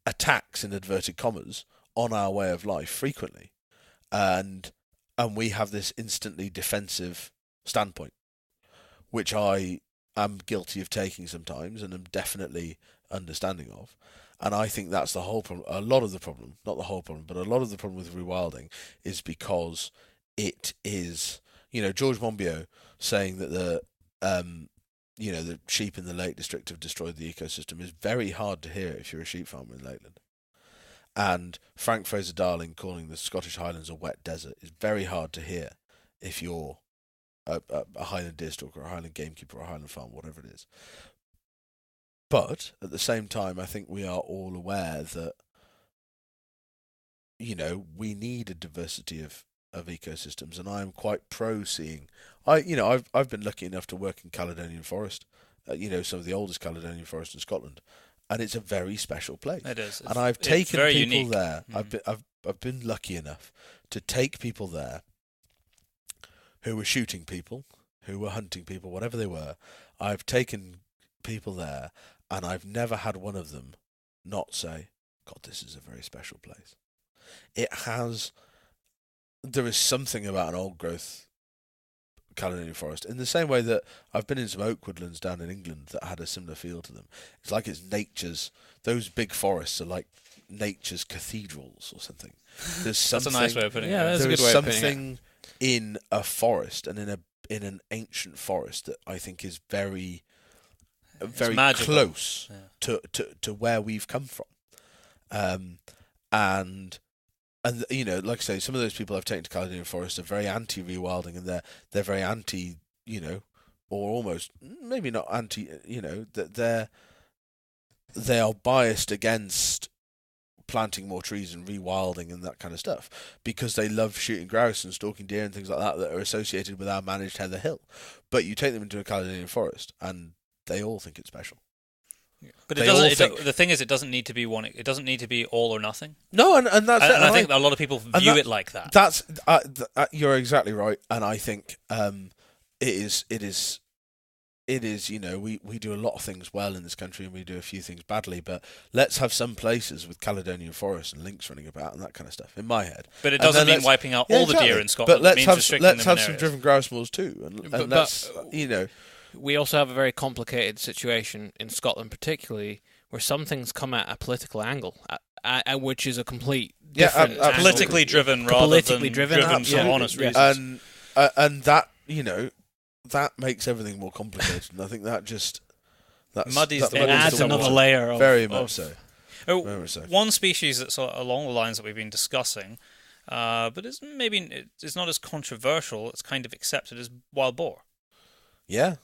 attacks, in inverted commas, on our way of life frequently. And we have this instantly defensive standpoint, which I am guilty of taking sometimes and am definitely understanding of. And I think that's the whole problem. A lot of the problem, not the whole problem, but a lot of the problem with rewilding is because it is... George Monbiot saying that the sheep in the Lake District have destroyed the ecosystem is very hard to hear if you're a sheep farmer in Lakeland. And Frank Fraser-Darling calling the Scottish Highlands a wet desert is very hard to hear if you're a Highland deerstalker, or a Highland gamekeeper, or a Highland farmer, whatever it is. But at the same time, I think we are all aware that we need a diversity of ecosystems, and I am quite pro seeing. I've been lucky enough to work in Caledonian Forest, some of the oldest Caledonian forest in Scotland, and it's a very special place. It is, and I've taken people unique. there. I've been lucky enough to take people there who were shooting people, who were hunting people, whatever they were. I've taken people there, and I've never had one of them not say, "God, this is a very special place." There is something about an old growth Caledonian forest, in the same way that I've been in some oak woodlands down in England that had a similar feel to them. It's like those big forests are like nature's cathedrals or something. There's something. That's a nice way of putting it. Yeah, that's a good way of putting it. There's something in a forest, and in an ancient forest, that I think is very close to where we've come from. And like I say, some of those people I've taken to Caledonian Forest are very anti-rewilding, and they're very anti, or almost maybe not anti, that they are biased against planting more trees and rewilding and that kind of stuff, because they love shooting grouse and stalking deer and things like that are associated with our managed heather hill. But you take them into a Caledonian Forest, and they all think it's special. But the thing is, it doesn't need to be one. It doesn't need to be all or nothing. No, and that's it. And I think a lot of people view it like that. That's you're exactly right, and I think it is. We do a lot of things well in this country, and we do a few things badly. But let's have some places with Caledonian forest and lynx running about and that kind of stuff. In my head, but it doesn't mean wiping out all the deer in Scotland. But let's have some driven grouse moors too, and let's We also have a very complicated situation in Scotland, particularly where some things come at a political angle, which is a complete different politically driven rather than driven for honest reasons. And that that makes everything more complicated, and I think that muddies it adds another layer. Very much so. One species that's along the lines that we've been discussing, but it's not as controversial. It's kind of accepted as wild boar. Yeah.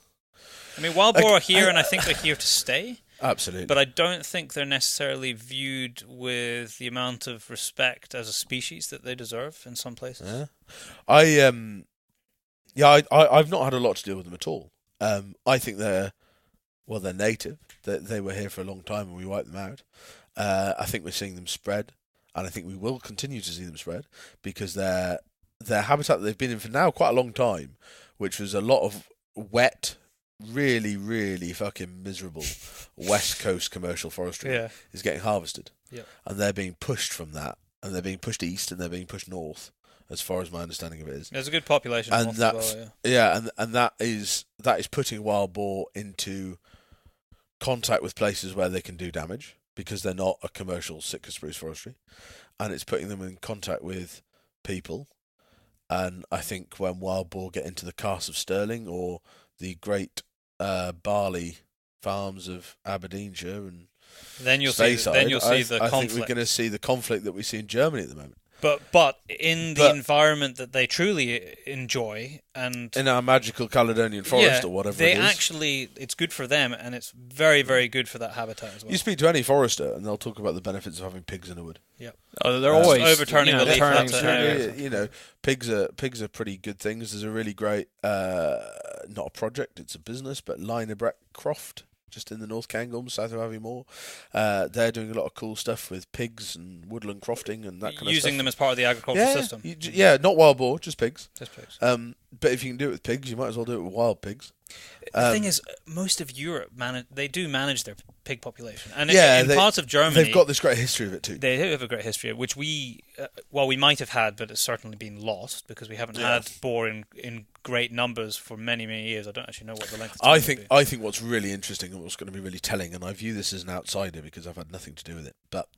I mean, wild boar are here, and I think they're here to stay. Absolutely. But I don't think they're necessarily viewed with the amount of respect as a species that they deserve in some places. Yeah. I've not had a lot to deal with them at all. I think they're native. They were here for a long time, and we wiped them out. I think we're seeing them spread. and I think we will continue to see them spread because their habitat that they've been in for now quite a long time, which was a lot of wet, really, really fucking miserable West Coast commercial forestry, is getting harvested. Yeah. And they're being pushed from that, and they're being pushed east, and they're being pushed north, as far as my understanding of it is. There's a good population and north that's, as well, and that is putting wild boar into contact with places where they can do damage, because they're not a commercial Sitka spruce forestry, and it's putting them in contact with people. And I think when wild boar get into the Carse of Stirling or the great barley farms of Aberdeenshire and then you'll see the conflict. I think we're going to see the conflict that we see in Germany at the moment. But in the environment that they truly enjoy, and in our magical Caledonian forest or whatever it is, it's good for them, and it's very, very good for that habitat as well. You speak to any forester, and they'll talk about the benefits of having pigs in a wood. Yeah, they're always overturning the leaf. You know, pigs are pretty good things. There's a really great, not a project, it's a business, but Linebrec Croft, just in the North Cairngorms, south of Aviemore. They're doing a lot of cool stuff with pigs and woodland crofting and that kind of stuff. Using them as part of the agricultural system. Not wild boar, just pigs. Just pigs. But if you can do it with pigs, you might as well do it with wild pigs. The thing is, most of Europe manage their pig population, and in parts of Germany, they've got this great history of it too. They have a great history, which we might have had, but it's certainly been lost because we haven't had boar in great numbers for many, many years. I don't actually know what the length of time I think what's really interesting and what's going to be really telling, and I view this as an outsider because I've had nothing to do with it, but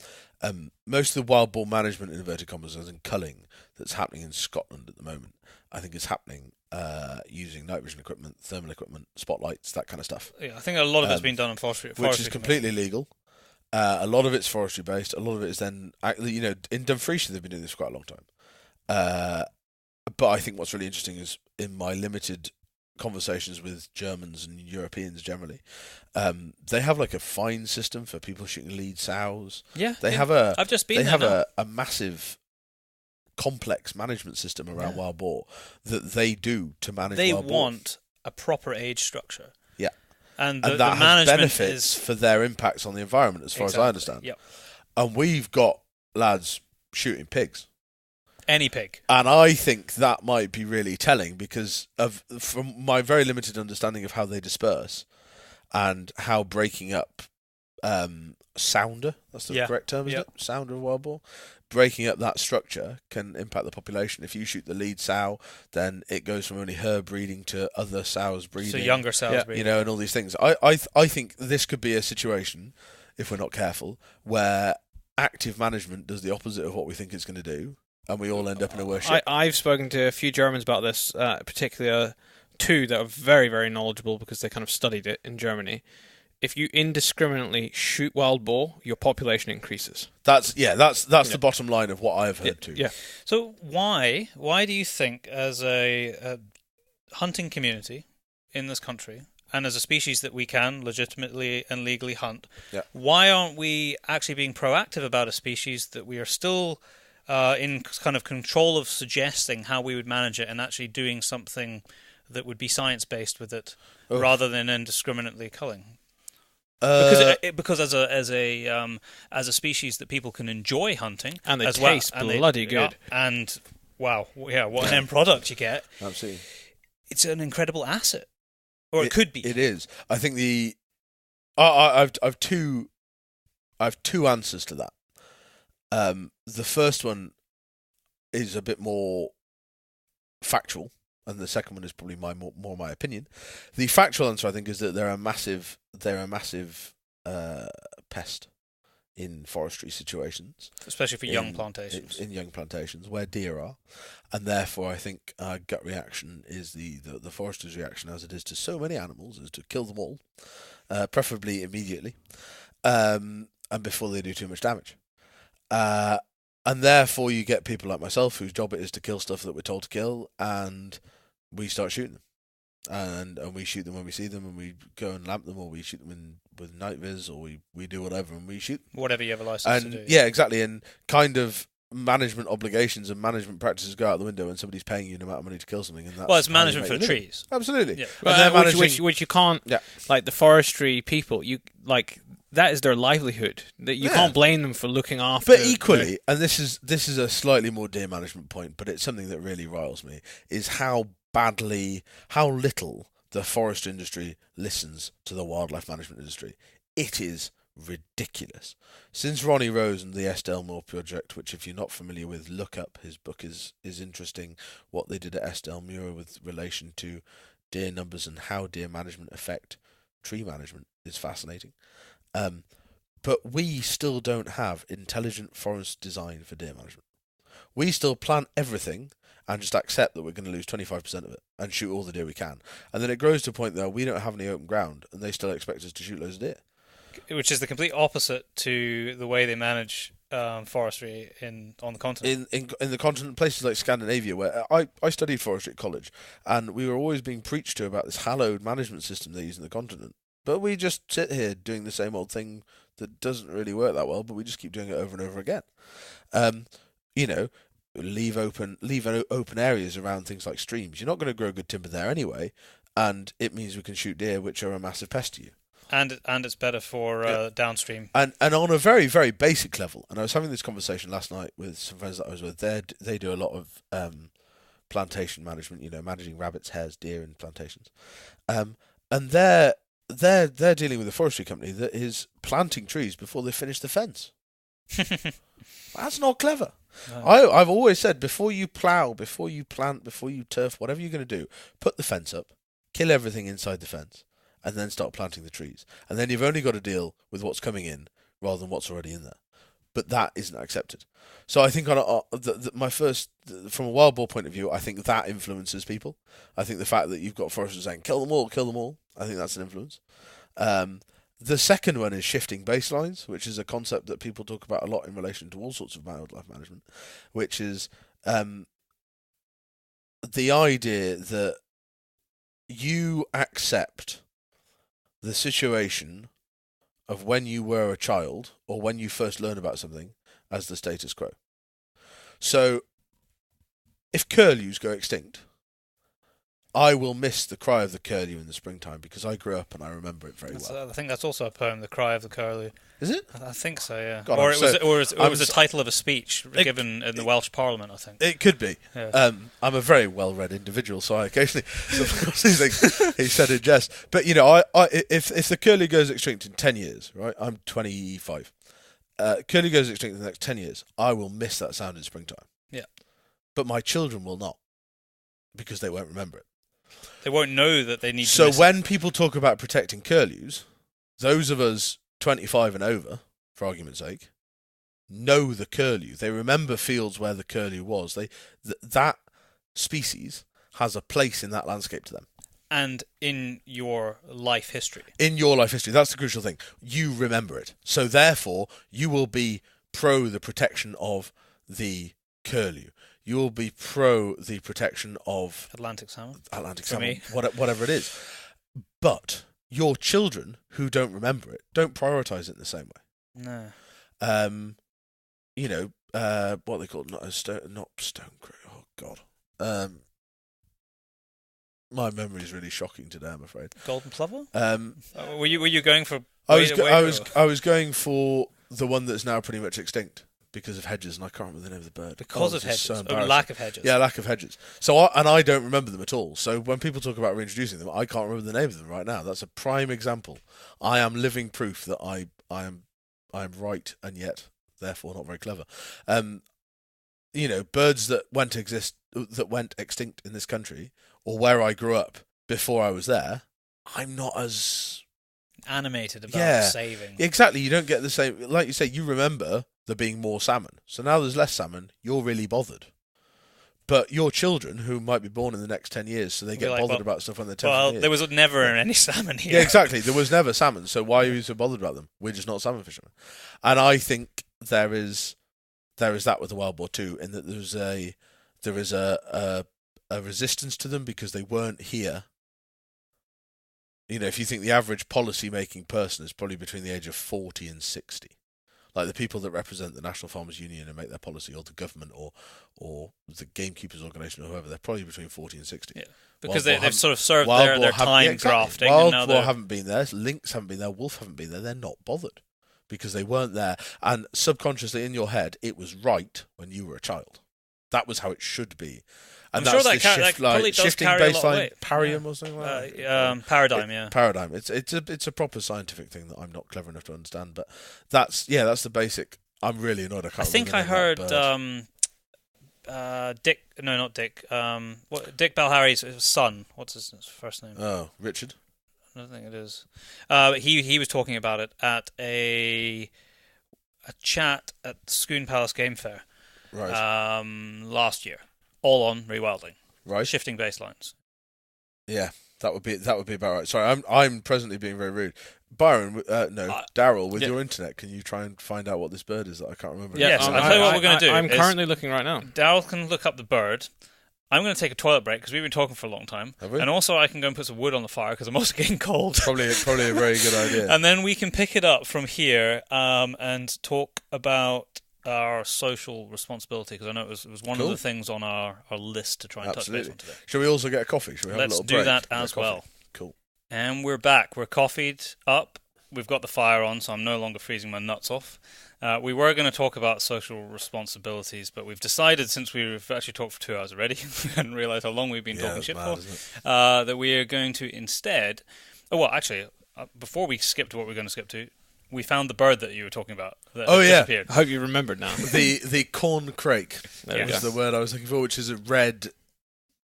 most of the wild boar management, in inverted commas, as in culling, that's happening in Scotland at the moment, I think is happening using night vision equipment, thermal equipment, spotlights, that kind of stuff. Yeah, I think a lot of it's been done in forestry, which is completely legal. A lot of it's forestry based. A lot of it is then, in Dumfriesshire they've been doing this for quite a long time. But I think what's really interesting is, in my limited conversations with Germans and Europeans generally, they have like a fine system for people shooting lead sows. Yeah, they have a. I've just been. They have a massive, complex management system around wild boar that they do to manage wild boar. They want a proper age structure. Yeah. And that the has benefits for their impacts on the environment, as far as I understand. Yep. And we've got lads shooting pigs. Any pig. And I think that might be really telling because from my very limited understanding of how they disperse and how breaking up sounder, that's the correct term, isn't it? Sounder of wild boar. Breaking up that structure can impact the population. If you shoot the lead sow, then it goes from only her breeding to other sows breeding. So younger sows breeding. And all these things. I think this could be a situation, if we're not careful, where active management does the opposite of what we think it's going to do, and we all end up in a worse shape. I've spoken to a few Germans about this, particularly two that are very, very knowledgeable because they kind of studied it in Germany. If you indiscriminately shoot wild boar, your population increases. That's the bottom line of what I've heard too. Yeah. So why do you think, as a hunting community in this country, and as a species that we can legitimately and legally hunt, why aren't we actually being proactive about a species that we are still in kind of control of suggesting how we would manage it and actually doing something that would be science-based with it, rather than indiscriminately culling? Because as a species that people can enjoy hunting, and they taste bloody good, and what an end product you get. Absolutely, it's an incredible asset, or it could be. It is. I think I've two answers to that. The first one is a bit more factual, and the second one is probably more my opinion. The factual answer, I think, is that they're a massive pest in forestry situations, especially for young plantations. In young plantations where deer are, and therefore I think our gut reaction is the forester's reaction, as it is to so many animals, is to kill them all, preferably immediately, and before they do too much damage. And therefore you get people like myself whose job it is to kill stuff that we're told to kill, and we start shooting them. And we shoot them when we see them, and we go and lamp them, or we shoot them with night vis, or we do whatever, and we shoot them. Whatever you have a license to do. Yeah, exactly. And kind of management obligations and management practices go out the window when somebody's paying you an amount of money to kill something. And that's it's management for the trees. Absolutely. Yeah. Which you can't, like the forestry people, that is their livelihood. That you can't blame them for looking after. But equally, and this is a slightly more deer management point, but it's something that really riles me, is how little the forest industry listens to the wildlife management industry. It is ridiculous. Since Ronnie Rose and the Estelle Moore project, which if you're not familiar with, look up. His book is interesting. What they did at Estelle Moore with relation to deer numbers and how deer management affect tree management is fascinating. But we still don't have intelligent forest design for deer management. We still plant everything and just accept that we're going to lose 25% of it and shoot all the deer we can. And then it grows to a point that we don't have any open ground and they still expect us to shoot loads of deer. Which is the complete opposite to the way they manage forestry on the continent. In the continent, places like Scandinavia, where I studied forestry at college, and we were always being preached to about this hallowed management system they use in the continent. But we just sit here doing the same old thing that doesn't really work that well, but we just keep doing it over and over again. Leave open areas around things like streams. You're not going to grow good timber there anyway, and it means we can shoot deer, which are a massive pest to you. And it's better for downstream. And on a very, very basic level, and I was having this conversation last night with some friends that I was with. They do a lot of plantation management, managing rabbits, hares, deer in plantations. And they're dealing with a forestry company that is planting trees before they finish the fence. That's not clever. No. I've always said, before you plough, before you plant, before you turf, whatever you're going to do, put the fence up, kill everything inside the fence, and then start planting the trees. And then you've only got to deal with what's coming in rather than what's already in there. But that isn't accepted. So I think from a wild boar point of view, I think that influences people. I think the fact that you've got foresters saying, kill them all, I think that's an influence. The second one is shifting baselines, which is a concept that people talk about a lot in relation to all sorts of wildlife management, which is the idea that you accept the situation of when you were a child or when you first learn about something as the status quo. So, if curlews go extinct, I will miss the cry of the curlew in the springtime because I grew up and I remember it very well. I think that's also a poem, The Cry of the Curlew. Is it? I think so, yeah. God, it was the title of a speech given in the Welsh Parliament, I think. It could be. Yeah. I'm a very well-read individual, so I occasionally see things he said in jest. But, if the curlew goes extinct in 10 years, right? I'm 25. Curlew goes extinct in the next 10 years, I will miss that sound in springtime. Yeah. But my children will not, because they won't remember it. They won't know that they need to. So when people talk about protecting curlews, those of us 25 and over, for argument's sake, know the curlew. They remember fields where the curlew was. That species has a place in that landscape to them. And in your life history. In your life history. That's the crucial thing. You remember it. So therefore, you will be pro the protection of the curlew. You will be pro the protection of Atlantic salmon, whatever it is. But your children who don't remember it don't prioritise it in the same way. No. What they call not stone crow. Oh God. My memory is really shocking today, I'm afraid. Golden plover. Were you going for? I was going for the one that's now pretty much extinct. Because of hedges, and I can't remember the name of the bird. Because of hedges, or lack of hedges. Yeah, lack of hedges. So, I don't remember them at all. So when people talk about reintroducing them, I can't remember the name of them right now. That's a prime example. I am living proof that I am right, and yet therefore not very clever. Birds that went extinct in this country, or where I grew up before I was there, I'm not as animated about saving. Exactly. You don't get the same. Like you say, you remember there being more salmon. So now there's less salmon, you're really bothered. But your children, who might be born in the next 10 years, so they get bothered about stuff when they're 10 years. Well, there was never any salmon here. Yeah, exactly. There was never salmon, so why are you so bothered about them? We're just not salmon fishermen. And I think there is that with the wild boar too, in that there is a resistance to them because they weren't here. If you think the average policy-making person is probably between the age of 40 and 60. like the people that represent the National Farmers Union and make their policy, or the government, or the gamekeepers organisation, or whoever, they're probably between 40 and 60. Yeah. Because they've sort of served their time grafting. Wild Boar haven't been there, Lynx haven't been there, Wolf haven't been there. They're not bothered because they weren't there. And subconsciously in your head, it was right when you were a child. That was how it should be. And I'm that's sure the shift, probably does shifting carry a lot of baseline weight. parium or something like that. Paradigm, yeah. Paradigm. It's a proper scientific thing that I'm not clever enough to understand. But that's the basic. I'm really annoyed. I think I heard Dick. No, not Dick. Dick Balharry's son. What's his first name? Oh, Richard. I don't think it is. He was talking about it at a chat at Scone Palace Game Fair, right? Last year, all on rewilding, right? Shifting baselines. Yeah, that would be about right. Sorry, I'm presently being very rude. Byron, Daryl, with your internet, can you try and find out what this bird is that I can't remember? Yes, I'll tell you what we're going to do. I'm currently looking right now. Daryl can look up the bird. I'm going to take a toilet break because we've been talking for a long time. Have we? And also I can go and put some wood on the fire because I'm also getting cold. Probably a very good idea. And then we can pick it up from here and talk about our social responsibility, because I know it was one of the things on our list to try and touch base on today. Shall we also get a coffee? Shall we have a little break? Let's do that as well. Cool. And we're back. We're coffeed up. We've got the fire on, so I'm no longer freezing my nuts off. We were going to talk about social responsibilities, but we've decided, since we've actually talked for 2 hours already, we hadn't realised how long we've been talking shit for, that we are going to instead... Oh, well, actually, before we skip to what we're going to skip to, we found the bird that you were talking about that disappeared. I hope you remembered now. The corn crake was the word I was looking for, which is a red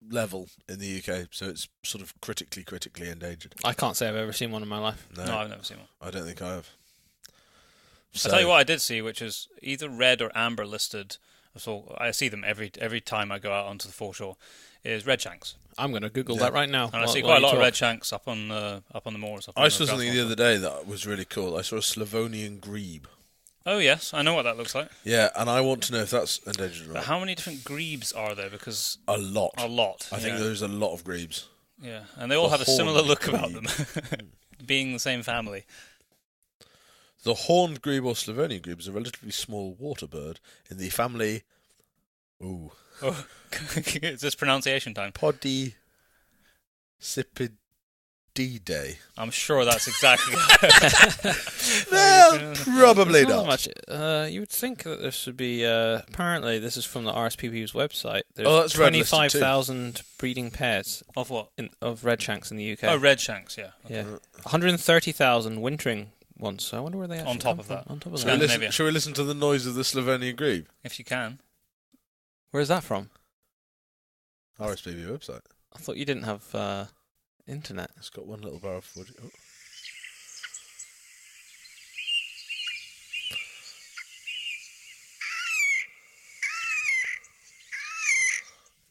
level in the UK, so it's sort of critically endangered. I can't say I've ever seen one in my life. No, I've never seen one. I don't think I have. So, I'll tell you what I did see, which is either red or amber listed. So I see them every time I go out onto the foreshore. Is redshanks. I'm going to Google that right now. And I see quite a lot of redshanks up on the moors. I saw something the other day that was really cool. I saw a Slavonian grebe. Oh yes, I know what that looks like. Yeah, and I want to know if that's endangered or not. But how many different grebes are there? Because a lot. I think there's a lot of grebes. Yeah, and they all have a similar look about them, being the same family. The horned grebe or Slavonian grebe is a relatively small water bird in the family. Ooh. Oh, is this pronunciation time? Podicipidae. I'm sure that's exactly. Well, probably not. Much. You would think that this would be. Apparently, this is from the RSPB's website. There's that's 25,000 breeding pairs of what? Of redshanks in the UK. Oh, redshanks, yeah. Okay. Yeah. 130,000 wintering ones. So I wonder where they actually on top of that. On top of that. Shall we listen to the noise of the Slavonian grebe? If you can. Where's that from? RSPB website. I thought you didn't have internet. It's got one little bar of wood. Oh.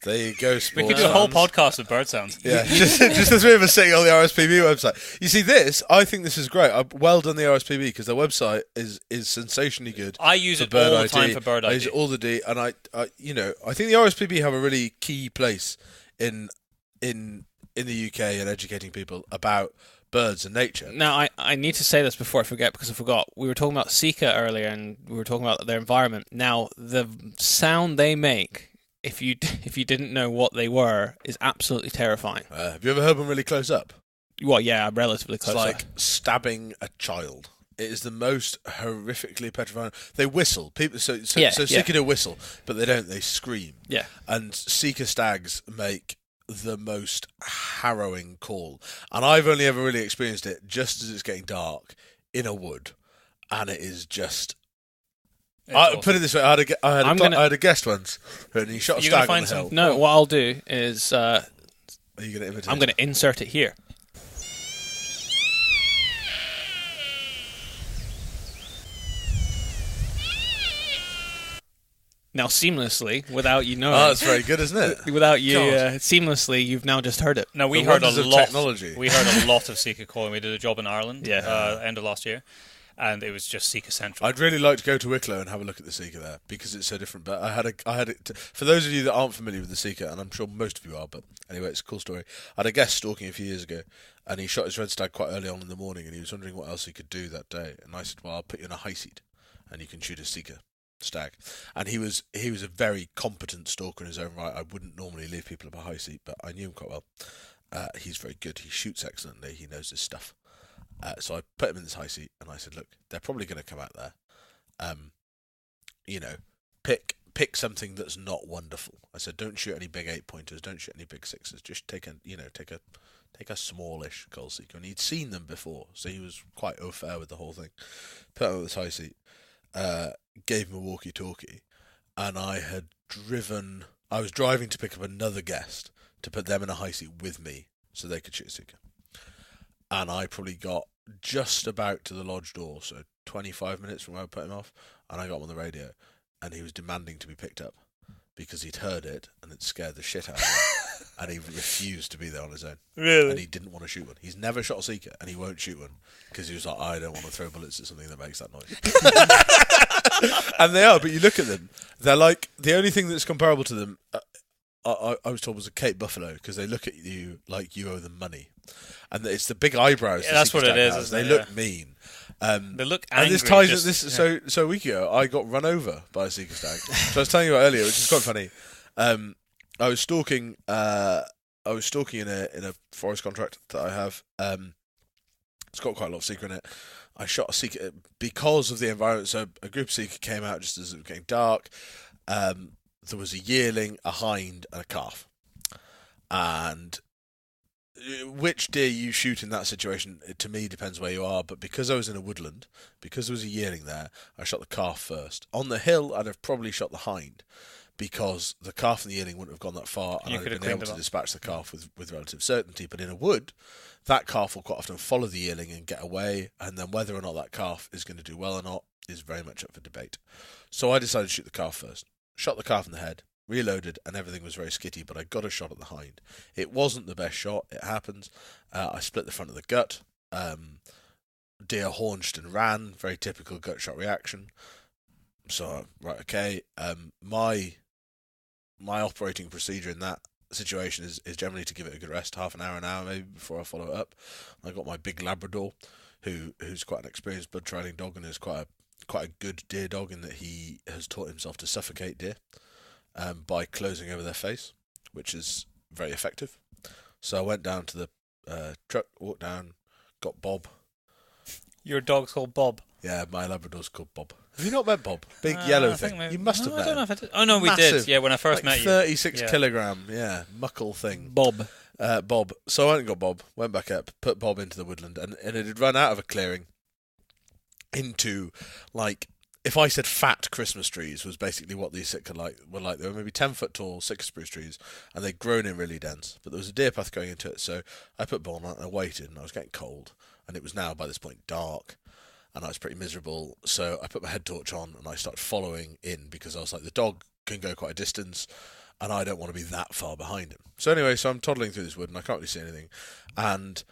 There you go, sports. We could do a whole podcast of bird sounds. Yeah, just the three of us sitting on the RSPB website. You see this? I think this is great. Well done, the RSPB, because their website is sensationally good. I use it all the time for bird ID. I use it all the day, and I think the RSPB have a really key place in the UK and educating people about birds and nature. Now, I need to say this before I forget, because I forgot. We were talking about Sika earlier, and we were talking about their environment. Now, the sound they make, if you didn't know what they were, is absolutely terrifying. Have you ever heard one really close up? Well, yeah, relatively close up. It's like stabbing a child. It is the most horrifically petrifying. They whistle. Sika do whistle, but they don't. They scream. Yeah. And Sika stags make the most harrowing call. And I've only ever really experienced it just as it's getting dark in a wood, and it is just... Awesome. Put it this way, I had a guest once, and he shot a stag on the hill. No, what I'll do is... Are you going to imitate? I'm going to insert it here. Now, seamlessly, without you knowing... Oh, that's very good, isn't it? Without you... seamlessly, you've now just heard it. No, we heard a lot. Technology. We heard a lot of Sika calling. We did a job in Ireland end of last year, and it was just Sika Central. I'd really like to go to Wicklow and have a look at the Sika there, because it's so different. But I had for those of you that aren't familiar with the Sika, and I'm sure most of you are, but anyway, it's a cool story. I had a guest stalking a few years ago, and he shot his red stag quite early on in the morning, and he was wondering what else he could do that day. And I said, well, I'll put you in a high seat. and you can shoot a seeker stag. And he was a very competent stalker in his own right. I wouldn't normally leave people up a high seat, but I knew him quite well. He's very good. He shoots excellently. He knows his stuff. So I put him in this high seat, and I said, look, they're probably going to come out there. Pick something that's not wonderful. I said, don't shoot any big 8-pointers, don't shoot any big 6s. Just take a smallish gold seeker. And he'd seen them before, so he was quite au fait with the whole thing. Put him on this high seat, gave him a walkie-talkie, and I was driving to pick up another guest to put them in a high seat with me so they could shoot a seeker. And I probably got just about to the lodge door, so 25 minutes from where I put him off, and I got him on the radio, and he was demanding to be picked up because he'd heard it and it scared the shit out of him, and he refused to be there on his own. Really? And he didn't want to shoot one. He's never shot a seeker, and he won't shoot one because he was like, I don't want to throw bullets at something that makes that noise. And they are, but you look at them, they're like, the only thing that's comparable to them, I was told, was a Cape Buffalo, because they look at you like you owe them money. And it's the big eyebrows. Yeah, that's what it is. They look mean. They look angry. And this ties So a week ago, I got run over by a seeker stag. So I was telling you about earlier, which is quite funny. I was stalking. I was stalking in a forest contract that I have. It's got quite a lot of seeker in it. I shot a seeker because of the environment. So a group of seeker came out just as it was getting dark. There was a yearling, a hind, and a calf. And which deer you shoot in that situation, to me, depends where you are. But because I was in a woodland, because there was a yearling there, I shot the calf first. On the hill, I'd have probably shot the hind, because the calf and the yearling wouldn't have gone that far, and I'd have been able to dispatch the calf with relative certainty. But in a wood, that calf will quite often follow the yearling and get away, and then whether or not that calf is going to do well or not is very much up for debate. So I decided to shoot the calf first. Shot the calf in the head, reloaded, and everything was very skitty, but I got a shot at the hind. It wasn't the best shot, it happens. I split the front of the gut. Deer haunched and ran, very typical gut shot reaction. So, right, okay. My operating procedure in that situation is generally to give it a good rest, half an hour maybe, before I follow it up. I got my big Labrador, who's quite an experienced blood trailing dog, and is quite a good deer dog in that he has taught himself to suffocate deer by closing over their face, which is very effective. So I went down to the truck, walked down, got Bob. Your dog's called Bob? Yeah, my Labrador's called Bob. Have you not met Bob? Big yellow thing. You must have met him. I don't know if I did. Oh, no, we did. Yeah, when I first met you. 36 kilogram, muckle thing. Bob. Bob. So I went and got Bob, went back up, put Bob into the woodland, and it had run out of a clearing into, like, if I said fat Christmas trees was basically what these Sitka were like. They were maybe 10-foot tall Sitka spruce trees, and they'd grown in really dense. But there was a deer path going into it, so I put Bob on and I waited, and I was getting cold, and it was now by this point dark, and I was pretty miserable. So I put my head torch on and I started following in, because I was like, the dog can go quite a distance, and I don't want to be that far behind him. So anyway, so I'm toddling through this wood, and I can't really see anything, and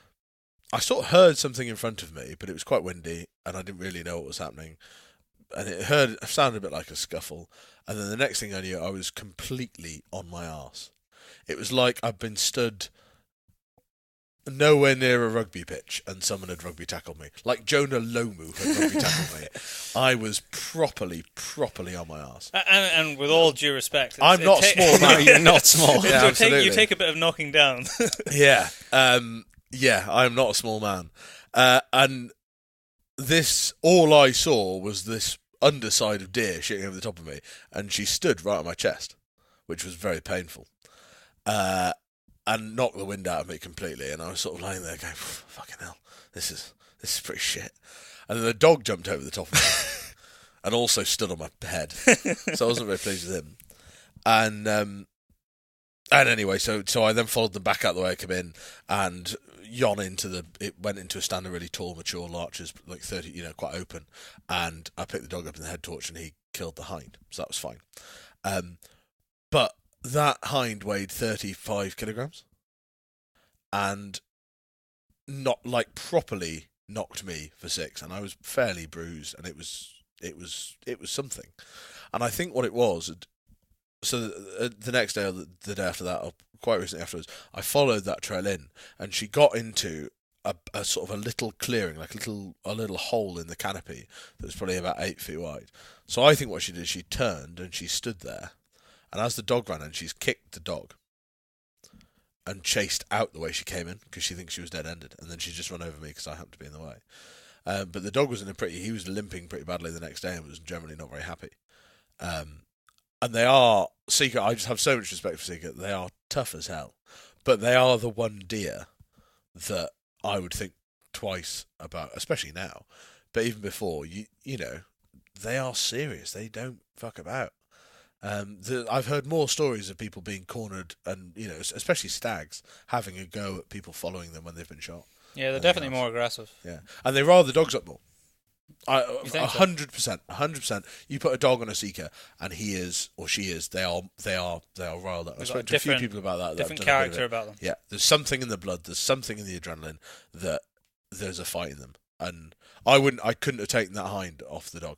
I sort of heard something in front of me, but it was quite windy, and I didn't really know what was happening. And it sounded a bit like a scuffle. And then the next thing I knew, I was completely on my arse. It was like I'd been stood nowhere near a rugby pitch and someone had rugby tackled me. Like Jonah Lomu had rugby tackled me. I was properly on my arse. And with all due respect, I'm not small. No, you're not small. Yeah, absolutely. You take a bit of knocking down. Yeah. Yeah, I'm not a small man. And this, all I saw was this underside of deer shooting over the top of me, and she stood right on my chest, which was very painful, and knocked the wind out of me completely. And I was sort of lying there going, "Fucking hell, this is pretty shit." And then the dog jumped over the top of me, and also stood on my head, so I wasn't very pleased with him. And anyway, so I then followed them back out the way I came in, and it went into a stand of really tall, mature larches, like 30, quite open, and I picked the dog up in the head torch, and he killed the hind, so that was fine. But that hind weighed 35 kilograms, and not like properly knocked me for 6, and I was fairly bruised, and it was something. And I think what it was, so the next day or the day after that, or quite recently afterwards, I followed that trail in, and she got into a sort of a little clearing, like a little hole in the canopy that was probably about 8 feet wide. So I think what she did, she turned and she stood there, and as the dog ran in, she's kicked the dog and chased out the way she came in because she thinks she was dead-ended, and then she's just run over me because I happened to be in the way. But the dog was he was limping pretty badly the next day and was generally not very happy. And they are, Seeker, I just have so much respect for Seeker, they are tough as hell. But they are the one deer that I would think twice about, especially now. But even before, you know, they are serious. They don't fuck about. I've heard more stories of people being cornered and, you know, especially stags, having a go at people following them when they've been shot. Yeah, they're definitely more aggressive. Yeah, and they rile the dogs up more. 100%. 100%. You put a dog on a seeker, and he is or she is. They are riled up. I've spoken to a few people about that. Different character about them. Yeah, there's something in the blood. There's something in the adrenaline that there's a fight in them. And I couldn't have taken that hind off the dog.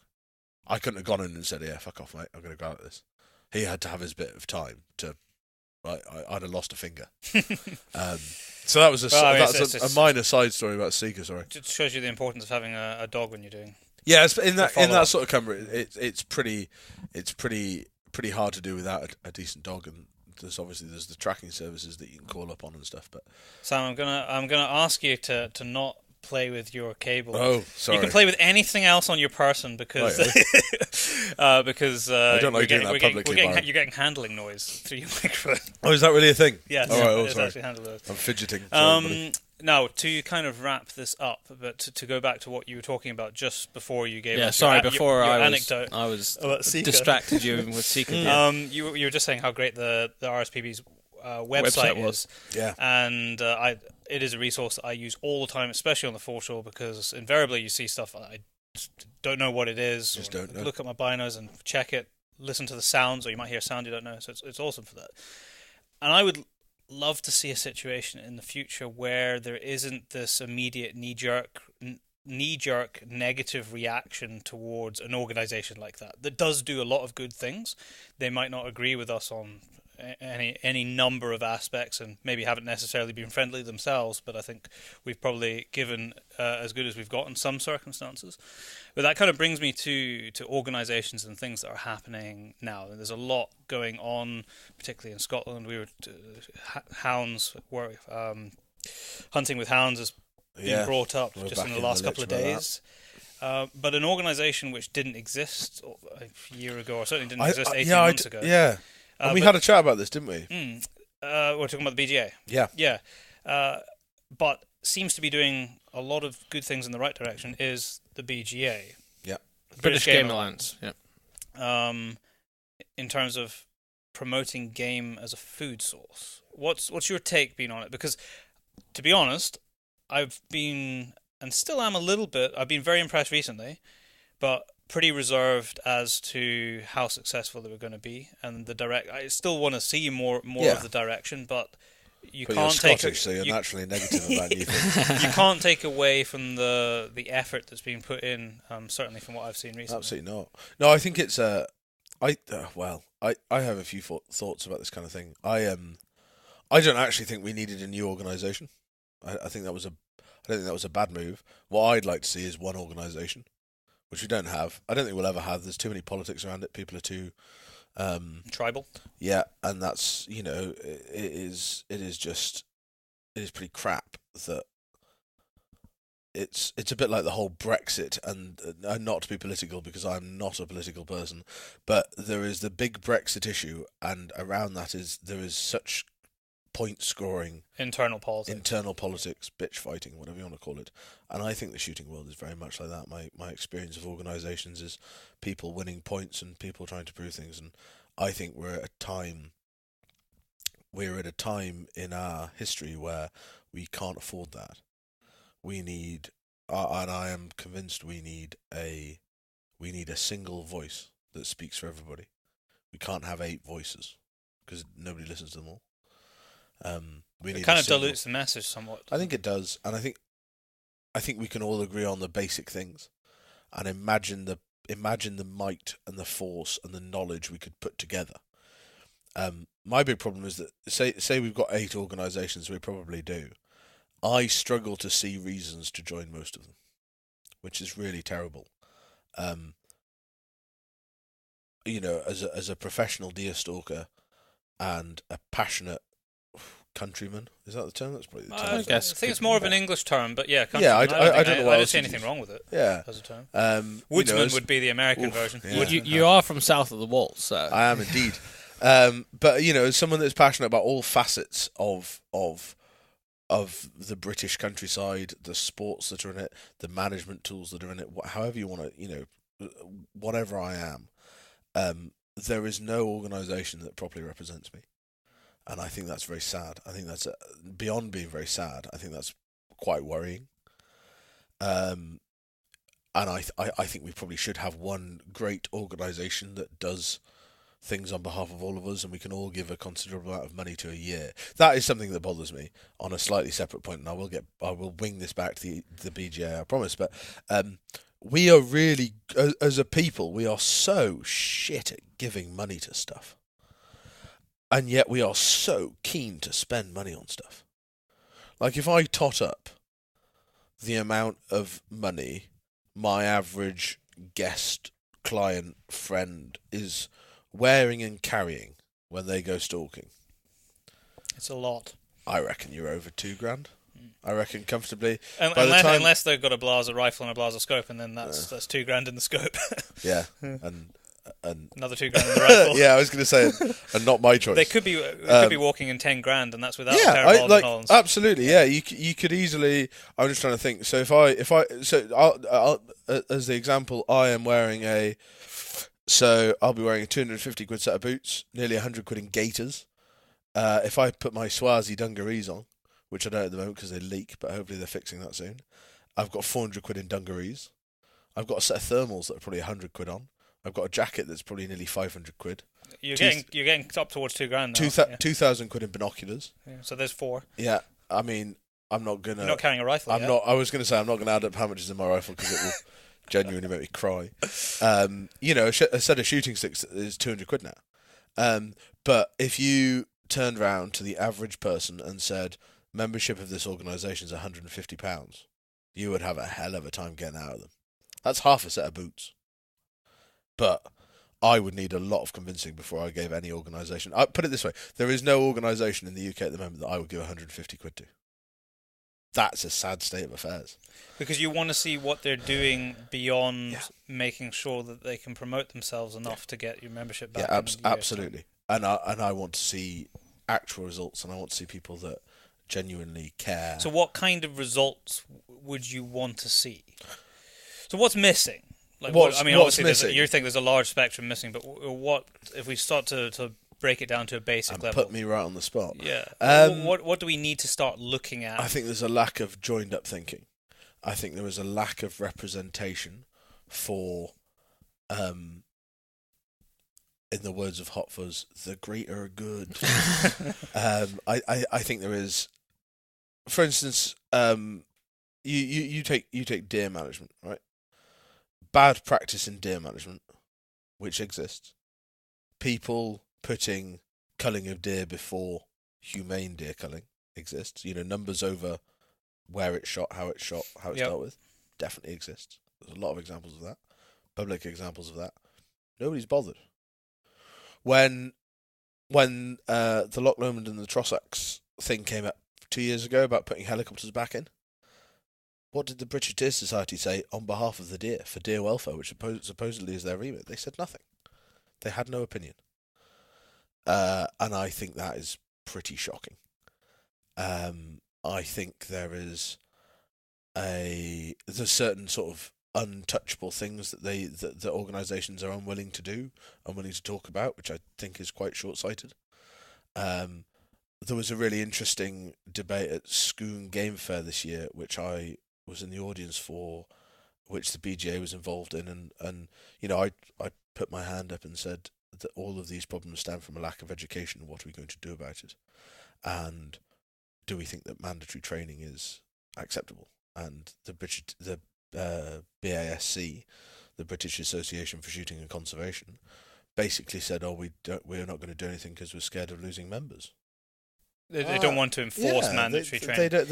I couldn't have gone in and said, "Yeah, fuck off, mate. I'm going to go out of this." He had to have his bit of time to. I'd have lost a finger. So that was a minor side story about Seeker. Sorry, it just shows you the importance of having a dog when you're doing. Yeah, in that sort of camera, it's pretty hard to do without a decent dog, and there's the tracking services that you can call up on and stuff. But Sam, I'm gonna ask you to not play with your cable. Oh, sorry. You can play with anything else on your person because because I don't like doing that publicly. You're getting handling noise through your microphone. Oh, is that really a thing? Yeah, it's actually handling noise. I'm fidgeting. Now, to kind of wrap this up, but to go back to what you were talking about just before you gave us your anecdote. I was distracted you with Seeker. You were just saying how great the RSPB's website was. Yeah. And it is a resource that I use all the time, especially on the foreshore, because invariably you see stuff I don't know what it is. Just don't know. Look at my binos and check it, listen to the sounds, or you might hear a sound you don't know. So it's awesome for that. And I would love to see a situation in the future where there isn't this immediate knee-jerk negative reaction towards an organization like that does do a lot of good things. They might not agree with us on any number of aspects and maybe haven't necessarily been friendly themselves, but I think we've probably given as good as we've got in some circumstances. But that kind of brings me to organizations and things that are happening now. There's a lot going on, particularly in Scotland. We were hounds were hunting with hounds has been brought up just in the last couple of days. But an organisation which didn't exist a year ago, or certainly didn't exist 18 months ago. Yeah. And we had a chat about this, didn't we? We're talking about the BGA. Yeah. Yeah. But seems to be doing a lot of good things in the right direction is the BGA. Yeah. British Game Alliance. Yeah. In terms of promoting game as a food source. What's your take been on it? Because, to be honest, I've been, and still am a little bit, I've been very impressed recently, but pretty reserved as to how successful they were going to be, and I still want to see more of the direction, but you can't you're take. Scottish, so you're naturally negative about new things. You can't take away from the effort that's been put in. Certainly from what I've seen recently. Absolutely not. No, I think it's I have a few thoughts about this kind of thing. I don't actually think we needed a new organisation. I think that was I don't think that was a bad move. What I'd like to see is one organisation, which we don't have. I don't think we'll ever have. There's too many politics around it. People are too tribal. Yeah, and that's it is pretty crap that it's a bit like the whole Brexit, and not to be political because I'm not a political person, but there is the big Brexit issue, and around that there is such point scoring, internal politics, bitch fighting, whatever you want to call it. And I think the shooting world is very much like that. My experience of organisations is people winning points and people trying to prove things. And I think we're at a time in our history where we can't afford that. We need, and I am convinced we need a single voice that speaks for everybody. We can't have 8 voices because nobody listens to them all. It kind of dilutes the message somewhat. I think it does, and I think we can all agree on the basic things, and imagine the might and the force and the knowledge we could put together. My big problem is that say we've got 8 organisations, we probably do, I struggle to see reasons to join most of them, which is really terrible. As a professional deer stalker and a passionate countryman, is that the term? That's probably the term. I think it's more of an English term, but yeah, yeah, I don't see anything wrong with it. Yeah, as a term. Woodsman would be the American version. Yeah. You are from south of the wall, so I am indeed. But as someone that's passionate about all facets of the British countryside, the sports that are in it, the management tools that are in it, however you want to, whatever I am, there is no organisation that properly represents me, and I think that's very sad. I think that's beyond being very sad. I think that's quite worrying. And I think we probably should have one great organisation that does things on behalf of all of us, and we can all give a considerable amount of money to a year. That is something that bothers me on a slightly separate point, and I will wing this back to the BGA, I promise. But we are really, as a people, we are so shit at giving money to stuff, and yet we are so keen to spend money on stuff. Like if I tot up the amount of money my average guest, client, friend is wearing and carrying when they go stalking, it's a lot. I reckon you're over $2,000. I reckon comfortably. Unless they've got a Blaser rifle and a Blaser scope, and then that's $2,000 in the scope. Yeah, and another $2,000 in the rifle. Yeah, I was going to say, and not my choice. They could be walking in $10,000, and that's without a pair of Holland Hollands. Absolutely. Yeah, you could easily. I'm just trying to think. So I'll as the example, I am wearing I'll be wearing a 250 quid set of boots, nearly 100 quid in gaiters. If I put my Swazi dungarees on, which I don't at the moment because they leak, but hopefully they're fixing that soon, I've got 400 quid in dungarees. I've got a set of thermals that are probably 100 quid on. I've got a jacket that's probably nearly 500 quid. You're getting up towards $2,000 now. 2,000 quid in binoculars. Yeah, so there's 4. Yeah, I mean, I'm not gonna. You're not carrying a rifle. I was gonna say I'm not gonna add up how much is in my rifle because it will genuinely make me cry. A set of shooting sticks is 200 quid now. But if you turned round to the average person and said membership of this organisation is £150, you would have a hell of a time getting out of them. That's half a set of boots. But I would need a lot of convincing before I gave any organisation. I put it this way: there is no organisation in the UK at the moment that I would give 150 quid to. That's a sad state of affairs. Because you want to see what they're doing beyond making sure that they can promote themselves enough to get your membership back. Yeah, absolutely. And I want to see actual results, and I want to see people that genuinely care. So what kind of results would you want to see? So what's missing? Obviously you think there's a large spectrum missing, but what if we start to break it down to a basic level? Put me right on the spot. Yeah. What do we need to start looking at? I think there's a lack of joined up thinking. I think there is a lack of representation for, in the words of Hot Fuzz, the greater good. I think there is, for instance, you take deer management, right? Bad practice in deer management, which exists. People putting culling of deer before humane deer culling exists. Numbers over where it's shot, how it's dealt with, definitely exists. There's a lot of examples of that. Public examples of that. Nobody's bothered. When the Loch Lomond and the Trossachs thing came up 2 years ago about putting helicopters back in, what did the British Deer Society say on behalf of the deer, for deer welfare, which supposedly is their remit? They said nothing. They had no opinion. And I think that is pretty shocking. I think there's certain sort of untouchable things that organisations are unwilling to do, unwilling to talk about, which I think is quite short-sighted. There was a really interesting debate at Scone Game Fair this year, which I was in the audience for, which the BGA was involved in, and I put my hand up and said that all of these problems stem from a lack of education. What are we going to do about it? And do we think that mandatory training is acceptable? And the BASC, the British Association for Shooting and Conservation, basically said, we're not going to do anything because we're scared of losing members. They don't want to enforce mandatory training.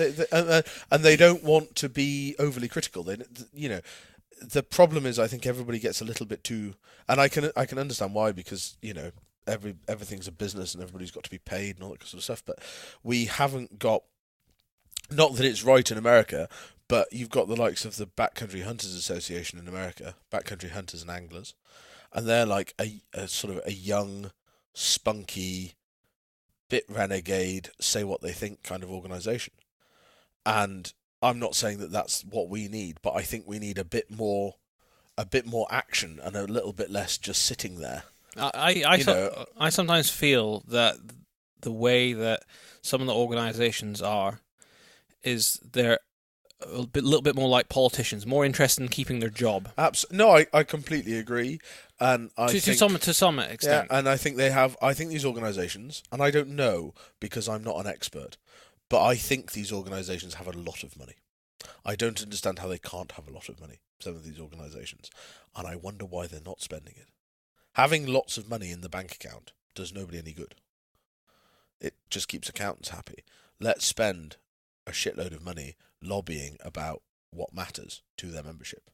And they don't want to be overly critical. The problem is, I think everybody gets a little bit too, and I can understand why, because everything's a business and everybody's got to be paid and all that sort of stuff. But we haven't got, not that it's right in America, but you've got the likes of the Backcountry Hunters Association in America, Backcountry Hunters and Anglers, and they're like a sort of a young, spunky, bit renegade, say what they think kind of organisation. And I'm not saying that that's what we need, but I think we need a bit more action and a little bit less just sitting there. I sometimes feel that the way that some of the organisations is they're a little bit more like politicians, more interested in keeping their job. No, I completely agree, and to some extent. Yeah, and I think these organisations, and I don't know because I'm not an expert, but I think these organisations have a lot of money. I don't understand how they can't have a lot of money, some of these organisations, and I wonder why they're not spending it. Having lots of money in the bank account does nobody any good. It just keeps accountants happy. Let's spend a shitload of money lobbying about what matters to their membership,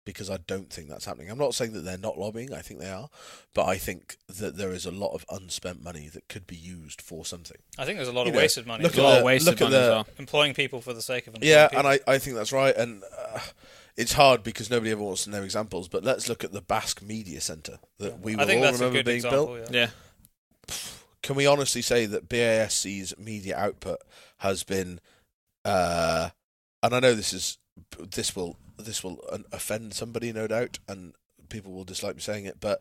because I don't think that's happening. I'm not saying that they're not lobbying, I think they are, but I think that there is a lot of unspent money that could be used for something. I think there's a lot of wasted money. Employing people for the sake of employing people. And I think that's right, and it's hard because nobody ever wants to know examples, but let's look at the Basque Media Centre that we will all remember being built. Yeah. Can we honestly say that BASC's media output has been and I know this will offend somebody, no doubt, and people will dislike me saying it, but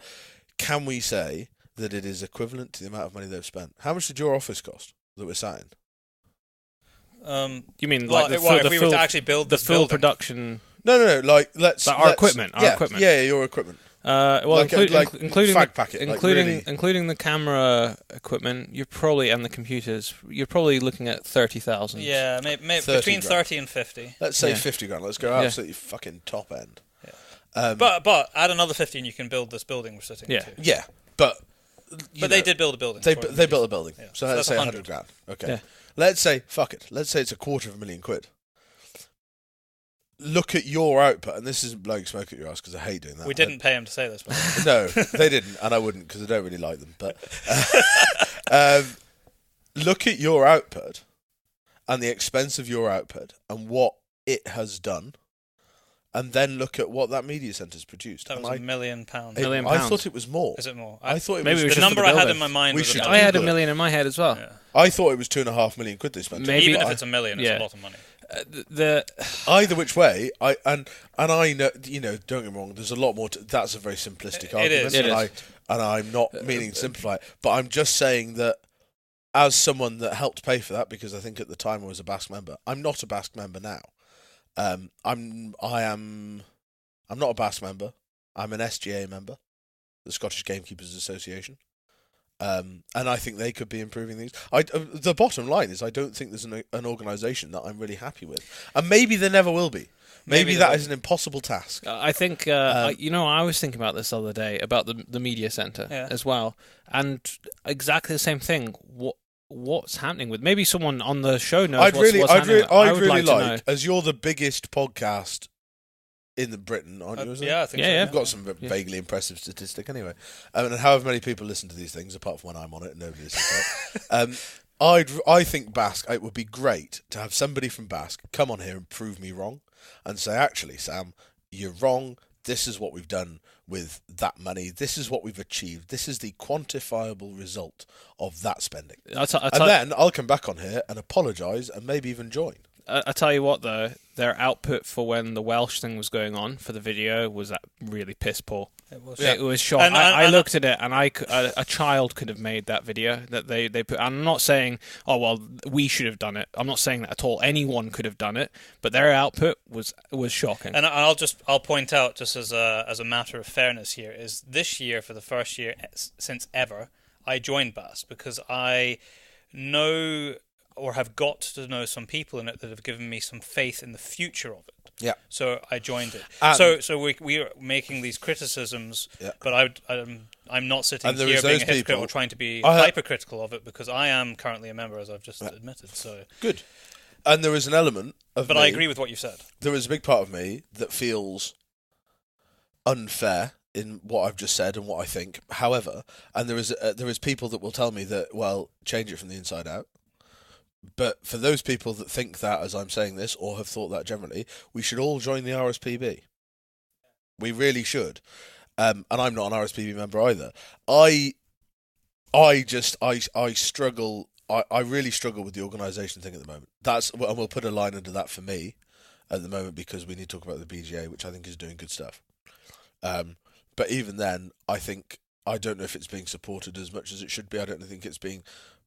can we say that it is equivalent to the amount of money they've spent? Our office cost that we're sat in? You mean if we were to actually build the full production? No. Like our equipment. Yeah, your equipment. Including fag packet, including the camera equipment, and the computers, you're probably looking at 30,000. Yeah, maybe between 30 and 50. Let's say 50 grand. Let's go absolutely fucking top end. Yeah. But add another 50 and you can build this building we're sitting in. Yeah, but they did build a building. They built a building. Yeah. So let's say 100 grand. Okay. Yeah. Let's say fuck it. Let's say it's £250,000. Look at your output, and this isn't blowing smoke at your ass because I hate doing that. We didn't pay him to say this. No, they didn't, and I wouldn't because I don't really like them. But look at your output and the expense of your output and what it has done, and then look at what that media centre's produced. That was £1 million. I thought it was more. Is it more? I thought it maybe was the number I had in my mind. I had £1 million in my head as well. Yeah. I thought it was £2.5 million they spent. Maybe even if it's $1 million, it's a lot of money. Either which way, I know, don't get me wrong. There's a lot more. That's a very simplistic argument, and I'm not meaning to simplify it. But I'm just saying that as someone that helped pay for that, because I think at the time I was a Basque member. I'm not a Basque member now. I'm not a Basque member. I'm an SGA member, the Scottish Gamekeepers Association. And I think they could be improving things. The bottom line is I don't think there's an organisation that I'm really happy with. And maybe there never will be. Maybe that is an impossible task. I think, I was thinking about this the other day, about the media centre as well. And exactly the same thing. What's happening with... Maybe someone on the show knows what's happening. I'd really like, as you're the biggest podcast in Britain, aren't you? Yeah, I think so. You've got some vaguely impressive statistic anyway. And however many people listen to these things, apart from when I'm on it, nobody listens to it. I think Basque, it would be great to have somebody from Basque come on here and prove me wrong and say, actually, Sam, you're wrong. This is what we've done with that money. This is what we've achieved. This is the quantifiable result of that spending. Then I'll come back on here and apologise and maybe even join. I tell you what, though, their output for when the Welsh thing was going on for the video was that really piss poor. It was shocking. I looked at it, and a child could have made that video that they put. I'm not saying, oh well, we should have done it. I'm not saying that at all. Anyone could have done it, but their output was shocking. And I'll point out, just as a matter of fairness here, is this year, for the first year since ever, I joined Basque because I know or have got to know some people in it that have given me some faith in the future of it. Yeah. So I joined it. So we are making these criticisms, but I'm not sitting here being a hypocrite or trying to be hypercritical of it, because I am currently a member, as I've just admitted. So good. And there is an element of But I agree with what you said. There is a big part of me that feels unfair in what I've just said and what I think. However, and there is people that will tell me that, well, change it from the inside out. But for those people that think that, as I'm saying this, or have thought that generally, we should all join the RSPB. We really should. And I'm not an RSPB member either. I struggle. I really struggle with the organisation thing at the moment. And we'll put a line under that for me at the moment, because we need to talk about the BGA, which I think is doing good stuff. But even then, I don't know if it's being supported as much as it should be. I don't think it's being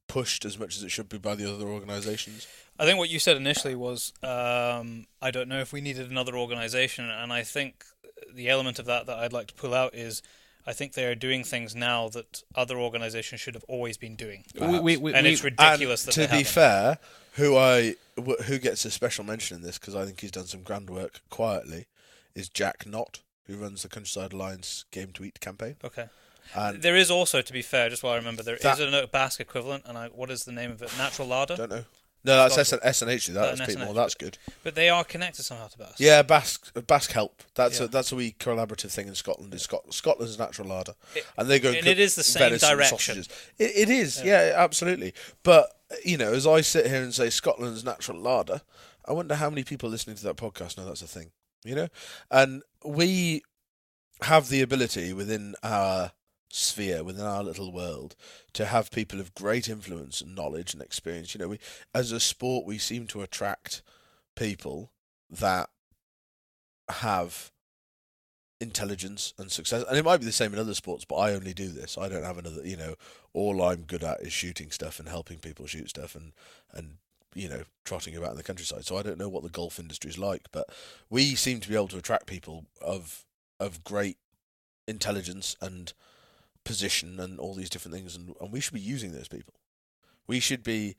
pushed as much as it should be by the other organisations. I think what you said initially was, I don't know if we needed another organisation, and I think the element of that I'd like to pull out is, I think they are doing things now that other organisations should have always been doing. And it's ridiculous that they haven't. To be fair, who gets a special mention in this, because I think he's done some grand work quietly, is Jack Knott, who runs the Countryside Alliance Game to Eat campaign. Okay. And there is also, to be fair, just while I remember, there is a Basque equivalent, and what is the name of it? Natural Larder? Don't know. No, that's SNH. That's people. That's good. But they are connected somehow to Basque. Yeah, Basque help. That's a wee collaborative thing in Scotland. Scotland's Natural Larder, and they go. And it is the same direction. It is, yeah, absolutely. But as I sit here and say Scotland's Natural Larder, I wonder how many people listening to that podcast know that's a thing. And we have the ability within our sphere, within our little world, to have people of great influence and knowledge and experience. We, as a sport, we seem to attract people that have intelligence and success. And it might be the same in other sports, but I only do this. I don't have another, all I'm good at is shooting stuff and helping people shoot stuff and trotting about in the countryside. So I don't know what the golf industry is like, but we seem to be able to attract people of great intelligence and position and all these different things, and we should be using those people. We should be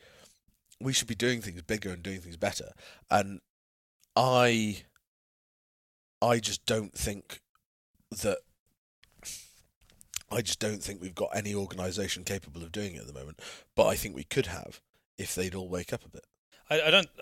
doing things bigger and doing things better. And I just don't think we've got any organisation capable of doing it at the moment. But I think we could have if they'd all wake up a bit.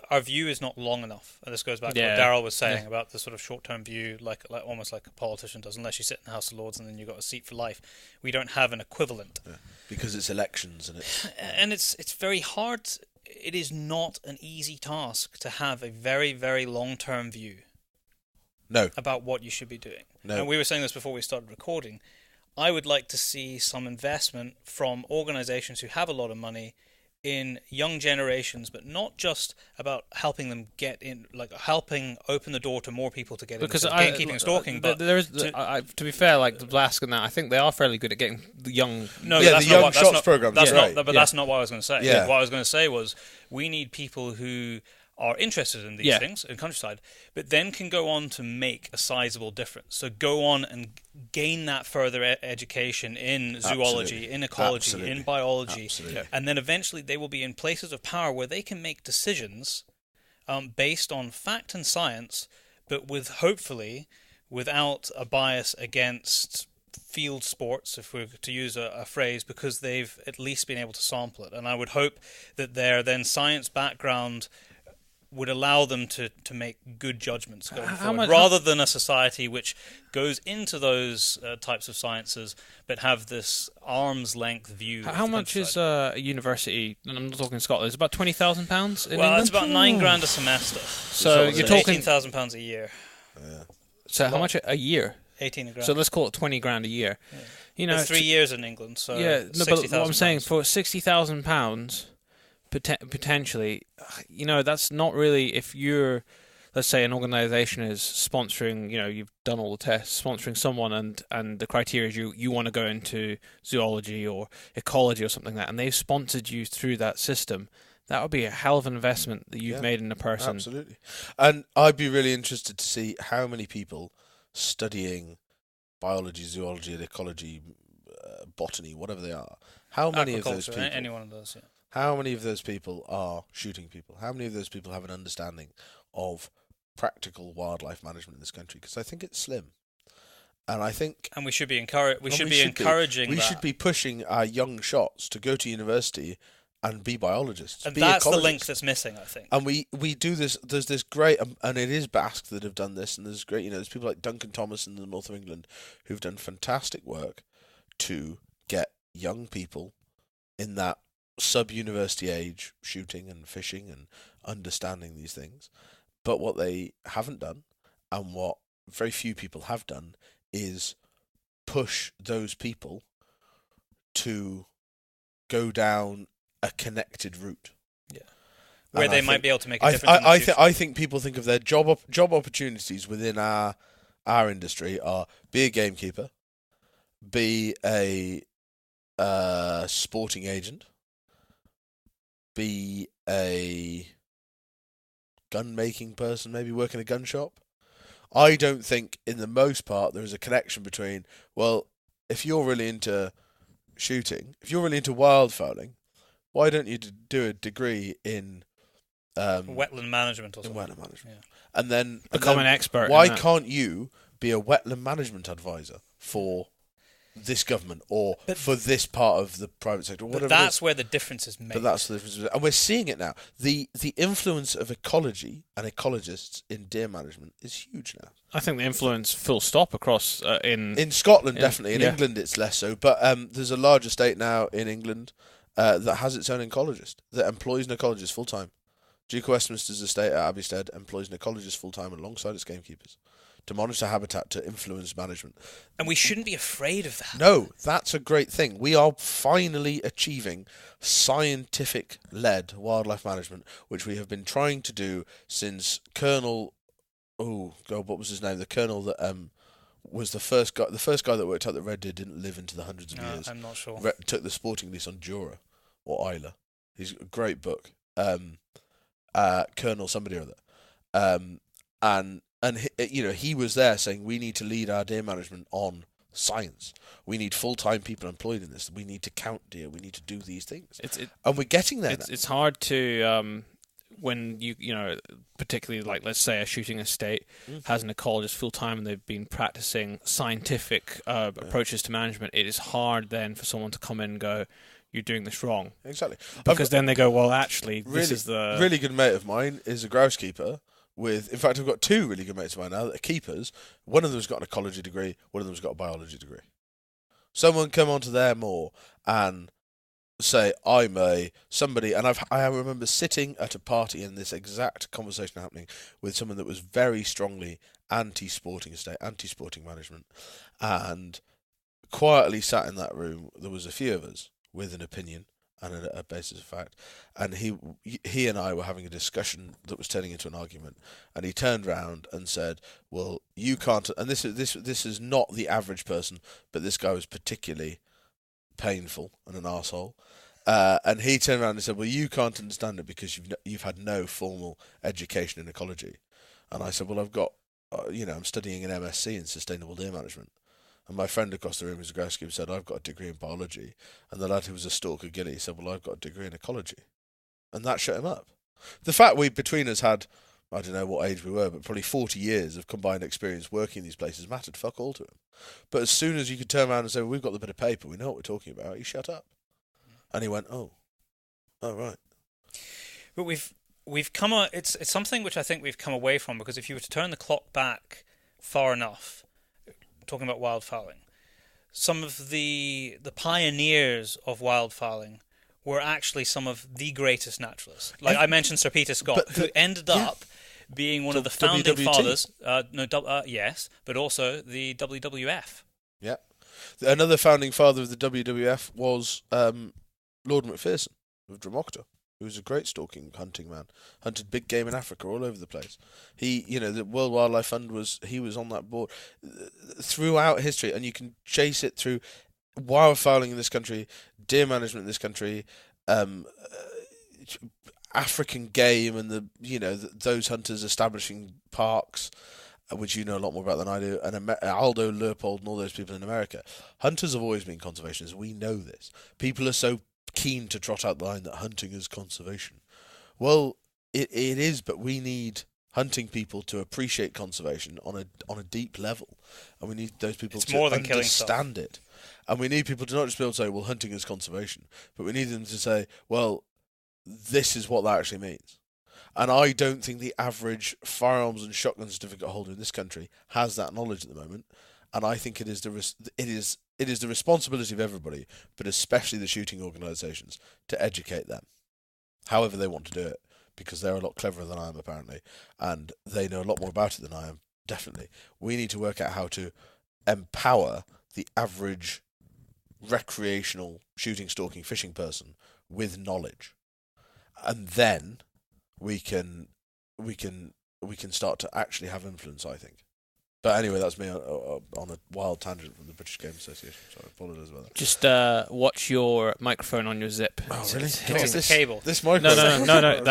Our view is not long enough, and this goes back to what Daryl was saying about the sort of short-term view, like almost like a politician does, unless you sit in the House of Lords and then you've got a seat for life. We don't have an equivalent. Yeah, because it's elections and it's very hard. It is not an easy task to have a very, very long-term view. No. About what you should be doing. No. And we were saying this before we started recording. I would like to see some investment from organisations who have a lot of money in young generations, but not just about helping them get in, like helping open the door to more people to get in. Because gatekeeping and stalking. But there is, to be fair, like the Blask and that, I think they are fairly good at getting the young. No, yeah, the young shots program. That's right. not. But that's not what I was going to say. Yeah. What I was going to say was we need people who are interested in these things in countryside, but then can go on to make a sizable difference. So go on and gain that further education in zoology, in ecology, in biology, and then eventually they will be in places of power where they can make decisions based on fact and science, but hopefully without a bias against field sports, if we're to use a phrase, because they've at least been able to sample it. And I would hope that their then science background would allow them to make good judgments going forward, rather than a society which goes into those types of sciences but have this arm's length view. How much is a university? And I'm not talking Scotland. It's about £20,000 in England. Well, it's about £9,000 a semester. So you're talking £18,000 a year. Yeah. So how much a year? 18 grand. So let's call it £20,000 a year. Yeah. It's 3 years in England. So but what I'm saying, for £60,000. Potentially, that's not really, if you're, let's say an organisation is sponsoring, you've done all the tests, sponsoring someone and the criteria is you want to go into zoology or ecology or something like that, and they've sponsored you through that system, that would be a hell of an investment that you've made in a person. Absolutely. And I'd be really interested to see how many people studying biology, zoology, ecology, botany, whatever they are, how many of those people... Any one of those, How many of those people are shooting people? How many of those people have an understanding of practical wildlife management in this country? Because I think it's slim. And I think... And we should be encouraging We that. should be pushing our young shots to go to university and be biologists. And be that's ecologists. the link that's missing, I think. And we do this. There's this great, and it is Basque that have done this, and there's great. There's people like Duncan Thomas in the north of England who've done fantastic work to get young people in that sub-university age shooting and fishing and understanding these things. But what they haven't done, and what very few people have done, is push those people to go down a connected route. Yeah, where they might be able to make a difference. I think people think of their job opportunities within our industry are be a gamekeeper, be a sporting agent, be a gun making person, maybe work in a gun shop. I don't think, in the most part, there is a connection between, well, if you're really into shooting, if you're really into wildfowling, why don't you do a degree in wetland management or something? Wetland management, yeah. And then become an expert. Why can't you be a wetland management advisor for this government or for this part of the private sector? But that's where the difference is made. But that's the difference, and we're seeing it now. The influence of ecology and ecologists in deer management is huge now. I think the influence, full stop, across in Scotland definitely. In England, it's less so. But there's a large estate now in England that has its own ecologist that employs an ecologist full time. Duke of Westminster's estate at Abbeystead employs an ecologist full time alongside its gamekeepers to monitor habitat, to influence management. And we shouldn't be afraid of that. No, that's a great thing. We are finally achieving scientific-led wildlife management, which we have been trying to do since Colonel... Oh, God, what was his name? The Colonel that was the first guy that worked out that red deer didn't live into the hundreds of years. I'm not sure. Took the sporting lease on Jura or Isla. He's a great book. Colonel somebody or other. And he was there saying we need to lead our deer management on science. We need full-time people employed in this. We need to count deer. We need to do these things. And we're getting there. It's hard to when you particularly, like, let's say a shooting estate has an ecologist full-time and they've been practicing scientific approaches to management. It is hard then for someone to come in and go, you're doing this wrong. Exactly. Because then they go, well, actually, this is the... really good mate of mine is a grouse keeper. In fact, I've got two really good mates of mine now that are keepers. One of them's got an ecology degree, one of them's got a biology degree. Someone come onto their moor and say, I'm somebody, and I remember sitting at a party and this exact conversation happening with someone that was very strongly anti-sporting estate, anti-sporting management, and quietly sat in that room. There was a few of us with an opinion and a basis of fact, and he and I were having a discussion that was turning into an argument, and he turned round and said, well, you can't, and this is not the average person, but this guy was particularly painful and an arsehole, and he turned around and said, well, you can't understand it because you've had no formal education in ecology. And I said, well, I've got I'm studying an MSc in sustainable deer management. And my friend across the room who's a grouse keeper said, I've got a degree in biology. And the lad who was a stalker ghillie said, well, I've got a degree in ecology. And that shut him up. The fact between us had, I don't know what age we were, but probably 40 years of combined experience working in these places mattered fuck all to him. But as soon as you could turn around and say, well, we've got the bit of paper, we know what we're talking about, he shut up. And he went, oh right. But we've come it's something which I think we've come away from, because if you were to turn the clock back far enough, talking about wildfowling, some of the pioneers of wildfowling were actually some of the greatest naturalists. Like I mentioned Sir Peter Scott, who ended up being one of the founding fathers. Yes, but also the WWF. Yeah. Another founding father of the WWF was Lord Macpherson of Dromoctor, who was a great stalking hunting man. Hunted big game in Africa all over the place. He, the World Wildlife Fund he was on that board throughout history, and you can chase it through wildfowling in this country, deer management in this country, African game, and those hunters establishing parks, which you know a lot more about than I do, and Aldo Leopold and all those people in America. Hunters have always been conservationists. We know this. People are so keen to trot out the line that hunting is conservation. Well, it is, but we need hunting people to appreciate conservation on a deep level, and we need those people to understand it. And we need people to not just be able to say, well, hunting is conservation, but we need them to say, well, this is what that actually means. And I don't think the average firearms and shotgun certificate holder in this country has that knowledge at the moment. And I think it is the responsibility of everybody, but especially the shooting organisations, to educate them, however they want to do it, because they're a lot cleverer than I am apparently, and they know a lot more about it than I am. Definitely, we need to work out how to empower the average recreational shooting, stalking, fishing person with knowledge, and then we can start to actually have influence, I think. But anyway, that's me on a wild tangent from the British Game Association, so I apologise about that. Just watch your microphone on your zip. Oh, really? This cable. This microphone? No. The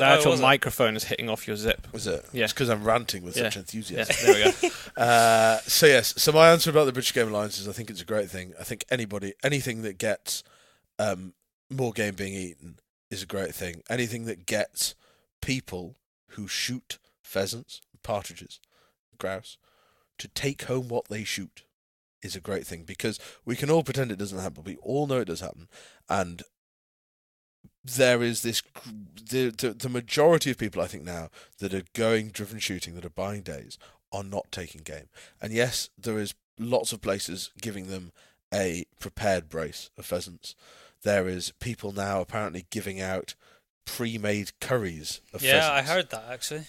actual microphone is hitting off your zip. Was it? Yeah. It's because I'm ranting with such enthusiasm. Yeah, there we go. So my answer about the British Game Alliance is I think it's a great thing. I think anything that gets more game being eaten is a great thing. Anything that gets people who shoot pheasants, partridges, grouse, to take home what they shoot is a great thing, because we can all pretend it doesn't happen. We all know it does happen, and there is this the majority of people I think now that are going driven shooting, that are buying days, are not taking game. And yes, there is lots of places giving them a prepared brace of pheasants. There is people now apparently giving out pre-made curries of pheasants. Yeah, I heard that actually.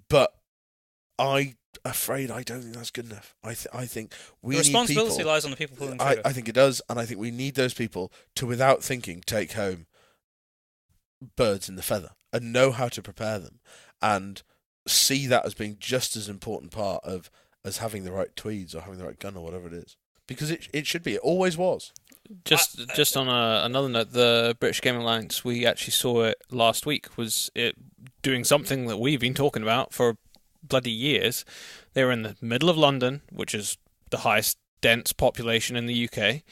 But I'm afraid I don't think that's good enough. I think we need people. The responsibility lies on the people pulling the trigger. I think it does, and I think we need those people to, without thinking, take home birds in the feather and know how to prepare them, and see that as being just as important part of as having the right tweeds or having the right gun or whatever it is. Because it should be. It always was. Just on another note, the British Game Alliance, we actually saw it last week, was it doing something that we've been talking about for bloody years. They were in the middle of London, which is the highest dense population in the UK,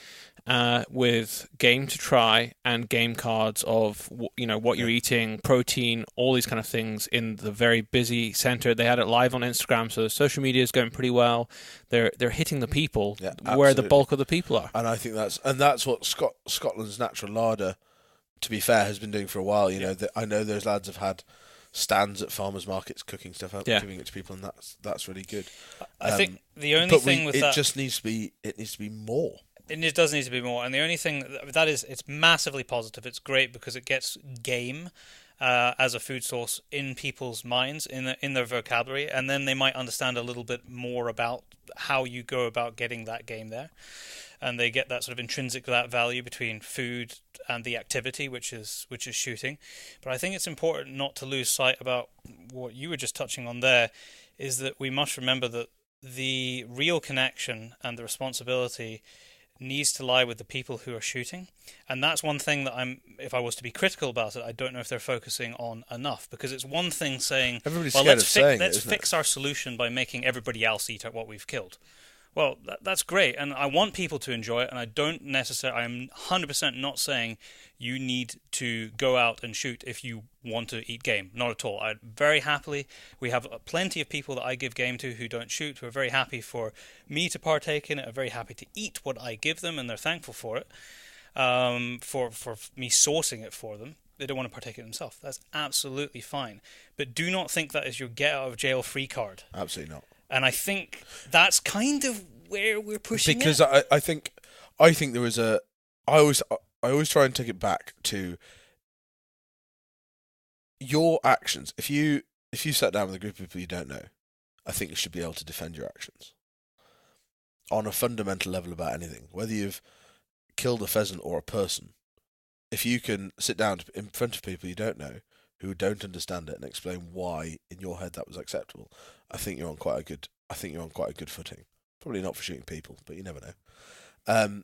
with game to try and game cards of what you're eating, protein, all these kind of things in the very busy centre. They had it live on Instagram, so the social media is going pretty well. They're hitting the people where the bulk of the people are, and I think that's what Scotland's Natural Larder, to be fair, has been doing for a while. I know those lads have had stands at farmers markets cooking stuff up, giving it to people, and that's really good. I think the only thing with that, it just needs to be more. It does need to be more, and the only thing that is, it's massively positive. It's great because it gets game as a food source in people's minds, in their vocabulary, and then they might understand a little bit more about how you go about getting that game there, and they get that sort of intrinsic value between food and the activity, which is shooting. But I think it's important not to lose sight about what you were just touching on there, is that we must remember that the real connection and the responsibility needs to lie with the people who are shooting. And that's one thing that if I was to be critical about it, I don't know if they're focusing on enough, because it's one thing saying, let's fix our solution by making everybody else eat what we've killed. Well, that's great, and I want people to enjoy it, and I'm 100% not saying you need to go out and shoot if you want to eat game. Not at all. Very happily, we have plenty of people that I give game to who don't shoot, who are very happy for me to partake in it, are very happy to eat what I give them, and they're thankful for it, for me sourcing it for them. They don't want to partake in it themselves. That's absolutely fine. But do not think that is your get-out-of-jail-free card. Absolutely not. And I think that's kind of where we're pushing because it. I think there is I always try and take it back to your actions. If you sat down with a group of people you don't know, I think you should be able to defend your actions on a fundamental level about anything, whether you've killed a pheasant or a person. If you can sit down in front of people you don't know, who don't understand it, and explain why in your head that was acceptable, I think you're on quite a good footing. Probably not for shooting people, but you never know.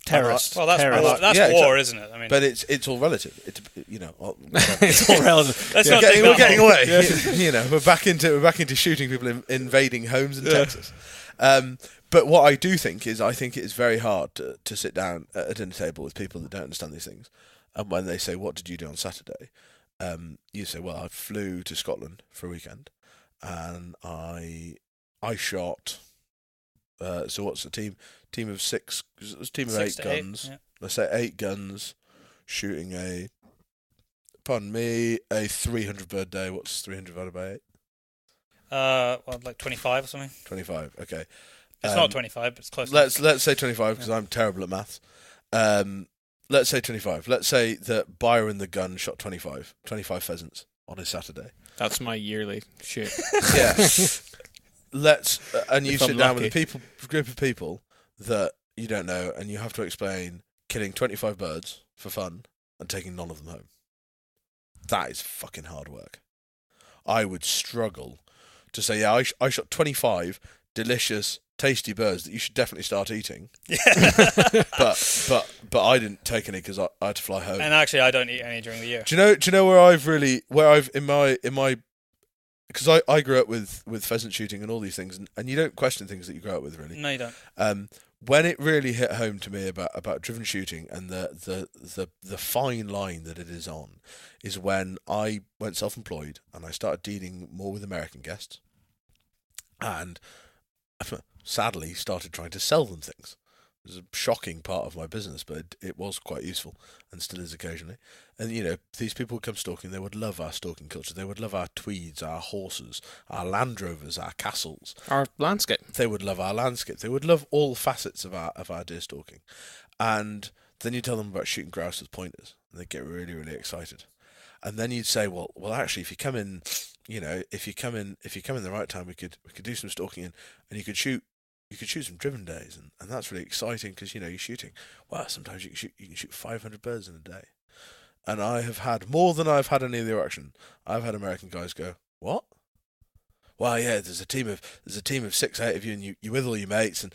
Terrorists. Well, that's war, isn't it? I mean, but it's all relative. It's all relative. We're getting away. We're back into shooting people invading homes in Texas. But what I do think is, I think it is very hard to sit down at a dinner table with people that don't understand these things. And when they say, "What did you do on Saturday?" You say, "Well, I flew to Scotland for a weekend, and I shot." So what's the team? Team of 6. It was a team of 8 guns. 8, yeah. Let's say 8 guns, shooting a 300 bird day. What's 300 divided by 8? Well, like 25 or something. 25. Okay. It's not 25, but it's close. Let's say 25 because I'm terrible at maths. Let's say 25. Let's say that Byron the gun shot 25 pheasants on his Saturday. That's my yearly shoot. Yeah. And you sit down with a group of people that you don't know, and you have to explain killing 25 birds for fun and taking none of them home. That is fucking hard work. I would struggle to say, yeah, I shot 25 delicious, tasty birds that you should definitely start eating. Yeah. but I didn't take any because I had to fly home. And actually, I don't eat any during the year. Do you know where I've in my because I grew up with pheasant shooting and all these things, and you don't question things that you grow up with, really. No, you don't. When it really hit home to me about driven shooting and the fine line that it is on, is when I went self-employed and I started dealing more with American guests, and sadly started trying to sell them things. It was a shocking part of my business, but it was quite useful and still is occasionally. And, these people would come stalking. They would love our stalking culture. They would love our tweeds, our horses, our Land Rovers, our castles. Our landscape. They would love our landscape. They would love all facets of our deer stalking. And then you tell them about shooting grouse with pointers, and they get really, really excited. And then you'd say, well, actually, if you come in, if you come in the right time, we could do some stalking, and you could shoot some driven days, and that's really exciting because you're shooting. Well, sometimes you can shoot 500 birds in a day, and I have had more than I've had any of the auction. I've had American guys go, "What? Well, yeah, there's a team of 6, 8 of you, and you with all your mates, and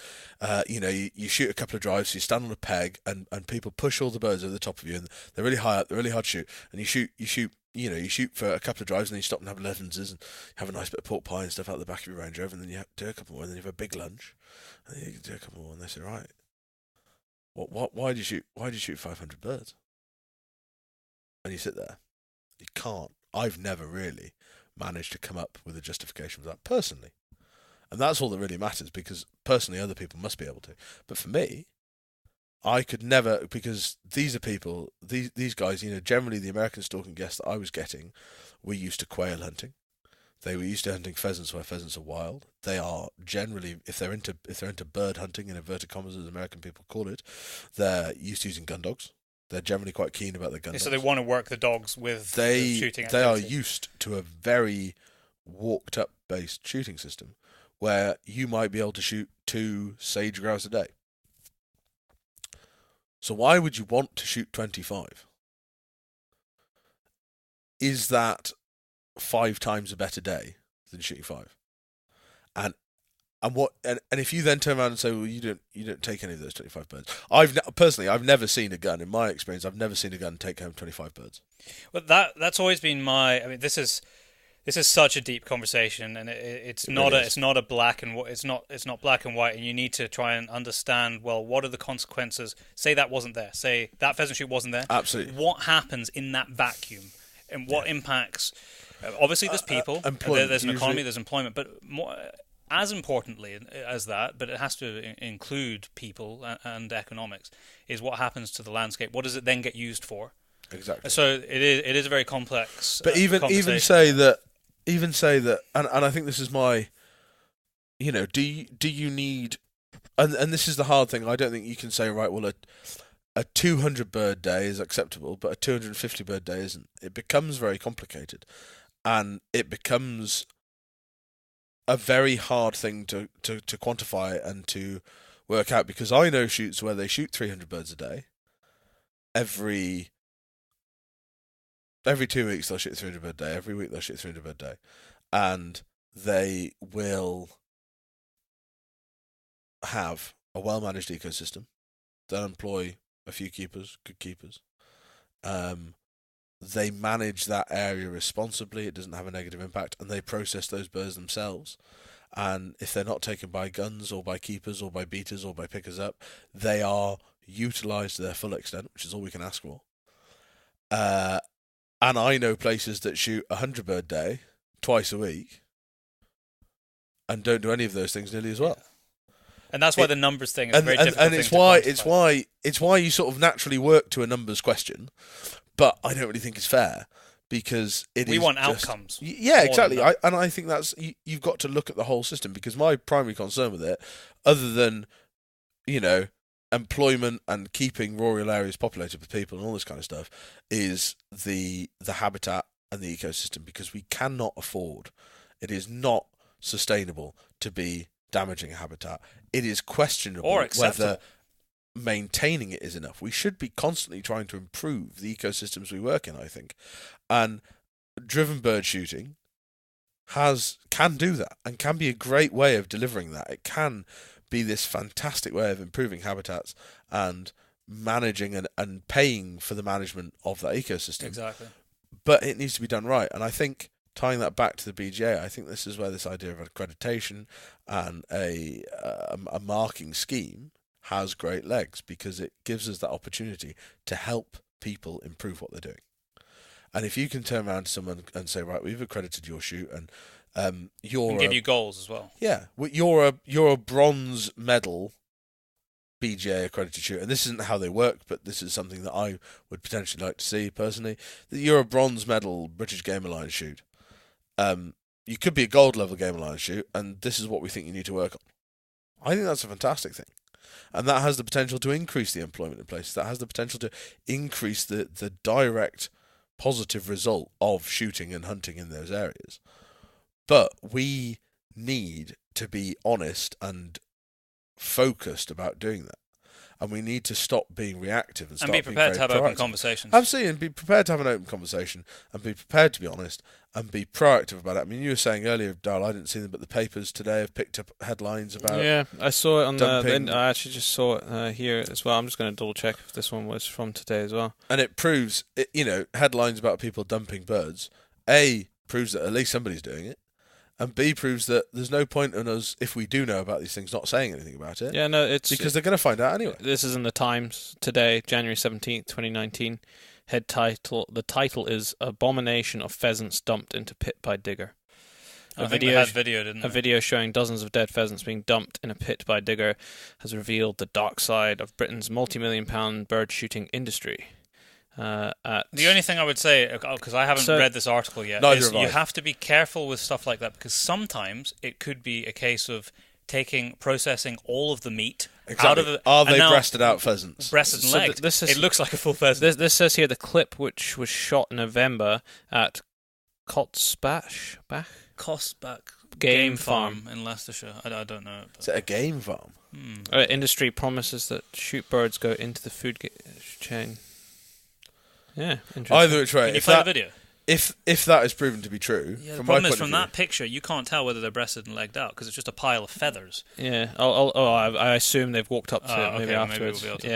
you shoot a couple of drives. So you stand on a peg, and people push all the birds over the top of you, and they're really high up, they're really hard to shoot, and you shoot for a couple of drives, and then you stop and have lenses, and have a nice bit of pork pie and stuff out the back of your Range Rover, and then you do a couple more, and then you have a big lunch, and then you do a couple more, and they say, right, why do you shoot 500 birds? And you sit there, you can't. I've never really managed to come up with a justification for that personally, and that's all that really matters, because personally other people must be able to, but for me, I could never, because these are people, these guys, generally the American stalking guests that I was getting were used to quail hunting. They were used to hunting pheasants where pheasants are wild. They are generally, if they're into bird hunting, in inverted commas as American people call it, they're used to using gun dogs. They're generally quite keen about their gun dogs. So they want to work the dogs with shooting activity. They are used to a very walked up based shooting system where you might be able to shoot 2 sage grouse a day. So why would you want to shoot 25? Is that 5 times a better day than shooting 5? And if you then turn around and say, well, you don't take any of those 25 birds. I've never seen a gun, in my experience, I've never seen a gun take home 25 birds. Well, that's always been my. I mean, this is such a deep conversation, and it's not a black and it's not black and white, and you need to try and understand, well, what are the consequences? Say that wasn't there. Say that pheasant shoot wasn't there. Absolutely. What happens in that vacuum, and what impacts? Obviously, there's people, there's an economy, there's employment, but more, as importantly as that, but it has to include people and economics, is what happens to the landscape. What does it then get used for? Exactly. So it is a very complex. But even say that, and I think this is my, do you need, and this is the hard thing. I don't think you can say, right, well, a 200 bird day is acceptable, but a 250 bird day isn't. It becomes very complicated, and it becomes a very hard thing to quantify and to work out, because I know shoots where they shoot 300 birds a day. Every 2 weeks they'll shoot 300 bird a day. Every week they'll shoot 300 bird a day, and they will have a well-managed ecosystem. They'll employ a few keepers, good keepers. They manage that area responsibly. It doesn't have a negative impact, and they process those birds themselves. and if they're not taken by guns or by keepers or by beaters or by pickers up, they are utilised to their full extent, which is all we can ask for. And I know places that shoot 100 bird day twice a week and don't do any of those things nearly as well. And that's why the numbers thing is very difficult. And it's why you sort of naturally work to a numbers question, but I don't really think it's fair because we want outcomes. Yeah, exactly. I think that's you've got to look at the whole system, because my primary concern with it, other than employment and keeping rural areas populated with people and all this kind of stuff, is the habitat and the ecosystem, because we cannot afford. It is not sustainable to be damaging a habitat. It is questionable whether maintaining it is enough. We should be constantly trying to improve the ecosystems we work in, I think. And driven bird shooting can do that and can be a great way of delivering that. It can be this fantastic way of improving habitats and managing and paying for the management of that ecosystem. Exactly. But it needs to be done right. And I think tying that back to the BGA, I think this is where this idea of accreditation and a marking scheme has great legs, because it gives us that opportunity to help people improve what they're doing. And if you can turn around to someone and say, right, we've accredited your shoot, and and give you goals as well. Yeah, you're a bronze medal BGA accredited shoot, and this isn't how they work, but this is something that I would potentially like to see personally. That you're a bronze medal British Game Alliance shoot. You could be a gold level Game Alliance shoot, and this is what we think you need to work on. I think that's a fantastic thing. And that has the potential to increase the employment in places. That has the potential to increase the direct positive result of shooting and hunting in those areas. But we need to be honest and focused about doing that. And we need to stop being reactive and start be prepared to have proactive. Open conversations. Absolutely, and be prepared to have an open conversation and be prepared to be honest and be proactive about it. I mean, you were saying earlier, Darryl, I didn't see them, but the papers today have picked up headlines about. Yeah, I saw it on dumping. I actually just saw it here as well. I'm just going to double check if this one was from today as well. And it proves, headlines about people dumping birds. A, proves that at least somebody's doing it. And B, proves that there's no point in us, if we do know about these things, not saying anything about it. Yeah, no, it's because they're going to find out anyway. This is in the Times today, January 17th, 2019. The title is "Abomination of Pheasants Dumped into Pit by Digger." I think they had video, didn't they? A video showing dozens of dead pheasants being dumped in a pit by digger has revealed the dark side of Britain's multi-million-pound bird shooting industry. The only thing I would say, because I haven't read this article yet, is you have to be careful with stuff like that, because sometimes it could be a case of processing all of the meat out of it. Are they breasted out pheasants? Breasted and legged. It looks like a full pheasant. This says here the clip, which was shot in November at Cotsbach Game Farm in Leicestershire. I don't know. Is it a game farm? Industry promises that shoot birds go into the food chain. Yeah, interesting. Either which way. Can you play the video? If that is proven to be true, the problem is from that picture you can't tell whether they're breasted and legged out, because it's just a pile of feathers. Yeah, I assume they've walked up to it maybe afterwards. Maybe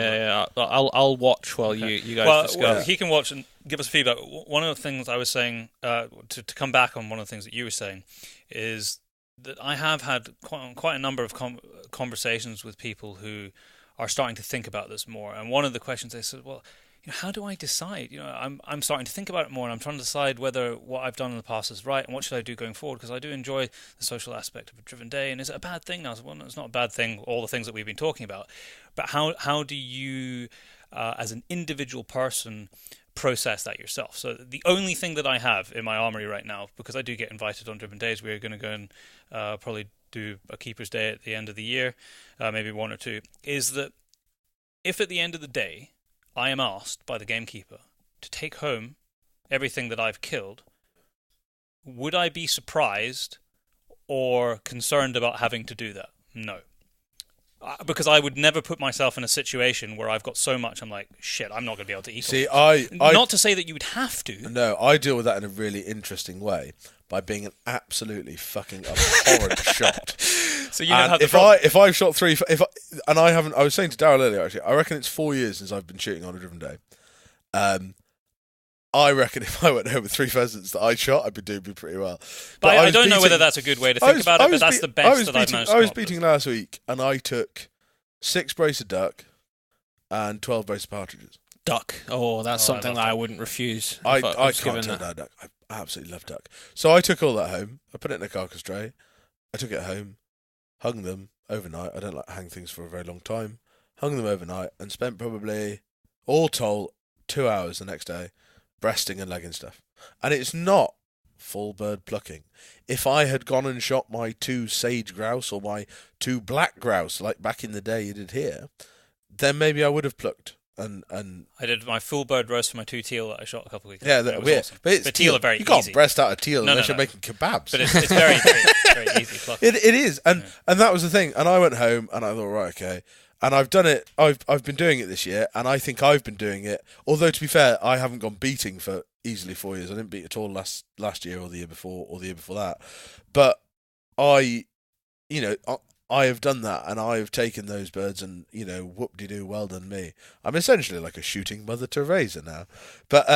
we'll I'll watch while you guys discuss. Well, he can watch and give us feedback. One of the things I was saying, to come back on one of the things that you were saying, is that I have had quite a number of conversations with people who are starting to think about this more. And one of the questions they said, well, how do I decide? I'm starting to think about it more, and I'm trying to decide whether what I've done in the past is right, and what should I do going forward, because I do enjoy the social aspect of a driven day. And is it a bad thing now? Well, it's not a bad thing, all the things that we've been talking about. But how do you, as an individual person, process that yourself? So the only thing that I have in my armory right now, because I do get invited on driven days, we're going to go and probably do a keeper's day at the end of the year, maybe one or two, is that if at the end of the day I am asked by the gamekeeper to take home everything that I've killed, would I be surprised or concerned about having to do that? No. Because I would never put myself in a situation where I've got so much, I'm like, shit, I'm not going to be able to eat it. Not to say that you would have to. No, I deal with that in a really interesting way, by being an absolutely fucking abhorrent shot. So you don't have the problem. If I've shot three, and I haven't, I was saying to Darryl earlier, actually, I reckon it's 4 years since I've been shooting on a driven day. I reckon if I went home with 3 pheasants that I shot, I'd be doing pretty well. But I don't know whether that's a good way to think about it, but that's the best that I've managed to I was beating last week, and I took 6 brace of duck and 12 brace of partridges. Duck. Oh, that's something that I wouldn't refuse. I can't turn down duck. I absolutely love duck. So I took all that home. I put it in a carcass tray. I took it home, hung them overnight. I don't like to hang things for a very long time. Hung them overnight and spent probably, all told, 2 hours the next day breasting and legging stuff. And it's not full bird plucking. If I had gone and shot my 2 sage grouse or my 2 black grouse like back in the day you did here, then maybe I would have plucked. And I did my full bird roast for my 2 teal that I shot a couple of weeks ago. Yeah, awesome. But teal are very easy. You can't breast out a teal unless you're making kebabs. But it's very, very, very easy plucking. It is, and that was the thing. And I went home and I thought, right, okay. And I've done it. I've been doing it this year, and I think I've been doing it. Although to be fair, I haven't gone beating for easily 4 years. I didn't beat at all last year or the year before or the year before that. But I have done that, and I have taken those birds, and whoop-de-doo, well done me. I'm essentially like a shooting Mother Teresa now. But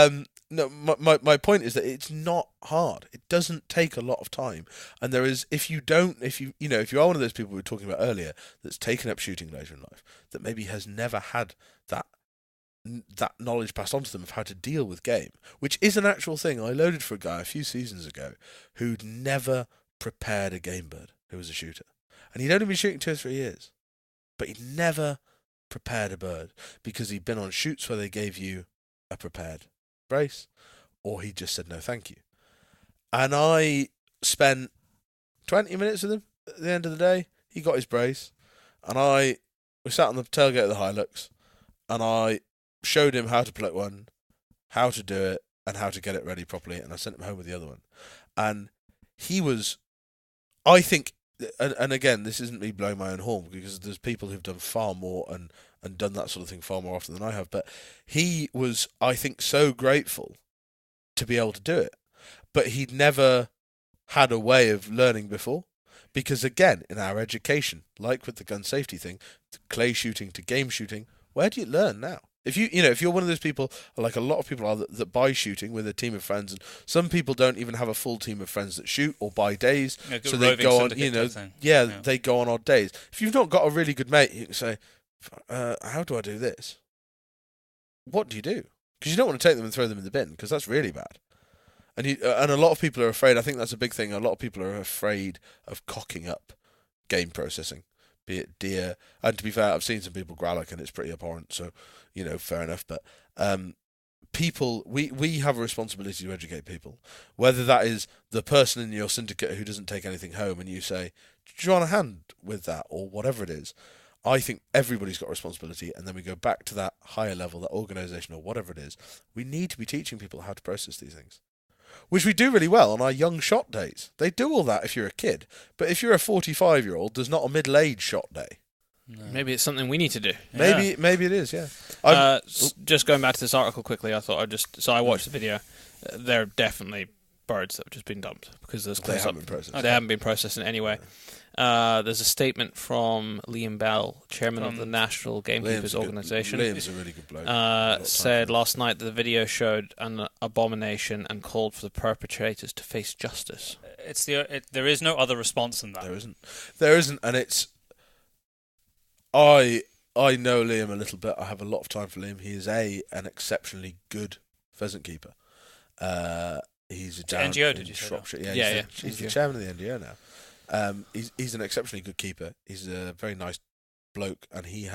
no, my point is that it's not hard. It doesn't take a lot of time, and there is if you are one of those people we were talking about earlier that's taken up shooting later in life, that maybe has never had that knowledge passed on to them of how to deal with game, which is an actual thing. I loaded for a guy a few seasons ago who'd never prepared a game bird, who was a shooter. And he'd only been shooting 2 or 3 years. But he'd never prepared a bird because he'd been on shoots where they gave you a prepared brace, or he just said no thank you. And I spent 20 minutes with him at the end of the day. He got his brace, and we sat on the tailgate of the Hilux, and I showed him how to pluck one, how to do it, and how to get it ready properly, and I sent him home with the other one. And he was, I think, and again, this isn't me blowing my own horn, because there's people who've done far more and done that sort of thing far more often than I have, but he was, I think, so grateful to be able to do it. But he'd never had a way of learning before, because again, in our education, like with the gun safety thing, to clay shooting to game shooting, where do you learn now? If you're one of those people, like a lot of people are, that buy shooting with a team of friends, and some people don't even have a full team of friends that shoot or buy days, so they go on, they go on odd days. If you've not got a really good mate, you can say, how do I do this? What do you do? Because you don't want to take them and throw them in the bin, because that's really bad. And a lot of people are afraid, I think that's a big thing, a lot of people are afraid of cocking up game processing, be it deer. And to be fair, I've seen some people gralloch and it's pretty abhorrent, so, fair enough. But people, we have a responsibility to educate people, whether that is the person in your syndicate who doesn't take anything home and you say, do you want a hand with that, or whatever it is. I think everybody's got a responsibility, and then we go back to that higher level, that organisation or whatever it is. We need to be teaching people how to process these things, which we do really well on our young shot days. They do all that if you're a kid, but if you're a 45-year-old, there's not a middle-aged shot day. No. Maybe it's something we need to do. Maybe it is, yeah. Just going back to this article quickly, I thought I watched the video. There are definitely birds that have just been dumped because there's they haven't been processed. They haven't been processed in any way. There's a statement from Liam Bell, chairman of the National Gamekeepers Organisation. Liam's a really good bloke. Said last night that the video showed an abomination and called for the perpetrators to face justice. There is no other response than that. There isn't, and it's. I know Liam a little bit. I have a lot of time for Liam. He is an exceptionally good pheasant keeper. He's a NGO, did you say? Shropshire. Yeah. He's the chairman of the NGO now. He's an exceptionally good keeper. He's a very nice bloke, and he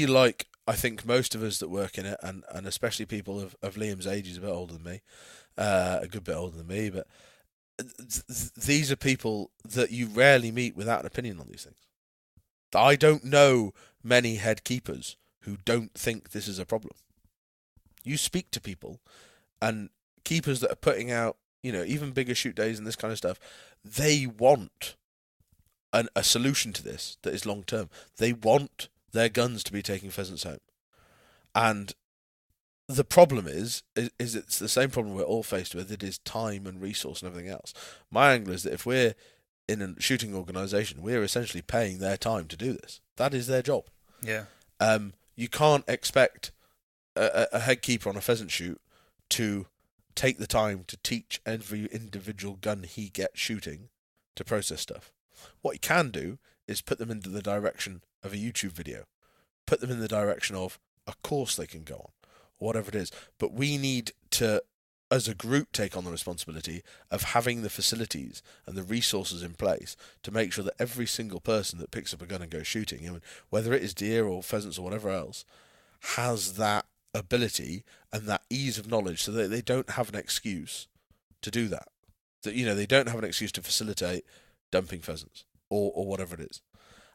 like I think most of us that work in it, and especially people of Liam's age. He's a bit older than me, a good bit older than me, but these are people that you rarely meet without an opinion on these things. I don't know many head keepers who don't think this is a problem. You speak to people, and keepers that are putting out, even bigger shoot days and this kind of stuff, they want a solution to this that is long term. They want their guns to be taking pheasants home. And the problem is it's the same problem we're all faced with. It is time and resource and everything else. My angle is that if we're in a shooting organisation, we're essentially paying their time to do this. That is their job. Yeah. You can't expect a head keeper on a pheasant shoot to take the time to teach every individual gun he gets shooting to process stuff. What he can do is put them into the direction of a YouTube video, put them in the direction of a course they can go on, or whatever it is. But we need to, as a group, take on the responsibility of having the facilities and the resources in place to make sure that every single person that picks up a gun and goes shooting, whether it is deer or pheasants or whatever else, has that ability and that ease of knowledge, so that they don't have an excuse to do that. That they don't have an excuse to facilitate dumping pheasants or whatever it is.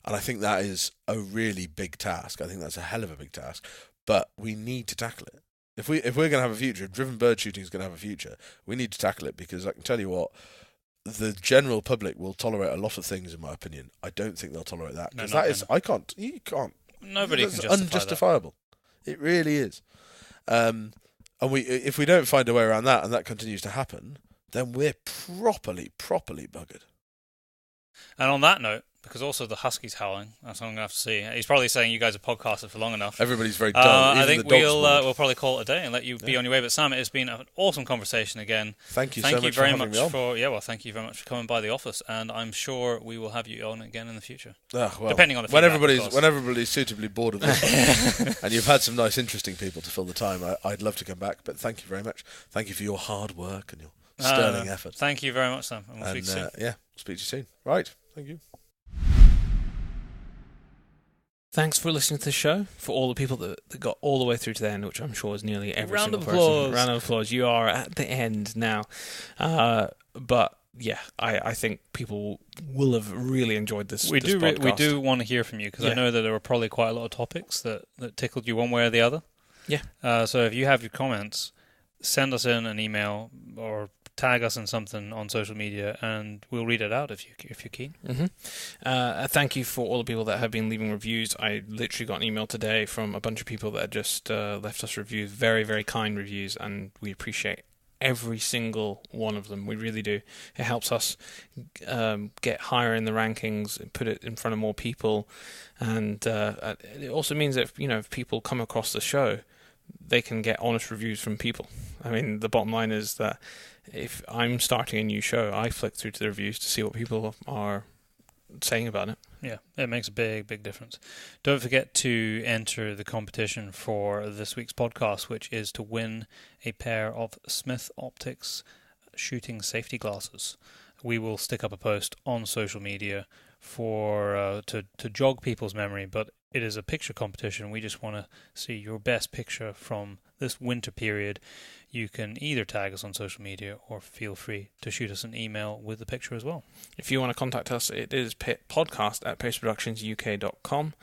And I think that is a really big task. I think that's a hell of a big task. But we need to tackle it. If we're going to have a future, if driven bird shooting is going to have a future, we need to tackle it, because I can tell you what, the general public will tolerate a lot of things, in my opinion. I don't think they'll tolerate that, because you can't. Nobody can justify unjustifiable. That. It really is. And if we don't find a way around that, and that continues to happen, then we're properly buggered. And on that note, because also the husky's howling, that's what I'm going to have to see. He's probably saying you guys have podcasted for long enough. Everybody's very dull. I think we'll probably call it a day and let you be on your way. But Sam, it's been an awesome conversation again. Thank you so much for having me on. Thank you very much for coming by the office, and I'm sure we will have you on again in the future. Well, depending on the when everybody's suitably bored of this, and you've had some nice, interesting people to fill the time, I'd love to come back. But thank you very much. Thank you for your hard work and your sterling effort. Thank you very much, Sam. And we'll speak soon. Yeah, speak to you soon. Right. Thank you. Thanks for listening to the show. For all the people that got all the way through to the end, which I'm sure is nearly every single person. Round of applause. You are at the end now. But yeah, I think people will have really enjoyed this. We podcast. do want to hear from you, because I know that there were probably quite a lot of topics that tickled you one way or the other. Yeah. So if you have your comments, send us in an email or tag us in something on social media, and we'll read it out if you're keen. Mm-hmm. Thank you for all the people that have been leaving reviews. I literally got an email today from a bunch of people that just left us reviews, very, very kind reviews, and we appreciate every single one of them. We really do. It helps us get higher in the rankings, put it in front of more people, and it also means that if people come across the show, they can get honest reviews from people. I mean, the bottom line is that if I'm starting a new show, I flick through to the reviews to see what people are saying about it. Yeah, it makes a big difference. Don't forget to enter the competition for this week's podcast, which is to win a pair of Smith Optics shooting safety glasses. We will stick up a post on social media for to jog people's memory, but it is a picture competition. We just want to see your best picture from this winter period. You can either tag us on social media or feel free to shoot us an email with the picture as well. If you want to contact us, it is podcast@paceproductionsuk.com.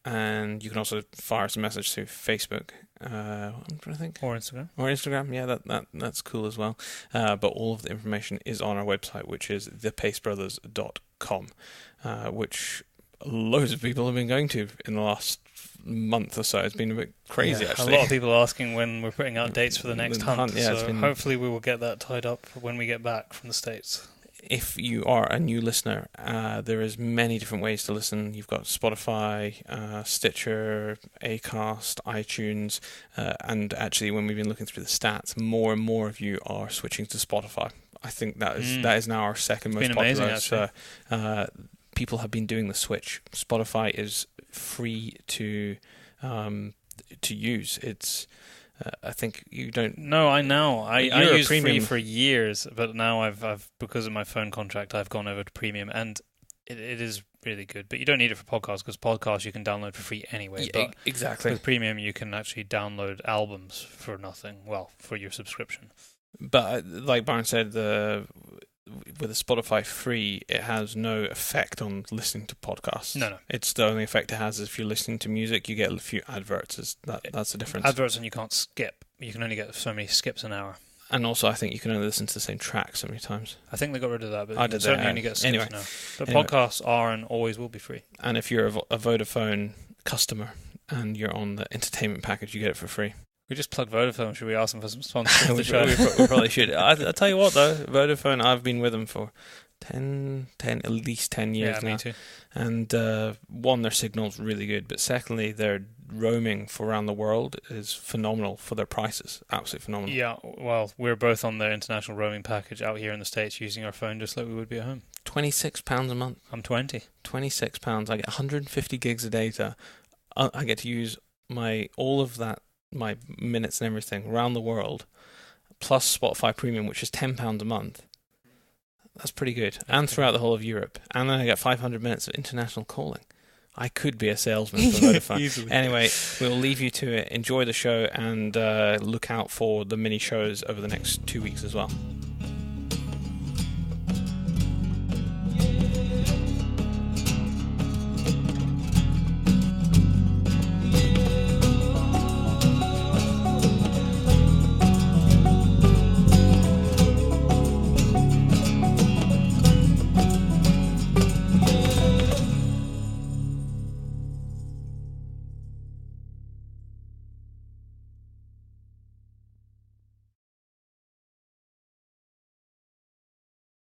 And you can also fire us a message through Facebook, I'm trying to think. Or Instagram. Yeah, that's cool as well. But all of the information is on our website, which is thepacebrothers.com, which loads of people have been going to in the last month or so. It's been a bit crazy, actually. A lot of people asking when we're putting out dates for the next hunt. Yeah, so hopefully we will get that tied up when we get back from the States. If you are a new listener, there is many different ways to listen. You've got Spotify, Stitcher, Acast, iTunes, and actually when we've been looking through the stats, more and more of you are switching to Spotify. I think that is now our second most popular. Amazing, so people have been doing the switch. Spotify is free to use. It's I think you don't. No, I know. I used premium free for years, but now I've because of my phone contract, I've gone over to premium, and it is really good. But you don't need it for podcasts, because podcasts you can download for free anyway. Yeah, but exactly. With premium, you can actually download albums for nothing. Well, for your subscription. But like Byron said, with a Spotify free, it has no effect on listening to podcasts. No. It's the only effect it has is if you're listening to music, you get a few adverts. That's the difference. Adverts, and you can't skip. You can only get so many skips an hour. And also, I think you can only listen to the same track so many times. I think they got rid of that, but I you did certainly that. only get skips Anyway. now. But podcasts are and always will be free. And if you're a Vodafone customer and you're on the entertainment package, you get it for free. We just plug Vodafone. Should we ask them for some sponsorship? we probably should. I'll tell you what, though, Vodafone, I've been with them for at least 10 years now. Me too. And one, their signal's really good, but secondly, their roaming for around the world is phenomenal for their prices. Absolutely phenomenal. Yeah, well, we're both on the international roaming package out here in the States using our phone just like we would be at home. £26 a month. I'm 20. £26. I get 150 gigs of data. I get to use my minutes and everything around the world, plus Spotify Premium, which is £10 a month. That's pretty good. And throughout the whole of Europe. And then I get 500 minutes of international calling. I could be a salesman for Vodafone. Easily. Anyway, we'll leave you to it. Enjoy the show and look out for the mini shows over the next 2 weeks as well.